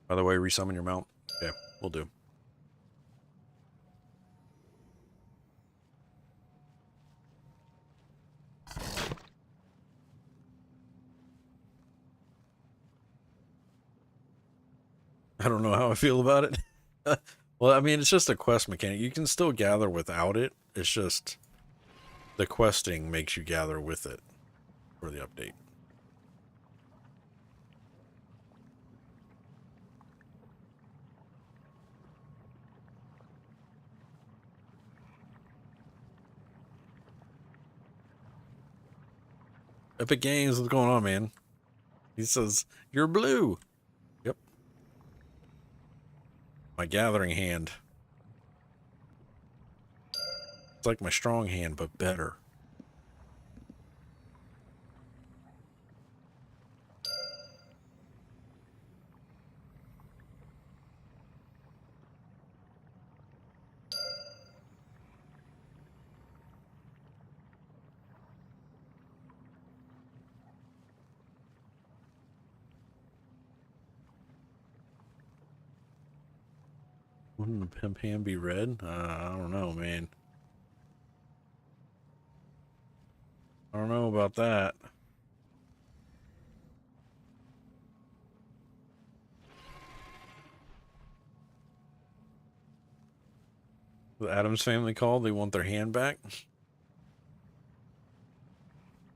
By the way, resummon your mount. Okay, we'll do. I don't know how I feel about it. Well, I mean, it's just a quest mechanic. You can still gather without it. It's just the questing makes you gather with it for the update. Epic Games, what's going on, man? He says, you're blue. Yep. My gathering hand. It's like my strong hand, but better. Wouldn't the pimp hand be red? I don't know, man. I don't know about that. The Addams family called. They want their hand back.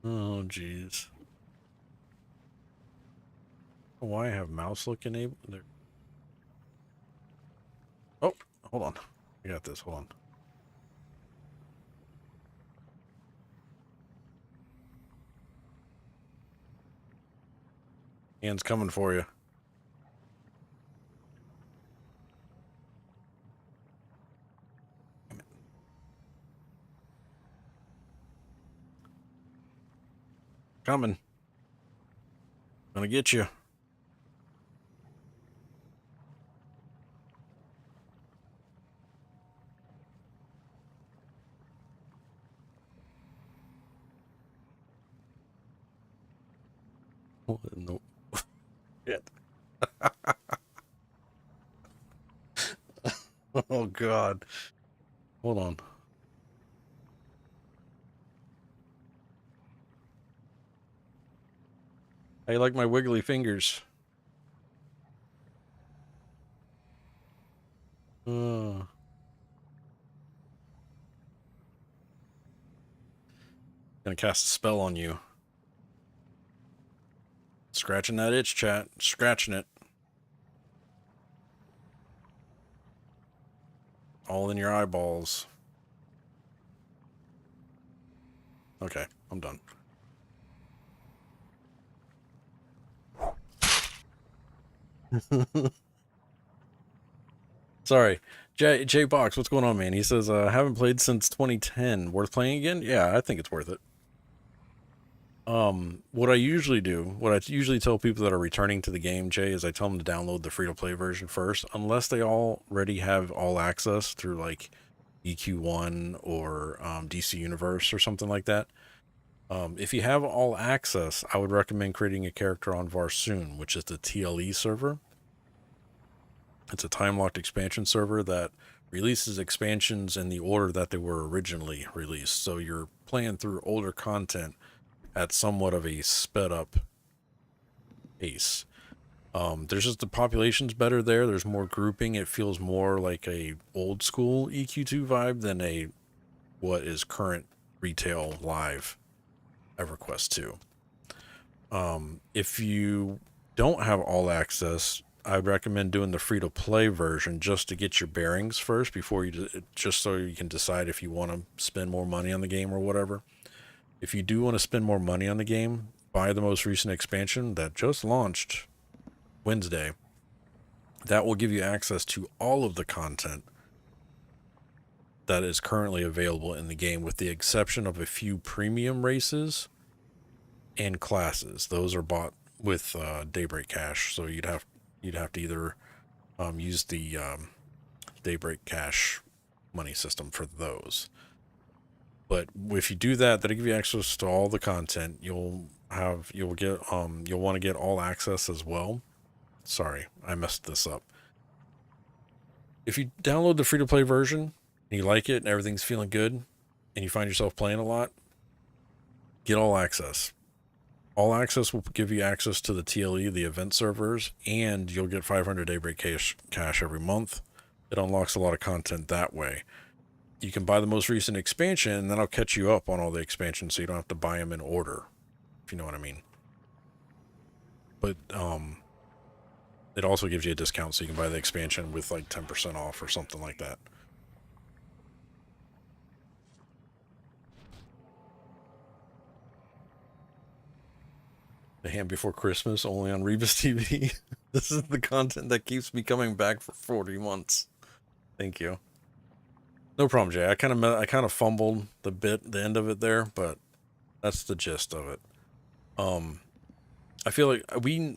Oh, jeez. Why I have mouse look enabled there? Oh, hold on. I got this. Hold on. Hand's coming for you. Coming. Gonna get you. No. Shit. Oh, God. Hold on. How you like my wiggly fingers? Gonna cast a spell on you. Scratching that itch, chat. Scratching it. All in your eyeballs. Okay, I'm done. Sorry. J Box, what's going on, man? He says, haven't played since 2010. Worth playing again? Yeah, I think it's worth it. What I usually tell people that are returning to the game, Jay, is I tell them to download the free-to-play version first, unless they already have all access through, like, EQ1 or DC Universe or something like that. If you have all access, I would recommend creating a character on Varsoon, which is the TLE server. It's a time-locked expansion server that releases expansions in the order that they were originally released. So you're playing through older content at somewhat of a sped-up pace. There's just the population's better there. There's more grouping. It feels more like a old-school EQ2 vibe than a what is current retail live EverQuest 2. If you don't have all access, I recommend doing the free-to-play version just to get your bearings first before just so you can decide if you want to spend more money on the game or whatever. If you do want to spend more money on the game, buy the most recent expansion that just launched Wednesday. That will give you access to all of the content that is currently available in the game, with the exception of a few premium races and classes. Those are bought with Daybreak Cash, so you'd have to either use the Daybreak Cash money system for those. But if you do that, that'll give you access to all the content. You'll want to get all access as well. Sorry, I messed this up. If you download the free-to-play version and you like it and everything's feeling good and you find yourself playing a lot, get all access. All access will give you access to the TLE, the event servers, and you'll get 500 Daybreak cash every month. It unlocks a lot of content that way. You can buy the most recent expansion, and then I'll catch you up on all the expansions so you don't have to buy them in order, if you know what I mean. But it also gives you a discount, so you can buy the expansion with like 10% off or something like that. The Hand Before Christmas, only on Rebus TV. This is the content that keeps me coming back for 40 months. Thank you. No problem, Jay. I kind of fumbled the end of it there, but that's the gist of it. I feel like we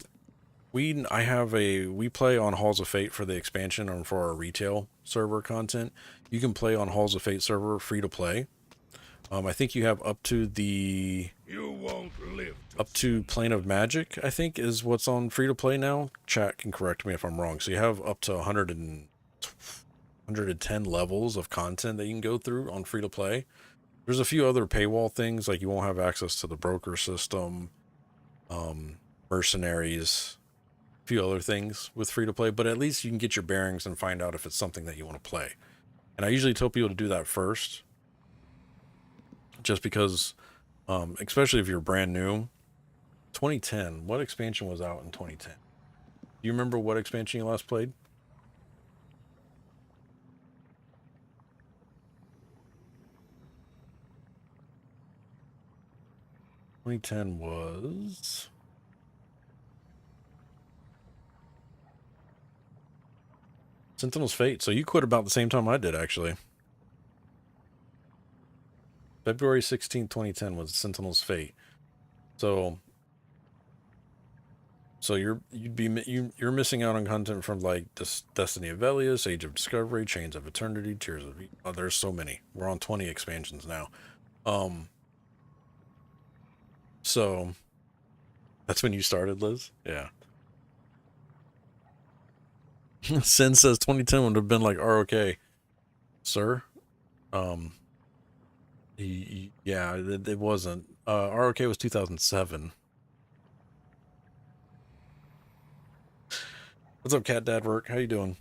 play on Halls of Fate for the expansion and for our retail server content. You can play on Halls of Fate server free to play. I think you have up to Plane of Magic, I think, is what's on free to play now. Chat can correct me if I'm wrong. So you have up to 110 levels of content that you can go through on free to play. There's a few other paywall things, like you won't have access to the broker system, mercenaries, a few other things with free to play, but at least you can get your bearings and find out if it's something that you want to play. And I usually tell people to do that first, just because, especially if you're brand new. 2010, what expansion was out in 2010? Do you remember what expansion you last played? '10 was Sentinel's Fate. So you quit about the same time I did, actually. February 16, 2010 was Sentinel's Fate. So you're missing out on content from like Destiny of Velius, Age of Discovery, Chains of Eternity, Tears of there's so many. We're on 20 expansions now. So that's when you started, Liz? Yeah. Sin says 2010 would have been like ROK. Sir? Yeah, it wasn't. ROK was 2007. What's up, Cat Dad Work? How you doing?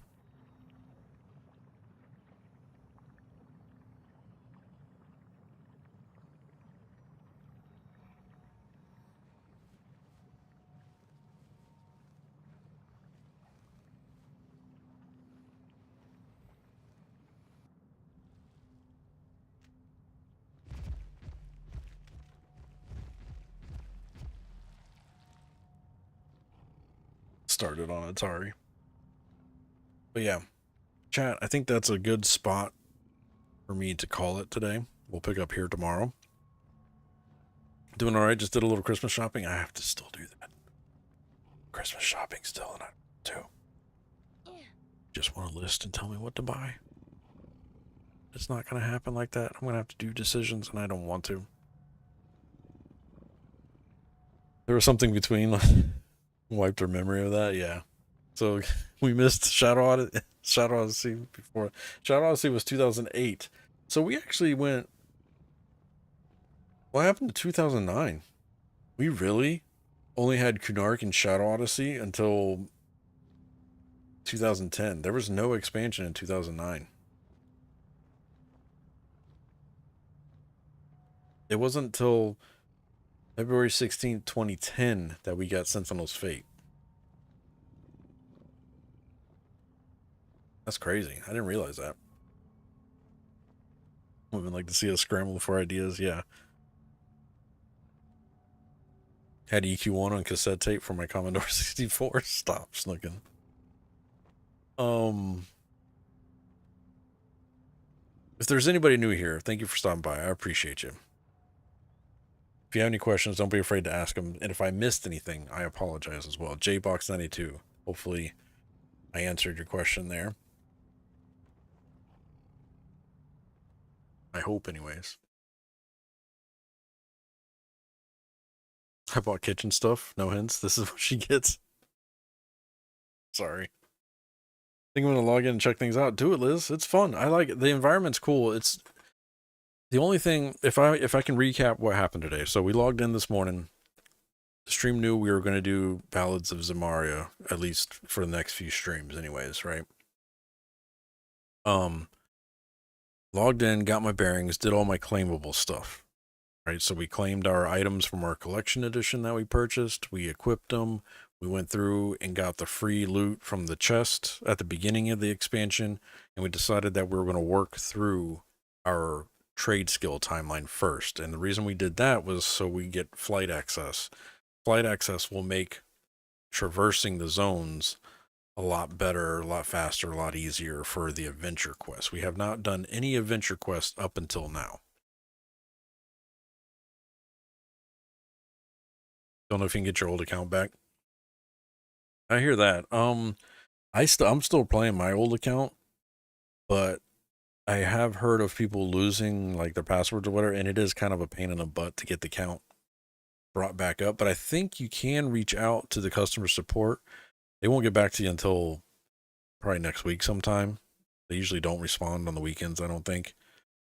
Started on Atari. But yeah, chat, I think that's a good spot for me to call it today. We'll pick up here tomorrow. Doing all right. Just did a little Christmas shopping. I have to still do that. Christmas shopping still, and I too. Just want to list and tell me what to buy. It's not going to happen like that. I'm going to have to do decisions, and I don't want to. There was something between. Wiped our memory of that, yeah. So we missed Shadow Odyssey before. Shadow Odyssey was 2008. So we actually went. What happened to 2009? We really only had Kunark and Shadow Odyssey until 2010. There was no expansion in 2009. It wasn't until February 16th, 2010 that we got Sentinel's Fate. That's crazy. I didn't realize that. Would like to see us scramble for ideas, yeah. Had EQ1 on cassette tape for my Commodore 64. Stop snooking. If there's anybody new here, thank you for stopping by. I appreciate you. If you have any questions, don't be afraid to ask them. And if I missed anything, I apologize as well. JBox92. Hopefully, I answered your question there. I hope, anyways. I bought kitchen stuff. No hints. This is what she gets. Sorry. I think I'm going to log in and check things out. Do it, Liz. It's fun. I like it. The environment's cool. It's the only thing, if I can recap what happened today. So we logged in this morning. The stream knew we were going to do Ballads of Zimara, at least for the next few streams anyways, right? Logged in, got my bearings, did all my claimable stuff, right? So we claimed our items from our collection edition that we purchased. We equipped them. We went through and got the free loot from the chest at the beginning of the expansion. And we decided that we were going to work through our trade skill timeline first. And the reason we did that was so we get flight access. flight access will make traversing the zones a lot better, a lot faster, a lot easier for the adventure quest. We have not done any adventure quest up until now. Don't know if you can get your old account back. I hear that. I'm still playing my old account, but I have heard of people losing like their passwords or whatever, and it is kind of a pain in the butt to get the account brought back up. But I think you can reach out to the customer support. They won't get back to you until probably next week sometime. They usually don't respond on the weekends, I don't think.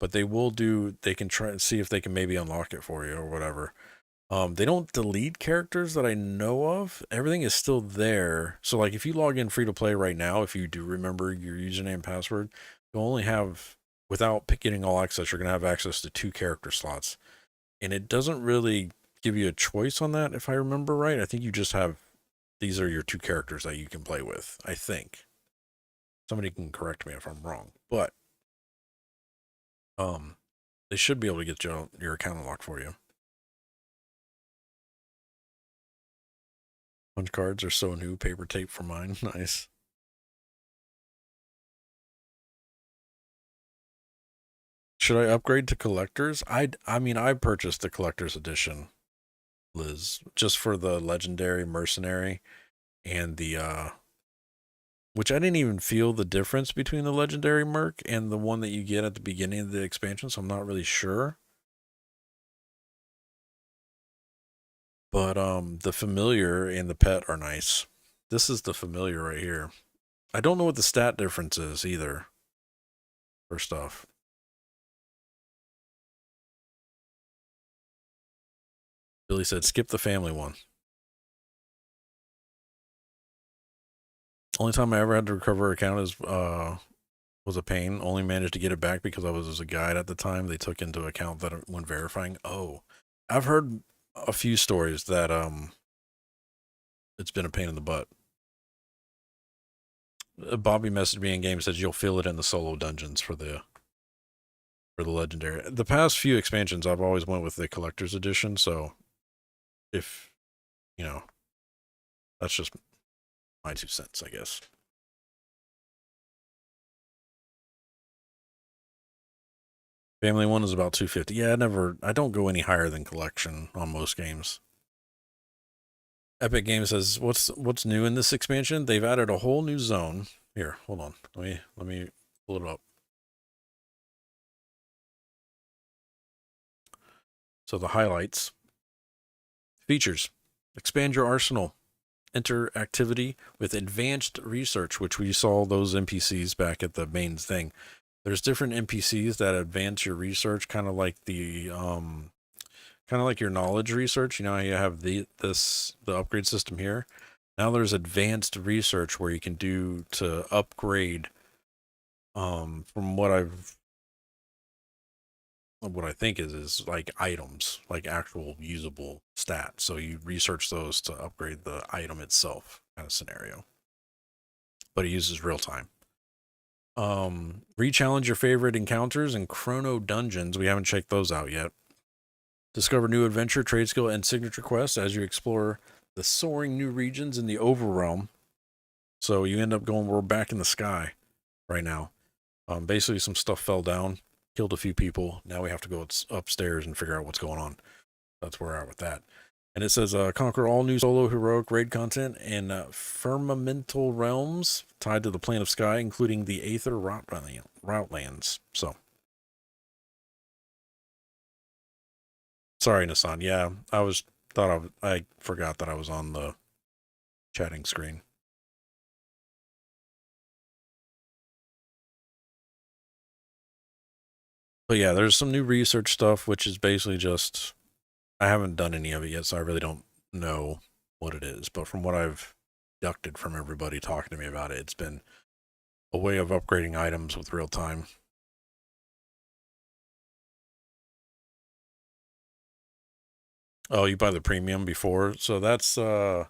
But they will do, they can try and see if they can maybe unlock it for you or whatever. They don't delete characters that I know of. Everything is still there. So like if you log in free to play right now, if you do remember your username and password, you'll only have, without getting all access, you're going to have access to 2 character slots. And it doesn't really give you a choice on that, if I remember right. I think you just have, these are your 2 characters that you can play with, I think. Somebody can correct me if I'm wrong. But they should be able to get your account unlocked for you. Punch cards are so new. Paper tape for mine. Nice. Should I upgrade to collectors? I mean, I purchased the collector's edition, Liz, just for the legendary mercenary and the which I didn't even feel the difference between the legendary merc and the one that you get at the beginning of the expansion, so I'm not really sure. But the familiar and the pet are nice. This is the familiar right here. I don't know what the stat difference is either for stuff. Billy said, skip the family one. Only time I ever had to recover an account is was a pain. Only managed to get it back because I was as a guide at the time. They took into account that when verifying. Oh, I've heard a few stories that it's been a pain in the butt. Bobby messaged me in game, says you'll feel it in the solo dungeons for the legendary. The past few expansions I've always went with the collector's edition, so if you know, that's just my 2 cents, I guess. Family one is about 250. Yeah, I don't go any higher than collection on most games. Epic Games says, what's new in this expansion? They've added a whole new zone. Here, hold on. Let me pull it up. So the highlights. Features. Expand your arsenal. Enter activity with advanced research, which we saw those NPCs back at the main thing. There's different NPCs that advance your research, kind of like the kind of like your knowledge research. You know how you have the upgrade system here. Now there's advanced research where you can do to upgrade. From what I think is like items, like actual usable stats. So you research those to upgrade the item itself, kind of scenario. But it uses real time. Re-challenge your favorite encounters and chrono dungeons. We haven't checked those out yet. Discover new adventure, trade skill, and signature quests as you explore the soaring new regions in the overrealm. So you end up going, we're back in the sky right now. Basically some stuff fell down, killed a few people. Now we have to go upstairs and figure out what's going on. That's where we're at with that. And it says, conquer all new solo heroic raid content in firmamental realms tied to the plane of sky, including the Aether Routelands. So, sorry, Nassan. Yeah, I forgot that I was on the chatting screen. But yeah, there's some new research stuff, which is basically just, I haven't done any of it yet, so I really don't know what it is. But from what I've deducted from everybody talking to me about it, it's been a way of upgrading items with real time. Oh, you buy the premium before? So that's, yeah,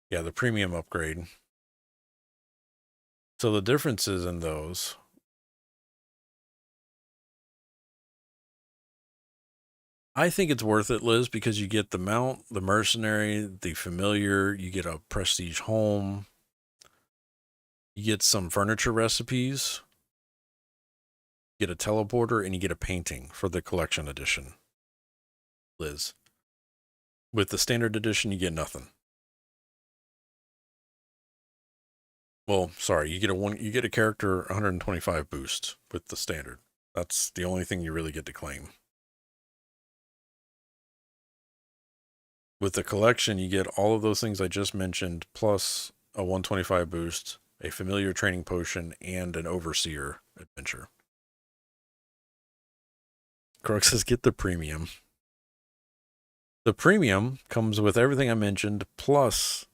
the premium upgrade. So the differences in those. I think it's worth it, Liz, because you get the mount, the mercenary, the familiar, you get a prestige home, you get some furniture recipes, you get a teleporter, and you get a painting for the collection edition, Liz. With the standard edition, you get nothing. Well, sorry, you get a character 125 boost with the standard. That's the only thing you really get to claim. With the collection, you get all of those things I just mentioned, plus a 125 boost, a familiar training potion, and an overseer adventure. Crux says get the premium. The premium comes with everything I mentioned, plus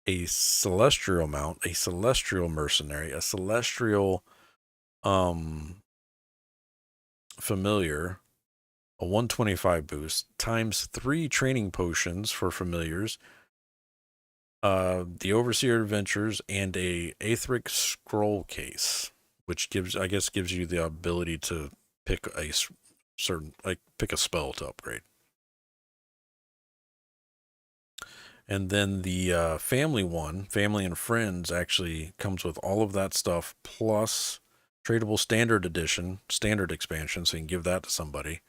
a celestial mount, a celestial mercenary, a celestial familiar, a 125 boost, times 3 training potions for familiars, the Overseer Adventures, and a Aetheric Scroll case, which gives you the ability to pick a pick a spell to upgrade. And then the family and friends, actually comes with all of that stuff, plus tradable standard edition, standard expansion, so you can give that to somebody.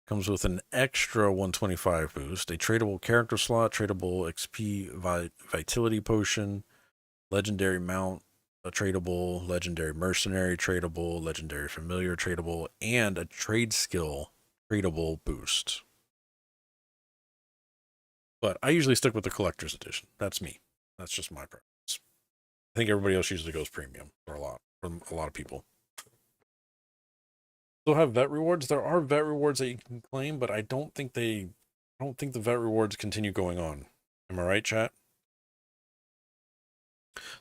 Comes with an extra 125 boost, a tradable character slot, tradable XP vitality potion, legendary mount, a tradable legendary mercenary, tradable legendary familiar, tradable, and a trade skill tradable boost. But I usually stick with the collector's edition. That's me. That's just my preference. I think everybody else usually goes premium for a lot of people. Still have vet rewards. There are vet rewards that you can claim, but I don't think the vet rewards continue going on. Am I right, chat?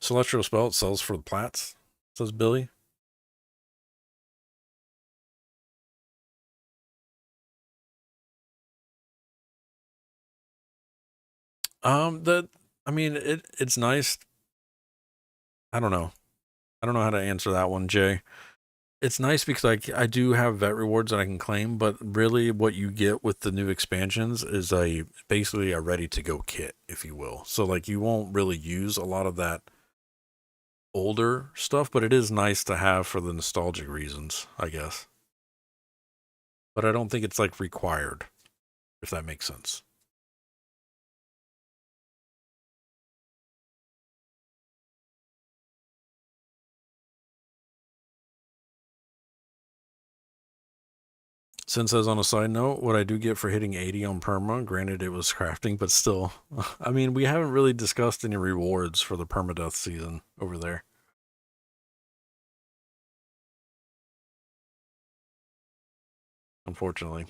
Celestial spell, it sells for the plats, says Billy. It's nice. I don't know how to answer that one, Jay. It's nice because I do have vet rewards that I can claim, but really what you get with the new expansions is basically a ready to go kit, if you will. So like you won't really use a lot of that older stuff, but it is nice to have for the nostalgic reasons, I guess. But I don't think it's like required, if that makes sense. Since as on a side note, what I do get for hitting 80 on perma, granted it was crafting, but still, I mean, we haven't really discussed any rewards for the permadeath season over there. Unfortunately.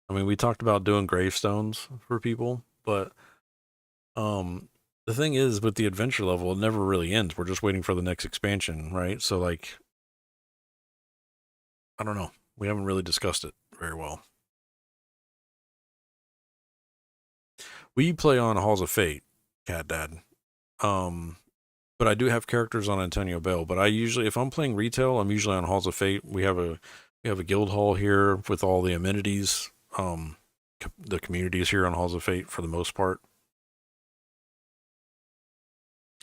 I mean, we talked about doing gravestones for people, but the thing is with the adventure level, it never really ends. We're just waiting for the next expansion, right? So like, I don't know. We haven't really discussed it very well. We play on Halls of Fate, Cat Dad. But I do have characters on Antonio Bell. But I usually, if I'm playing retail, I'm usually on Halls of Fate. We have a guild hall here with all the amenities. The community is here on Halls of Fate for the most part.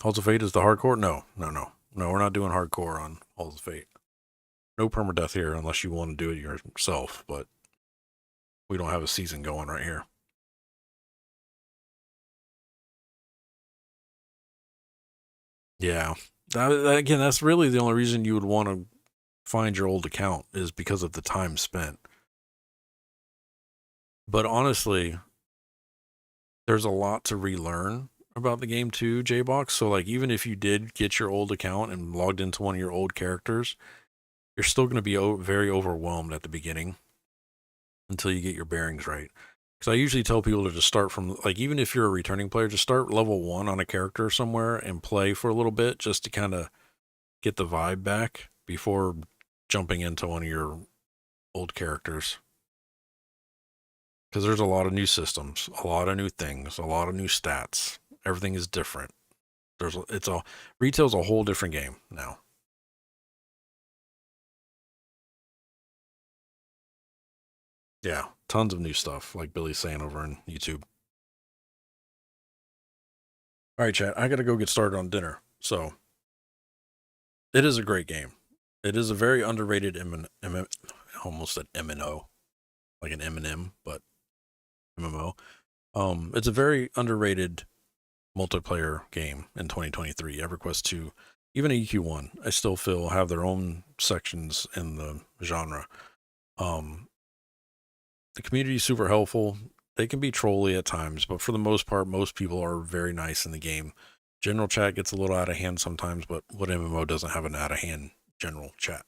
Halls of Fate is the hardcore? No, we're not doing hardcore on Halls of Fate. No permadeath here unless you want to do it yourself, but we don't have a season going right here. Yeah. Again, that's really the only reason you would want to find your old account is because of the time spent. But honestly, there's a lot to relearn about the game too, J-Box. So like even if you did get your old account and logged into one of your old characters, you're still going to be very overwhelmed at the beginning until you get your bearings right. Because I usually tell people to just start from, like, even if you're a returning player, just start level 1 on a character somewhere and play for a little bit just to kind of get the vibe back before jumping into one of your old characters. Because there's a lot of new systems, a lot of new things, a lot of new stats. Everything is different. Retail's a whole different game now. Yeah, tons of new stuff, like Billy's saying over on YouTube. All right, chat, I got to go get started on dinner. So it is a great game. It is a very underrated almost an MNO, like an M&M, but MMO. It's a very underrated multiplayer game in 2023. EverQuest 2, even EQ1, I still feel have their own sections in the genre. The community is super helpful. They can be trolly at times, but for the most part, most people are very nice in the game. General chat gets a little out of hand sometimes, but what MMO doesn't have an out of hand general chat?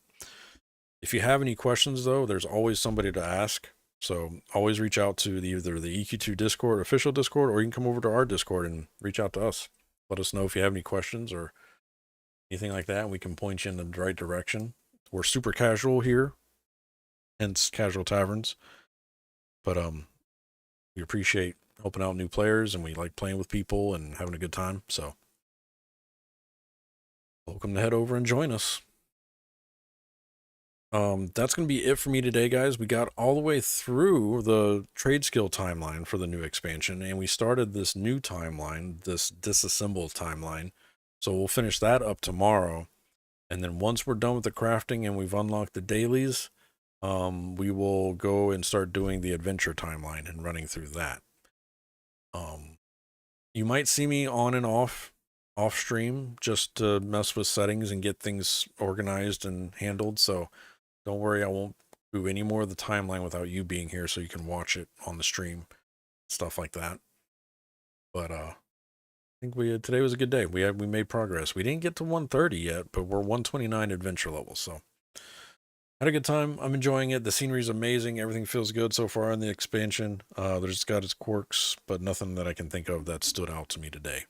If you have any questions, though, there's always somebody to ask. So always reach out to either the EQ2 Discord, official Discord, or you can come over to our Discord and reach out to us. Let us know if you have any questions or anything like that, and we can point you in the right direction. We're super casual here, hence Casual Taverns. But we appreciate helping out new players, and we like playing with people and having a good time. So welcome to head over and join us. That's going to be it for me today, guys. We got all the way through the trade skill timeline for the new expansion, and we started this new timeline, this disassembled timeline. So we'll finish that up tomorrow. And then once we're done with the crafting and we've unlocked the dailies, we will go and start doing the adventure timeline and running through that. You might see me on and off stream just to mess with settings and get things organized and handled. So don't worry, I won't do any more of the timeline without you being here so you can watch it on the stream, stuff like that. But I think today was a good day. We made progress. We didn't get to 130 yet, but we're 129 adventure levels. So had a good time. I'm enjoying it. The scenery is amazing. Everything feels good so far in the expansion. There's got its quirks, but nothing that I can think of that stood out to me today.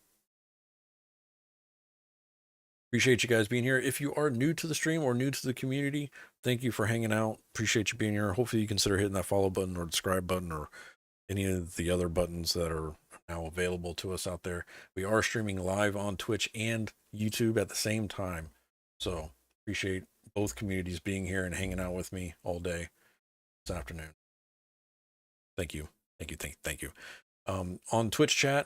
Appreciate you guys being here. If you are new to the stream or new to the community, thank you for hanging out. Appreciate you being here. Hopefully you consider hitting that follow button or subscribe button or any of the other buttons that are now available to us out there. We are streaming live on Twitch and YouTube at the same time. So appreciate both communities being here and hanging out with me all day this afternoon. Thank you. Thank you. On Twitch chat,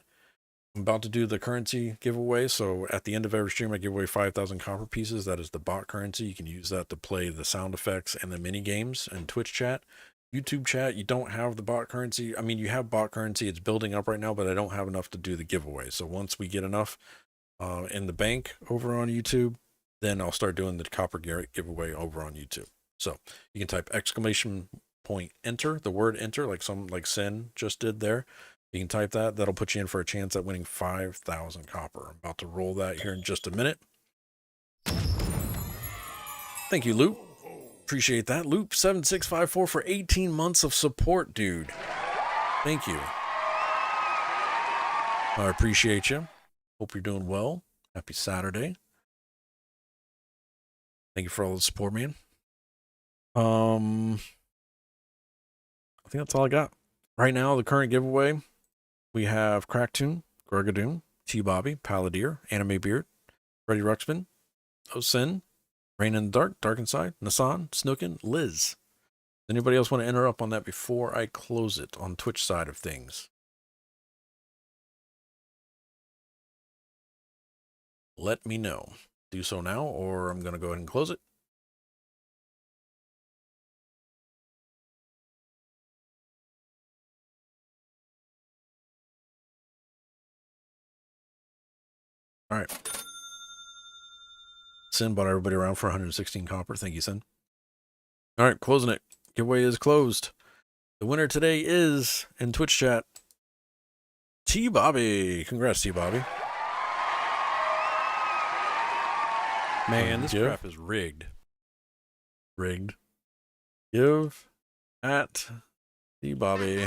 I'm about to do the currency giveaway. So at the end of every stream, I give away 5,000 copper pieces. That is the bot currency. You can use that to play the sound effects and the mini games. And Twitch chat, YouTube chat, you don't have the bot currency. I mean, you have bot currency. It's building up right now, but I don't have enough to do the giveaway. So once we get enough in the bank over on YouTube, then I'll start doing the copper giveaway over on YouTube. So you can type !enter, the word enter, like Sin just did there. You can type that. That'll put you in for a chance at winning 5,000 copper. I'm about to roll that here in just a minute. Thank you, Loop. Appreciate that. Loop7654 for 18 months of support, dude. Thank you. I appreciate you. Hope you're doing well. Happy Saturday. Thank you for all the support, man. I think that's all I got. Right now, the current giveaway, we have Cracktoon, Gargadoon, T-Bobby, Palladeer, Anime Beard, Freddy Ruxpin, Osin, Rain in the Dark, Dark Inside, Nassan, Snookin, Liz. Anybody else want to enter up on that before I close it on Twitch side of things? Let me know. Do so now, or I'm going to go ahead and close it. All right. Sin bought everybody around for 116 copper. Thank you, Sin. All right, closing it. Giveaway is closed. The winner today is, in Twitch chat, T-Bobby. Congrats, T-Bobby. Man, this crap is rigged. Rigged. Give at T-Bobby.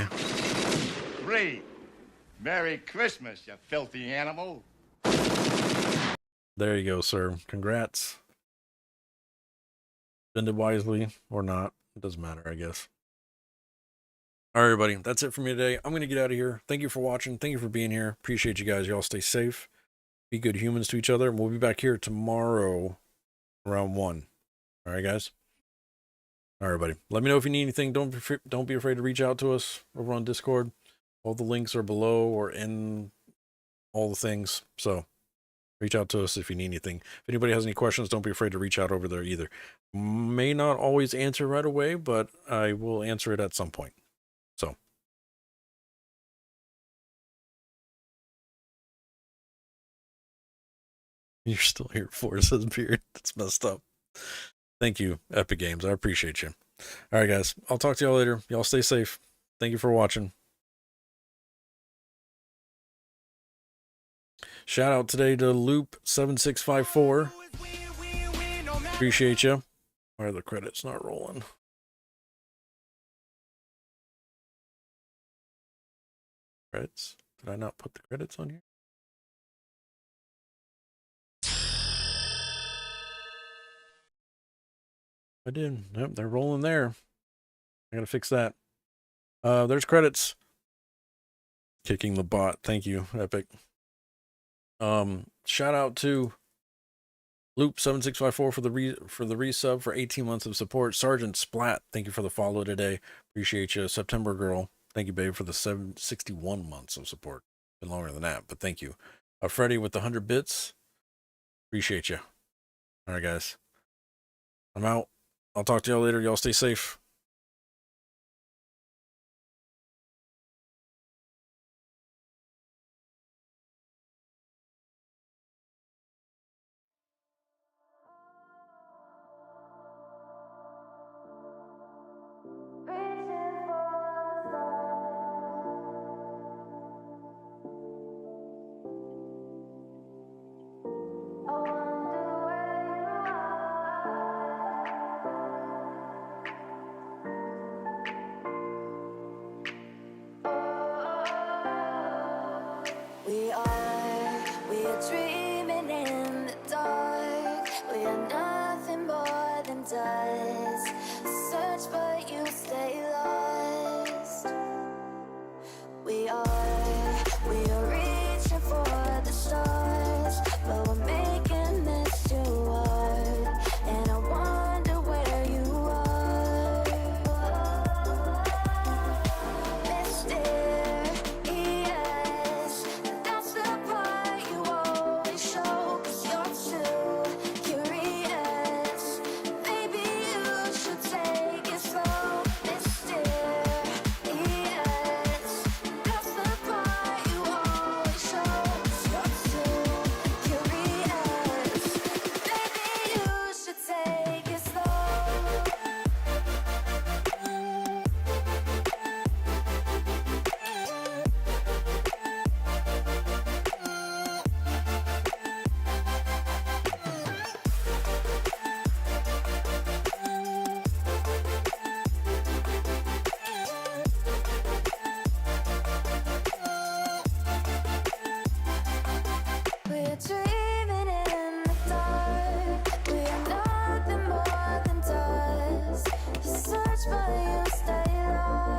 Great. Merry Christmas, you filthy animal. There you go, sir. Congrats. Spend it wisely or not. It doesn't matter, I guess. All right, everybody. That's it for me today. I'm going to get out of here. Thank you for watching. Thank you for being here. Appreciate you guys. Y'all stay safe. Be good humans to each other. And we'll be back here tomorrow around 1. All right, guys. All right, buddy. Let me know if you need anything. Don't be afraid to reach out to us over on Discord. All the links are below or in all the things. So reach out to us if you need anything. If anybody has any questions, don't be afraid to reach out over there either. May not always answer right away, but I will answer it at some point. So. You're still here for us, says Beard. That's messed up. Thank you, Epic Games. I appreciate you. All right, guys. I'll talk to y'all later. Y'all stay safe. Thank you for watching. Shout out today to Loop7654. Appreciate you. Why are the credits not rolling? Credits? Did I not put the credits on here? I did. Yep, they're rolling there. I gotta fix that. There's credits. Kicking the bot. Thank you, Epic. Shout out to Loop7654 for the resub for 18 months of support. Sergeant Splat, thank you for the follow today. Appreciate you. September Girl, thank you, babe, for the 61 months of support. Been longer than that, but thank you. Freddie with the 100 bits. Appreciate you. All right, guys. I'm out. I'll talk to y'all later. Y'all stay safe. We are dreaming in the dark. We are nothing more than dust. Search but you stay lost. We are reaching for the stars, but we're making this too hard. And I wonder where you are. Mysterious, that's the part you always show. 'Cause you're too curious. Maybe you should take it slow. Mysterious, that's the part you always show. 'Cause you're too curious. Maybe you should take it slow. We're dreaming in the dark. We are nothing more than dust. You search but you stay lost.